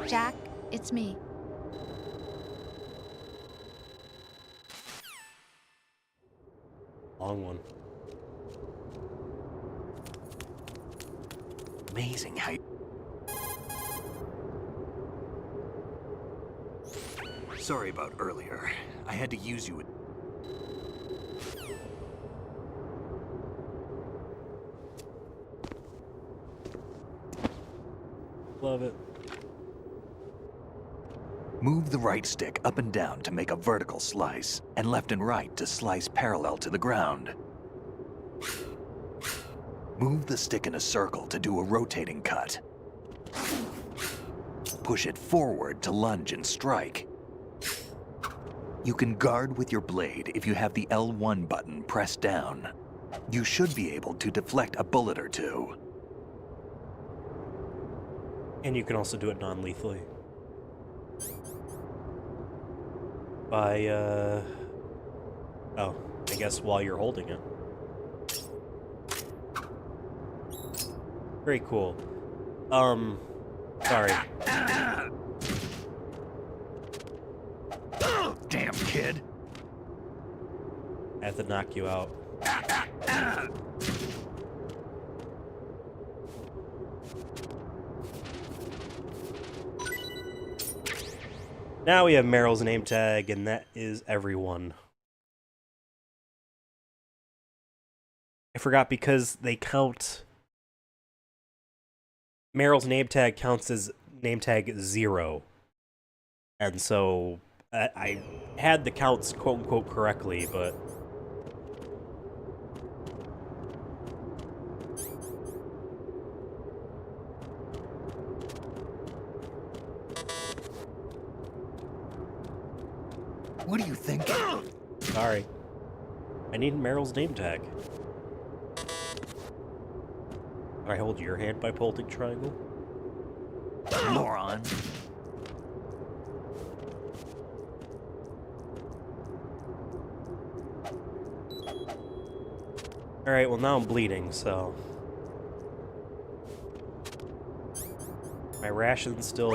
Jack, it's me. Long one. Amazing how Sorry about earlier. I had to use you. Love it. Move the right stick up and down to make a vertical slice, and left and right to slice parallel to the ground. Move the stick in a circle to do a rotating cut. Push it forward to lunge and strike. You can guard with your blade if you have the L1 button pressed down. You should be able to deflect a bullet or two. And you can also do it non-lethally. By, oh, I guess while you're holding it. Very cool. Sorry. Damn kid. I have to knock you out. Now we have Meryl's name tag, and that is everyone. I forgot because they count... Meryl's name tag counts as name tag 0. And so I had the counts quote-unquote correctly, but... What do you think? Sorry. I need Meryl's name tag. Can I hold your hand by holding triangle? Moron. Alright, well now I'm bleeding, so... My ration's still...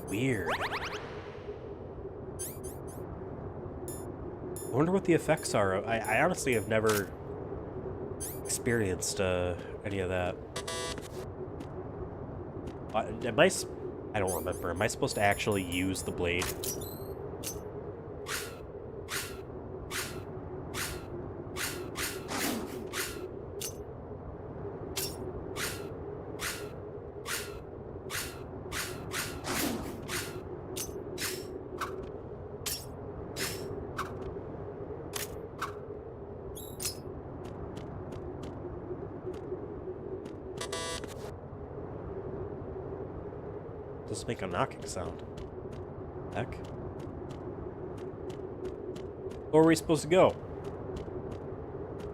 weird. I wonder what the effects are. I honestly have never experienced any of that. Am I don't remember. Am I supposed to actually use the blade? Just make a knocking sound. Heck. Where are we supposed to go?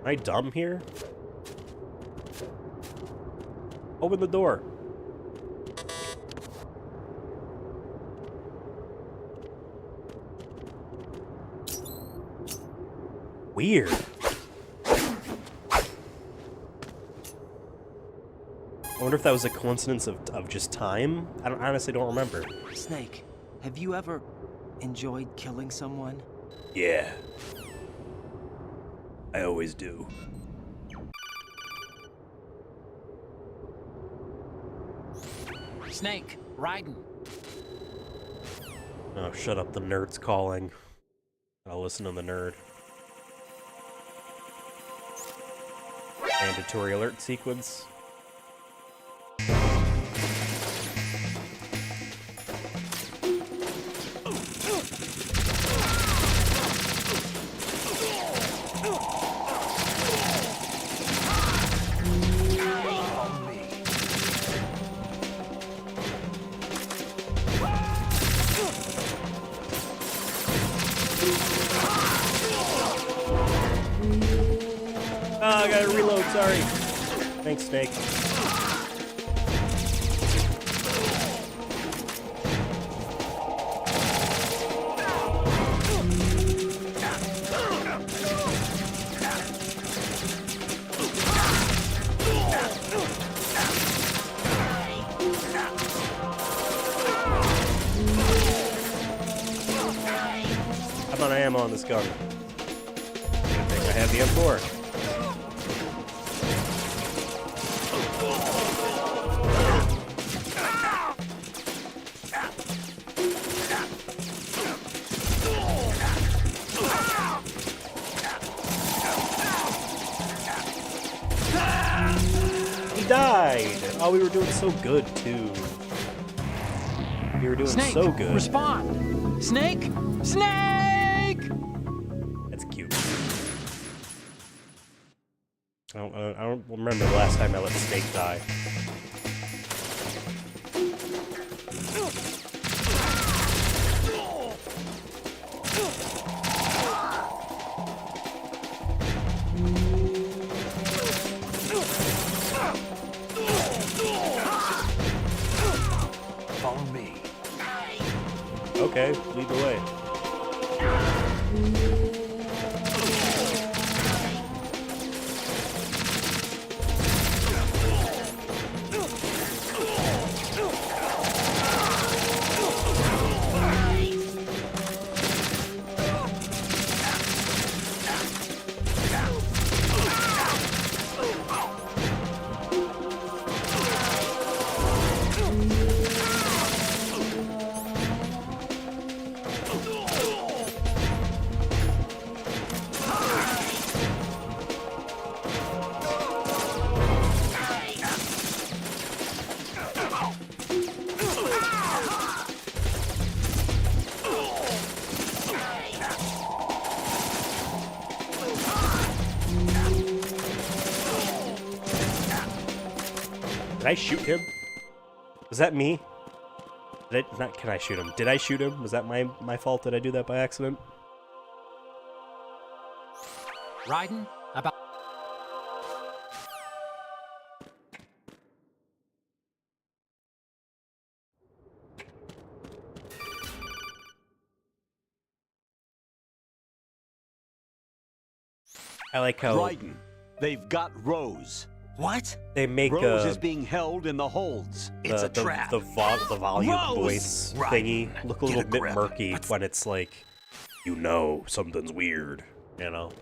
Am I dumb here? Open the door. Weird. I wonder if that was a coincidence of just time? I honestly don't remember. Snake, have you ever enjoyed killing someone? Yeah. I always do. Snake, Raiden. Oh, shut up, the nerd's calling. I'll listen to the nerd. Mandatory alert sequence. I gotta reload, sorry. Thanks, Snake. How about ammo on this gun? I think I have the M4. Died! Oh, we were doing so good, too. We were doing Snake, so good. Respond! Snake! Snake! That's cute. I don't remember the last time I let Snake die. Follow me. Okay, lead the way. Did I shoot him? Was that me? Did I, not, can I shoot him? Did I shoot him? Was that my fault? Did I do that by accident? Riding about. I like how Dryden, they've got Rose. What? they make Rose is being held in the holds. It's a trap. the volume Rose! voice Right. thingy look a Get little a bit grip. murky when it's like, you know, something's weird, you know.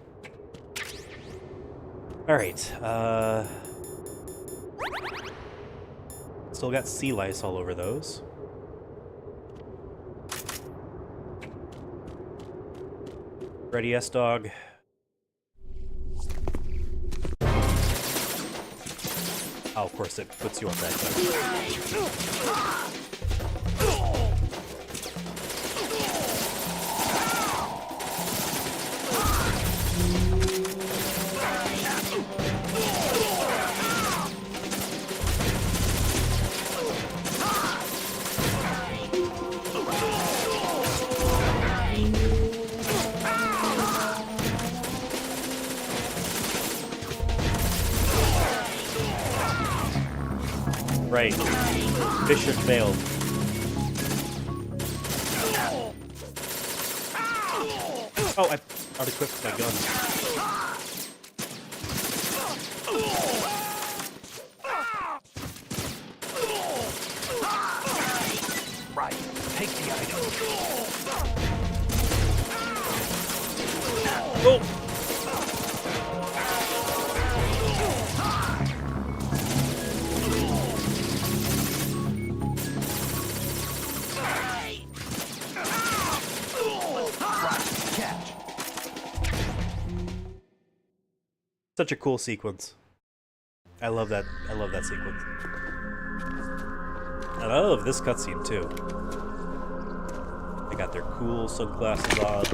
All right, still got sea lice all over those. Ready, S-Dog. Oh, of course, it puts you on that side. Right. Mission failed. Oh, I out-equipped my gun. Right. Take the item. Oh! Catch. Such a cool sequence. I love that. I love that sequence. And I love this cutscene too. They got their cool sunglasses on.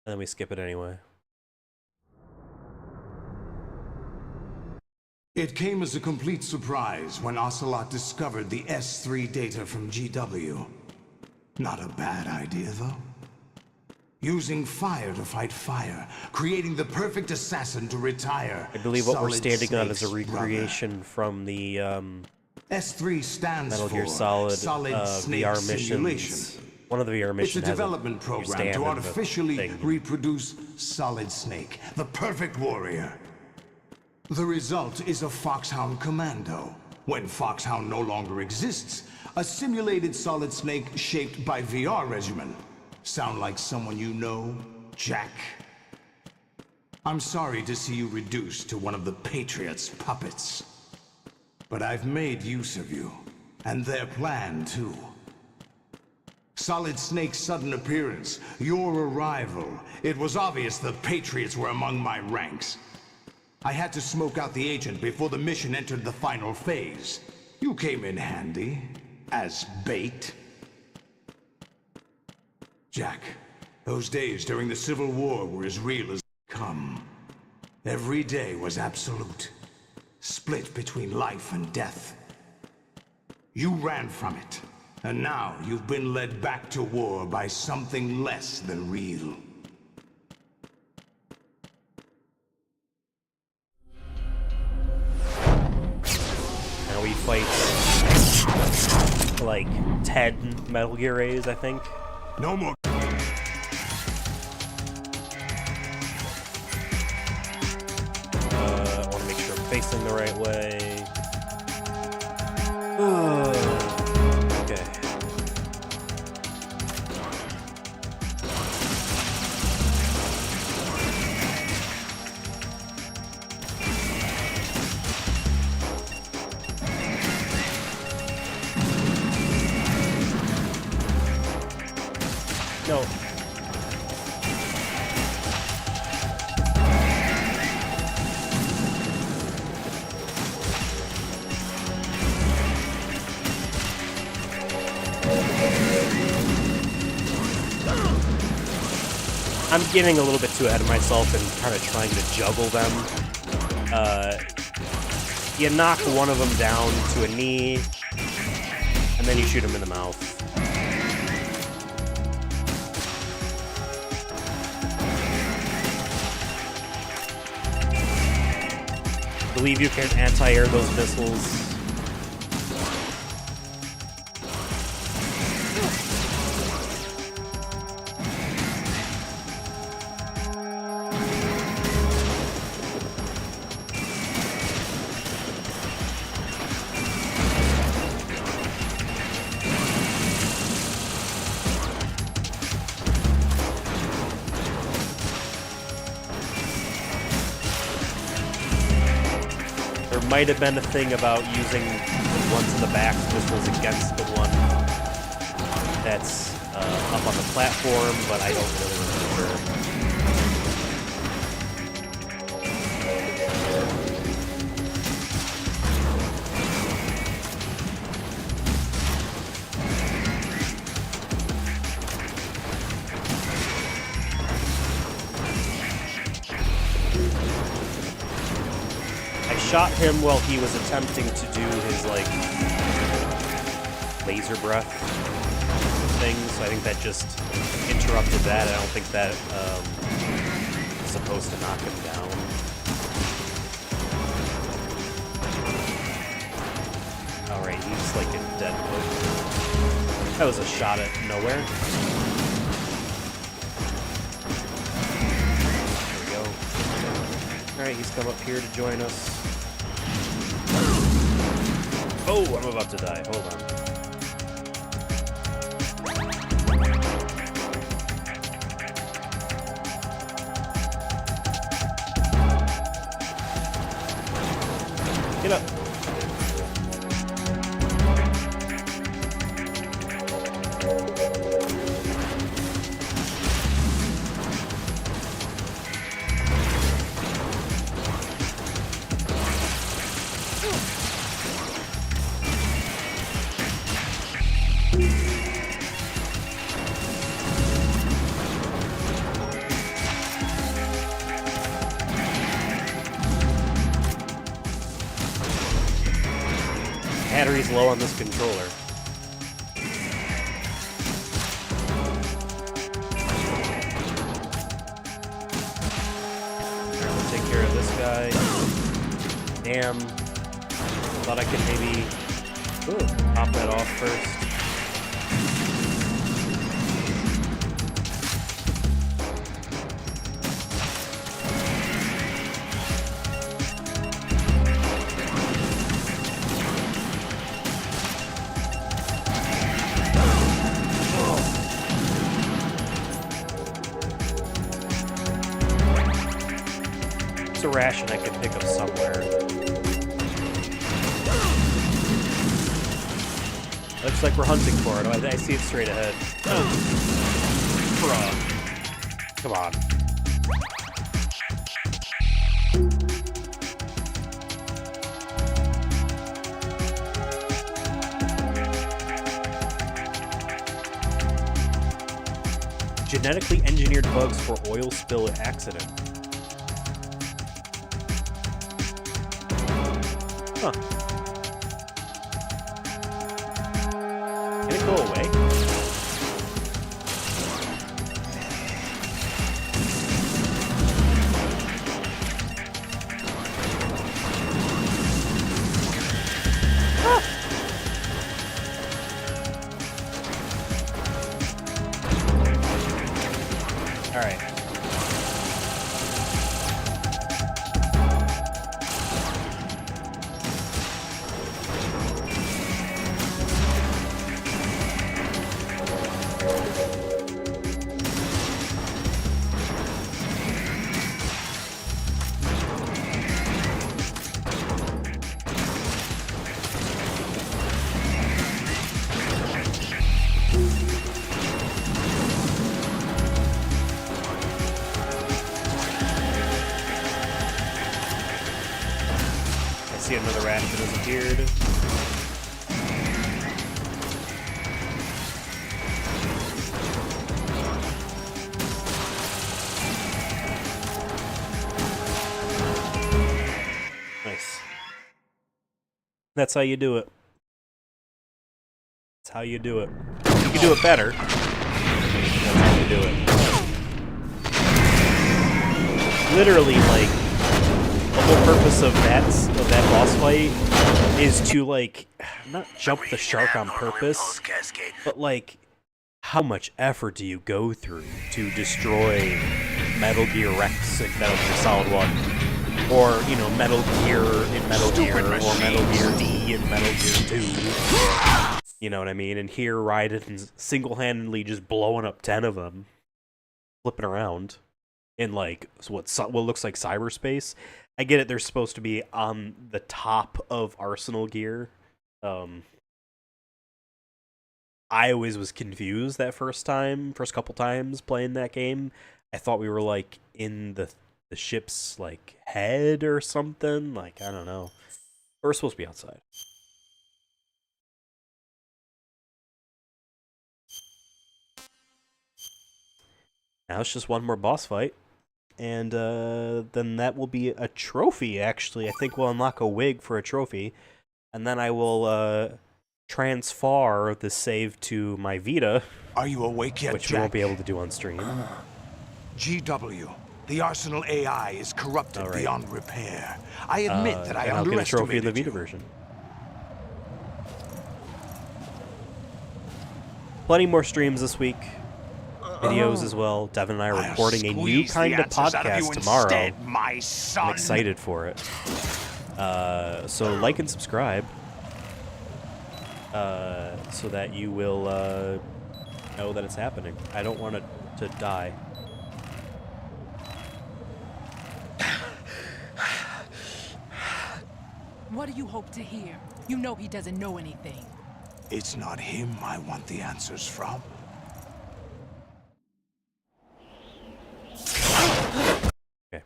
And then we skip it anyway. It came as a complete surprise when Ocelot discovered the S3 data from GW. Not a bad idea, though. Using fire to fight fire, creating the perfect assassin to retire. I believe what we're Solid standing on is a Snake's recreation brother. from the S3 stands Metal for Gear Solid Snake VR Simulation. missions. One of the VR missions It's a has development you program stand to in the artificially thing. reproduce Solid Snake, the perfect warrior. The result is a Foxhound Commando. When Foxhound no longer exists, a simulated Solid Snake shaped by VR regimen. Sound like someone you know, Jack? I'm sorry to see you reduced to one of the Patriots' puppets. But I've made use of you, and their plan too. Solid Snake's sudden appearance, your arrival, it was obvious the Patriots were among my ranks. I had to smoke out the agent before the mission entered the final phase. You came in handy, as bait. Jack, those days during the Civil War were as real as they come. Every day was absolute, split between life and death. You ran from it, and now you've been led back to war by something less than real. Now we fight like 10 Metal Gear A's, I think. No more. I want to make sure I'm facing the right way. Okay. No. I'm getting a little bit too ahead of myself and kind of trying to juggle them. You knock one of them down to a knee, and then you shoot him in the mouth. I believe you can anti-air those missiles. Might have been a thing about using the ones in the back missiles against the one that's up on the platform, but I don't really remember. Shot him while he was attempting to do his, like, laser breath thing, so I think that just interrupted that. I don't think that was supposed to knock him down. Alright, he's like a dead hook. That was a shot at nowhere. There we go. Alright, he's come up here to join us. Oh, I'm about to die. Hold on. Get up. Battery's low on this controller. Alright, we'll take care of this guy. Damn. Thought I could maybe pop that off first. A ration I can pick up somewhere. Looks like we're hunting for it. I see it straight ahead. Bruh. Come on. Genetically engineered bugs for oil spill accident. Huh. Can it go away? Ah! All right. See another ration has appeared. That's how you do it. That's how you do it. You can do it better. That's how you do it. Literally, like, the whole purpose of that boss fight is to, like, not jump the shark on purpose, but, like, how much effort do you go through to destroy Metal Gear Rex in Metal Gear Solid 1? Or, you know, Metal Gear in Metal Gear, or Metal Gear D in Metal Gear 2. You know what I mean? And here, Raiden single-handedly just blowing up 10 of them, flipping around in, like, what looks like cyberspace. I get it, they're supposed to be on the top of Arsenal gear. I always was confused that first couple times playing that game. I thought we were, like, in the ship's, like, head or something. Like, I don't know. But we're supposed to be outside. Now it's just one more boss fight. And then that will be a trophy, actually. I think we'll unlock a wig for a trophy. And then I will transfer the save to my Vita. Are you awake yet, which Jack? we won't be able to do on stream. GW, the Arsenal AI is corrupted beyond repair. I admit that I and I'll get a trophy in the underestimated Vita version. Plenty more streams this week. Videos as well. Devin and I are recording a new kind of podcast tomorrow. My son. I'm excited for it. So like and subscribe. So that you will know that it's happening. I don't want it to die. What do you hope to hear? You know he doesn't know anything. It's not him I want the answers from. Okay.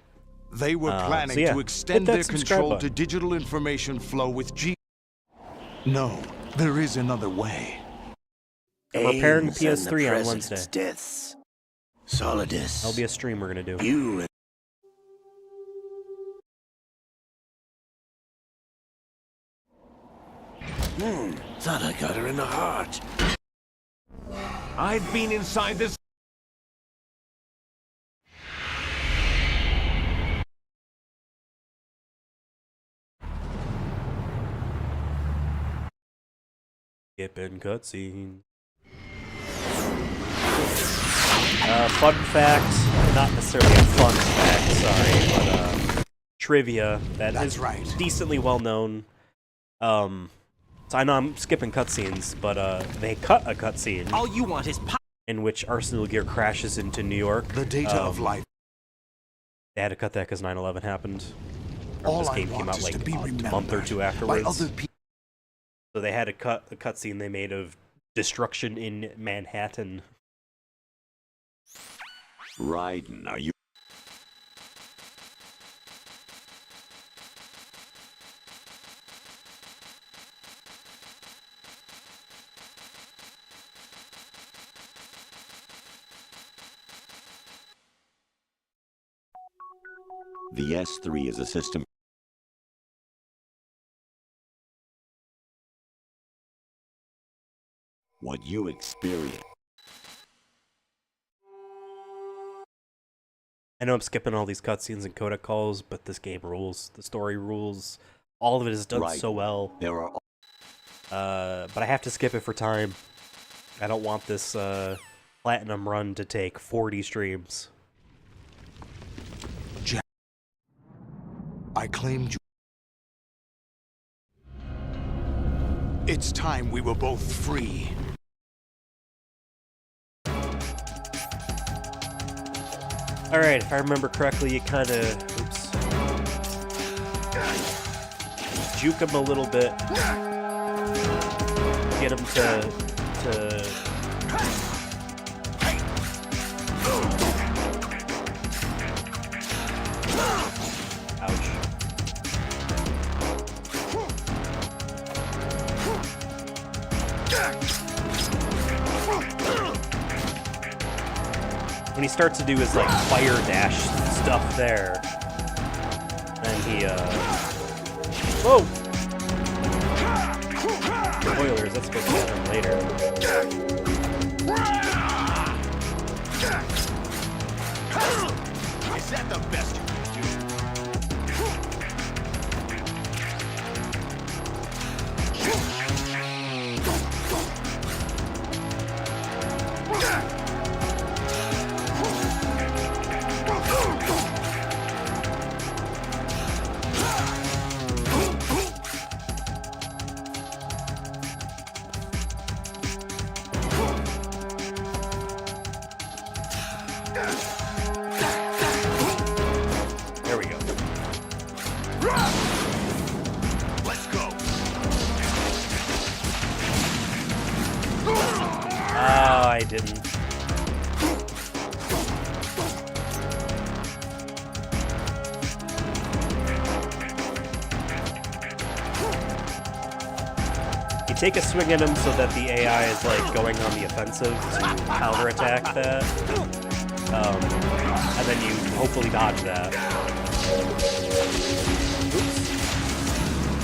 They were planning to extend their control to digital information flow with No, there is another way. I'm repairing PS3 on Wednesday. Deaths. Solidus. That'll be a stream we're gonna do. You. Thought I got her in the heart. I've been inside this. Skipping cutscene. Fun fact, not necessarily a fun fact, sorry, but trivia that is decently well known. So I know I'm skipping cutscenes, but they cut a cutscene. All you want is in which Arsenal Gear crashes into New York. The data of life. They had to cut that because 9/11 happened. All this I game came want out is like to be a month or two afterwards. other people. So they had to cut the cutscene they made of destruction in Manhattan. Raiden, are you? The S3 is a system. What you experience. I know I'm skipping all these cutscenes and codec calls, but this game rules. The story rules. All of it is done so well. There are. But I have to skip it for time. I don't want this platinum run to take 40 streams. Jack, I claimed you. It's time we were both free. Alright, if I remember correctly, you kind of... Oops. Juke him a little bit. Get him to ouch. When he starts to do his like fire dash stuff there, then he whoa! Spoilers, that's supposed to happen later. Is that the best you can do? There we go. Let's go. Oh, I didn't. You take a swing at him so that the AI is like going on the offensive to counterattack that. And then you hopefully dodge that. Oops.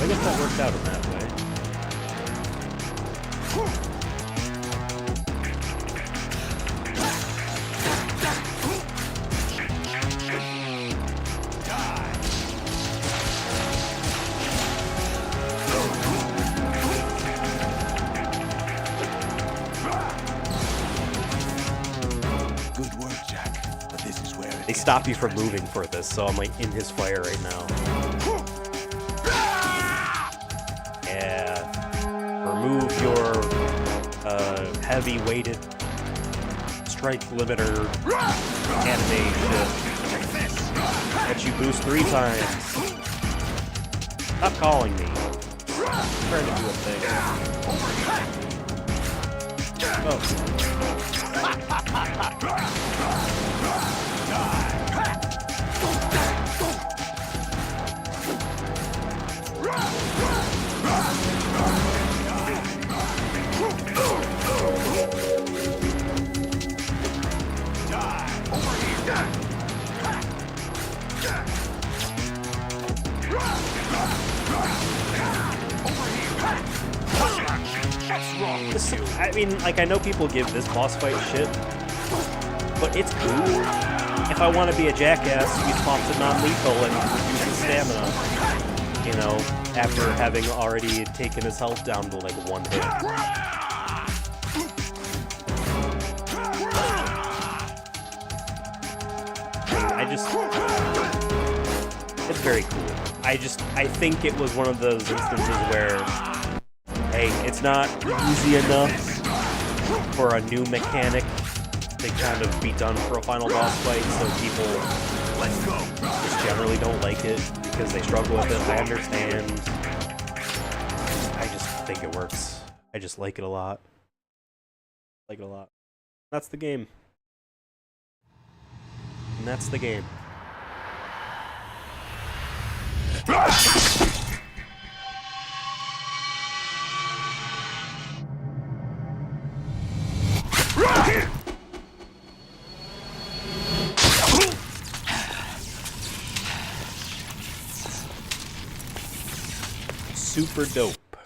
I guess that worked out in that way. Good work, Jack. But this is where it They stop you from moving for this, so I'm like in his fire right now. Yeah. Remove your heavy weighted strike limiter animation. Let you boost 3 times. Stop calling me. I'm trying to do a thing. Oh. I mean, like, I know people give this boss fight shit, but it's cool. If I want to be a jackass, you swap to non-lethal and reduce his stamina, you know, after having already taken his health down to, like, 1 hit. I just... It's very cool. I think it was one of those instances where, hey, it's not easy enough for a new mechanic to kind of be done for a final boss fight, so people just generally don't like it because they struggle with it. I understand. I just think it works. I just like it a lot. Like it a lot. That's the game. And that's the game. Super dope.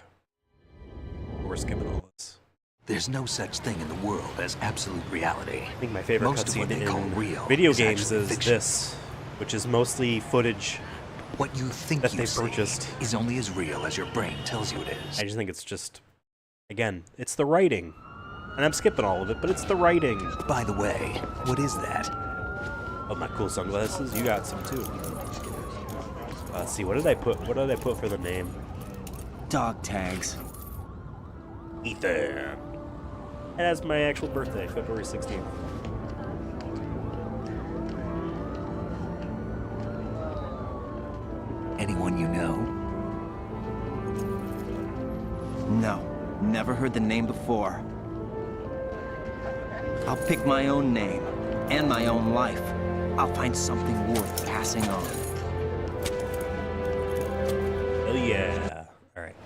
We're skipping all this. There's no such thing in the world as absolute reality. I think my favorite Most of what cutscene they call in real video is games actually is fiction. this, which is mostly footage What you think that you they see purchased. is only as real as your brain tells you it is. I just think it's just, again, it's the writing. And I'm skipping all of it, but it's the writing. By the way, what is that? Oh, my cool sunglasses. You got some too. Let's see. What did I put? What did I put for the name? Dog tags. Ethan. It has my actual birthday, February 16th. Anyone you know? No, never heard the name before. I'll pick my own name and my own life. I'll find something worth passing on. Hell yeah. Alright.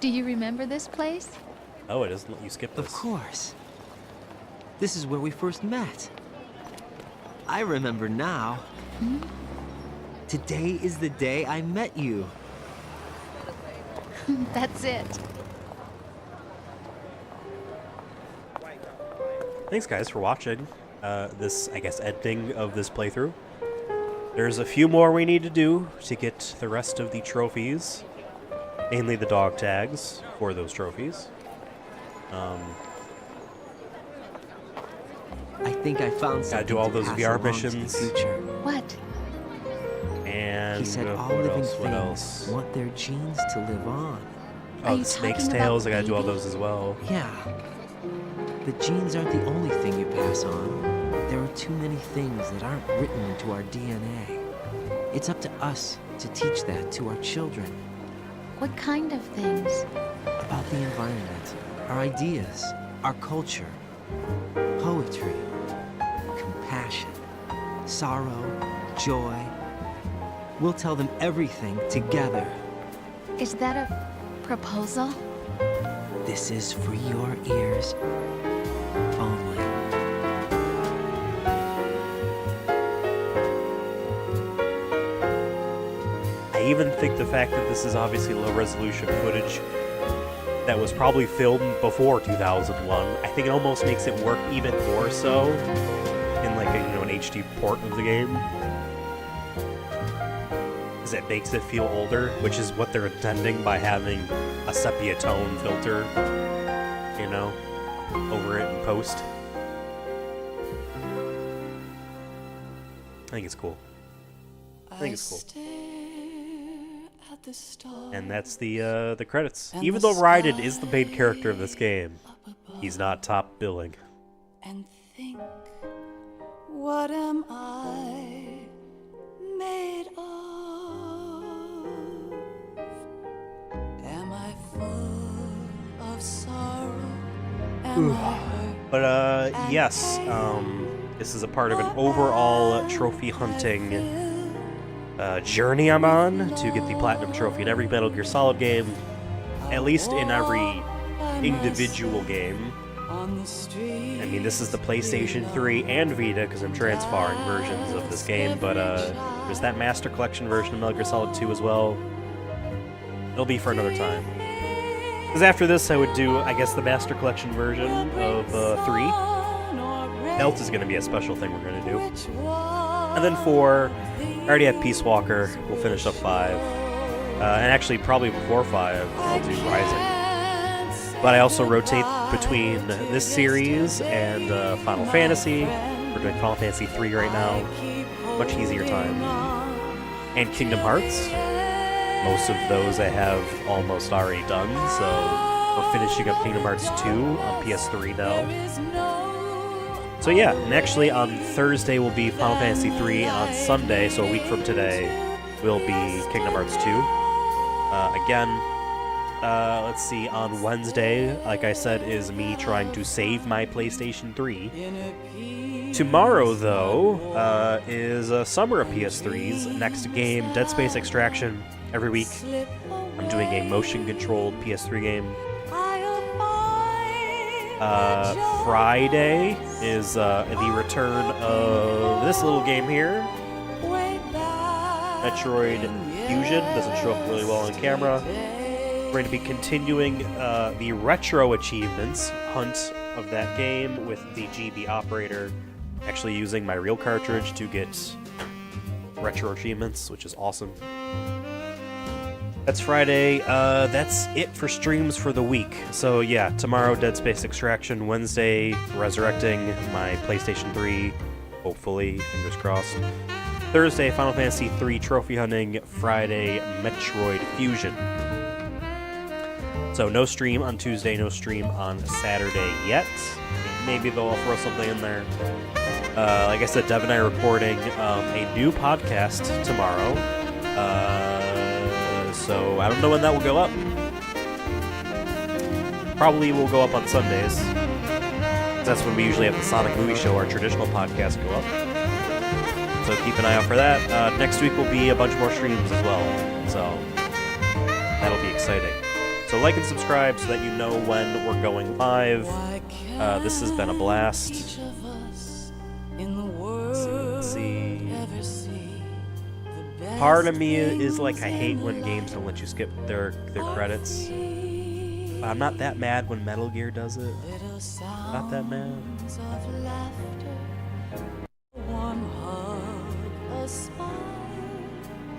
Do you remember this place? Oh, it doesn't let you skip this. Of course. This is where we first met. I remember now. Today is the day I met you. That's it. Thanks, guys, for watching this, I guess, ending of this playthrough. There's a few more we need to do to get the rest of the trophies, mainly the dog tags for those trophies. I think I found something. Gotta do all to those pass VR along to the missions. future. What? And He said all what living else? What things else? want their genes to live on. Oh, the snake's tails. I gotta do all those as well. Yeah. The genes aren't the only thing you pass on. There are too many things that aren't written into our DNA. It's up to us to teach that to our children. What kind of things? About the environment, our ideas, our culture, poetry, compassion, sorrow, joy. We'll tell them everything together. Is that a proposal? This is for your ears only. I even think the fact that this is obviously low-resolution footage that was probably filmed before 2001, I think it almost makes it work even more so in like an HD port of the game. Because it makes it feel older, which is what they're intending by having a sepia tone filter, you know, over it in post. I think it's cool. I think it's cool. And that's the credits. Even though Raiden is the main character of this game, he's not top billing. And think, what am I made of? Am I full of sorrow? Am I hurt? But yes, this is a part of an overall trophy hunting journey I'm on to get the Platinum Trophy in every Metal Gear Solid game, at least in every individual game. I mean, this is the PlayStation 3 and Vita, because I'm transferring versions of this game, but there's that Master Collection version of Metal Gear Solid 2 as well. It'll be for another time. Because after this, I would do, I guess, the Master Collection version of 3. Belt is going to be a special thing we're going to do. And then 4, I already have Peace Walker. We'll finish up 5. And actually, probably before 5, I'll do Rising. But I also rotate between this series and Final Fantasy. We're doing Final Fantasy 3 right now. Much easier time. And Kingdom Hearts. Most of those I have almost already done, so we're finishing up Kingdom Hearts 2 on PS3 now. So yeah, and actually on Thursday will be Final Fantasy 3, and on Sunday, so a week from today, will be Kingdom Hearts 2. Let's see, on Wednesday, like I said, is me trying to save my PlayStation 3. Tomorrow, though, is summer of PS3's next game, Dead Space Extraction. Every week, I'm doing a motion-controlled PS3 game. Friday is the return of this little game here. Metroid Fusion. Doesn't show up really well on camera. We're going to be continuing the retro achievements hunt of that game with the GB operator. Actually using my real cartridge to get retro achievements, which is awesome. That's Friday. That's it for streams for the week. So yeah, tomorrow Dead Space Extraction, Wednesday resurrecting my PlayStation 3, hopefully, fingers crossed. Thursday Final Fantasy 3 trophy hunting, Friday Metroid Fusion. So no stream on Tuesday, no stream on Saturday yet. Maybe they'll throw something in there. Like I said, Dev and I are recording a new podcast tomorrow. So I don't know when that will go up. Probably will go up on Sundays. That's when we usually have the Sonic Movie Show, our traditional podcast, go up. So keep an eye out for that. Next week will be a bunch more streams as well. So that'll be exciting. So like and subscribe so that you know when we're going live. This has been a blast. Let's see. part of me is like, I hate when games don't let you skip their credits. But I'm not that mad when Metal Gear does it. Not that mad.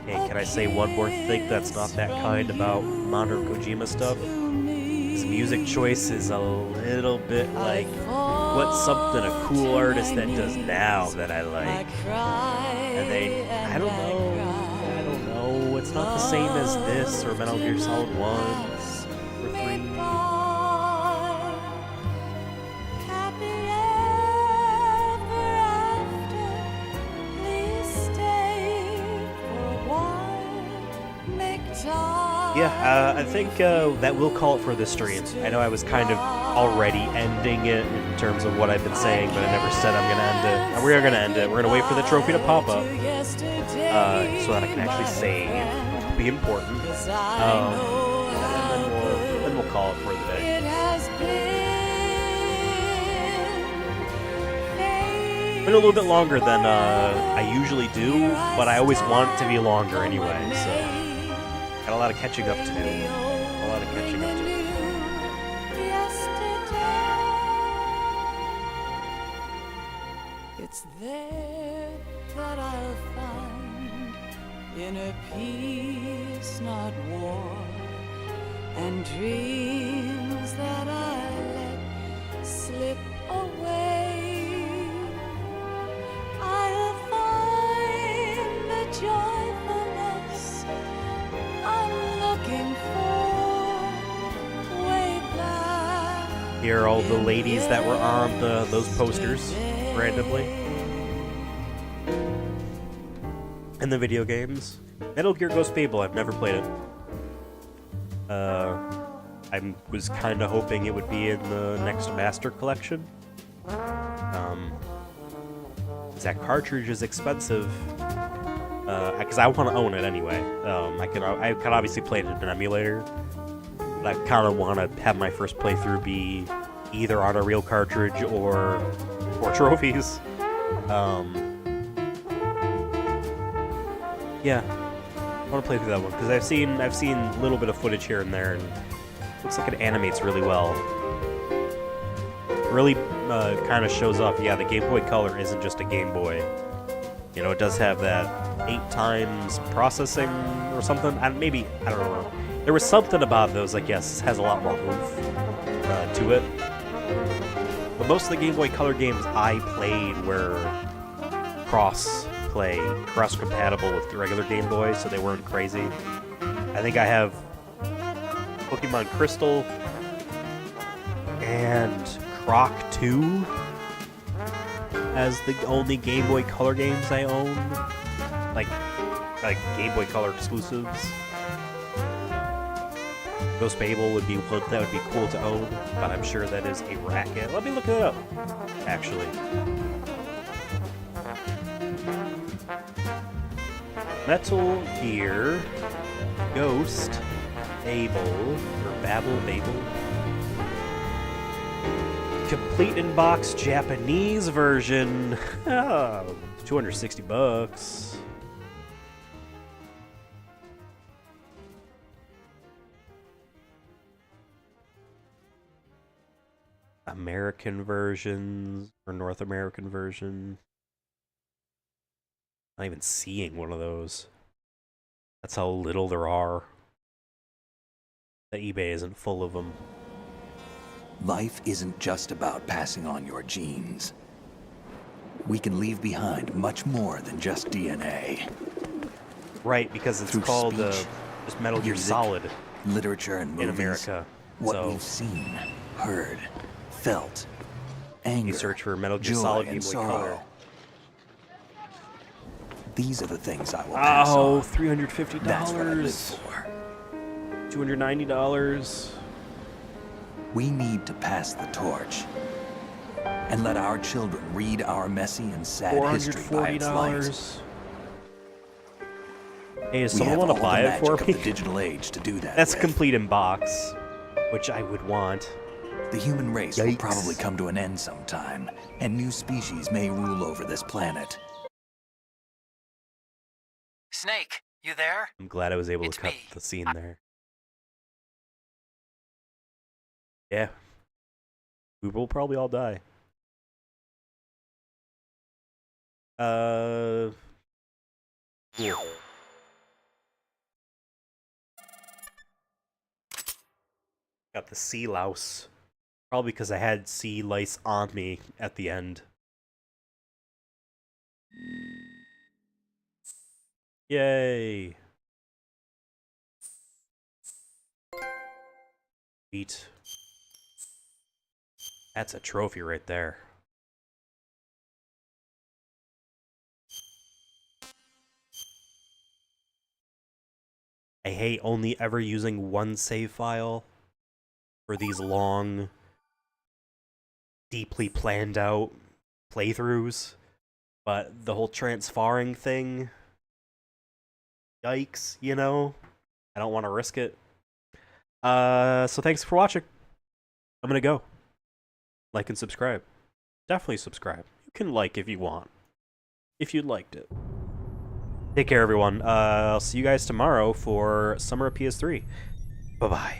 Hey, can I say one more thing that's not that kind about modern Kojima stuff? His music choice is a little bit like, what's something a cool artist that does now that I like? And I don't know, it's not the same as this or Metal Gear Solid 1 or 3. Yeah, I think that will call it for this stream. I know I was kind of already ending it in terms of what I've been saying, but I never said I'm going to end it. And we are going to end it. We're going to wait for the trophy to pop up so that I can actually save. It'll be important. And then we'll call it for the day. Been a little bit longer than I usually do, but I always want it to be longer anyway, so... Got a lot of catching up to do. It's there that I'll find inner peace, not war, and dreams that I let slip away. I'll find the joyfulness I'm looking for way back. Here are all the ladies that were on those posters randomly. In the video games. Metal Gear Ghost Fable, I've never played it. I was kind of hoping it would be in the next Master Collection. That cartridge is expensive. Because I want to own it anyway. I can obviously play it in an emulator, but I kind of want to have my first playthrough be either on a real cartridge or trophies. Yeah, I want to play through that one because I've seen a little bit of footage here and there, and it looks like it animates really well. Really kind of shows off. Yeah, the Game Boy Color isn't just a Game Boy. You know, it does have that 8 times processing or something. I don't know. There was something about those, I guess, has a lot more oomph to it. But most of the Game Boy Color games I played were cross-compatible with the regular Game Boy, so they weren't crazy. I think I have Pokemon Crystal and Croc 2 as the only Game Boy Color games I own, like Game Boy Color exclusives. Ghost Fable would be one that would be cool to own, but I'm sure that is a racket. Let me look it up, actually. Metal Gear Ghost Fable, or Babel. Complete in box Japanese version. Oh, $260. American versions or North American version. Not even seeing one of those. That's how little there are. The eBay isn't full of them. Life isn't just about passing on your genes. We can leave behind much more than just DNA. Right, because it's Through called speech, just Metal Gear music, Solid literature and movies, in America. What so we've seen, heard, felt, anger, you search for Metal Gear joy, Solid and Game Boy sorrow. Color. These are the things I will pass Oh, on. $350. That's what I live for. $290. We need to pass the torch and let our children read our messy and sad history by its light. $440. Hey, does We someone have want all to the buy it magic for of me? the digital age to do that. That's with. complete in box, which I would want. The human race will Yikes. probably come to an end sometime, and new species may rule over this planet. Snake, You there? I'm glad I was able It's to cut me. the scene there. Yeah. We will probably all die. Cool. Got the sea louse. Probably because I had sea lice on me at the end. Yay! Sweet. That's a trophy right there. I hate only ever using one save file for these long, deeply planned out playthroughs, but the whole transfarring thing, yikes, you know? I don't want to risk it. So thanks for watching. I'm gonna go. Like and subscribe. Definitely subscribe. You can like if you want. If you liked it. Take care, everyone. I'll see you guys tomorrow for Summer of PS3. Bye-bye.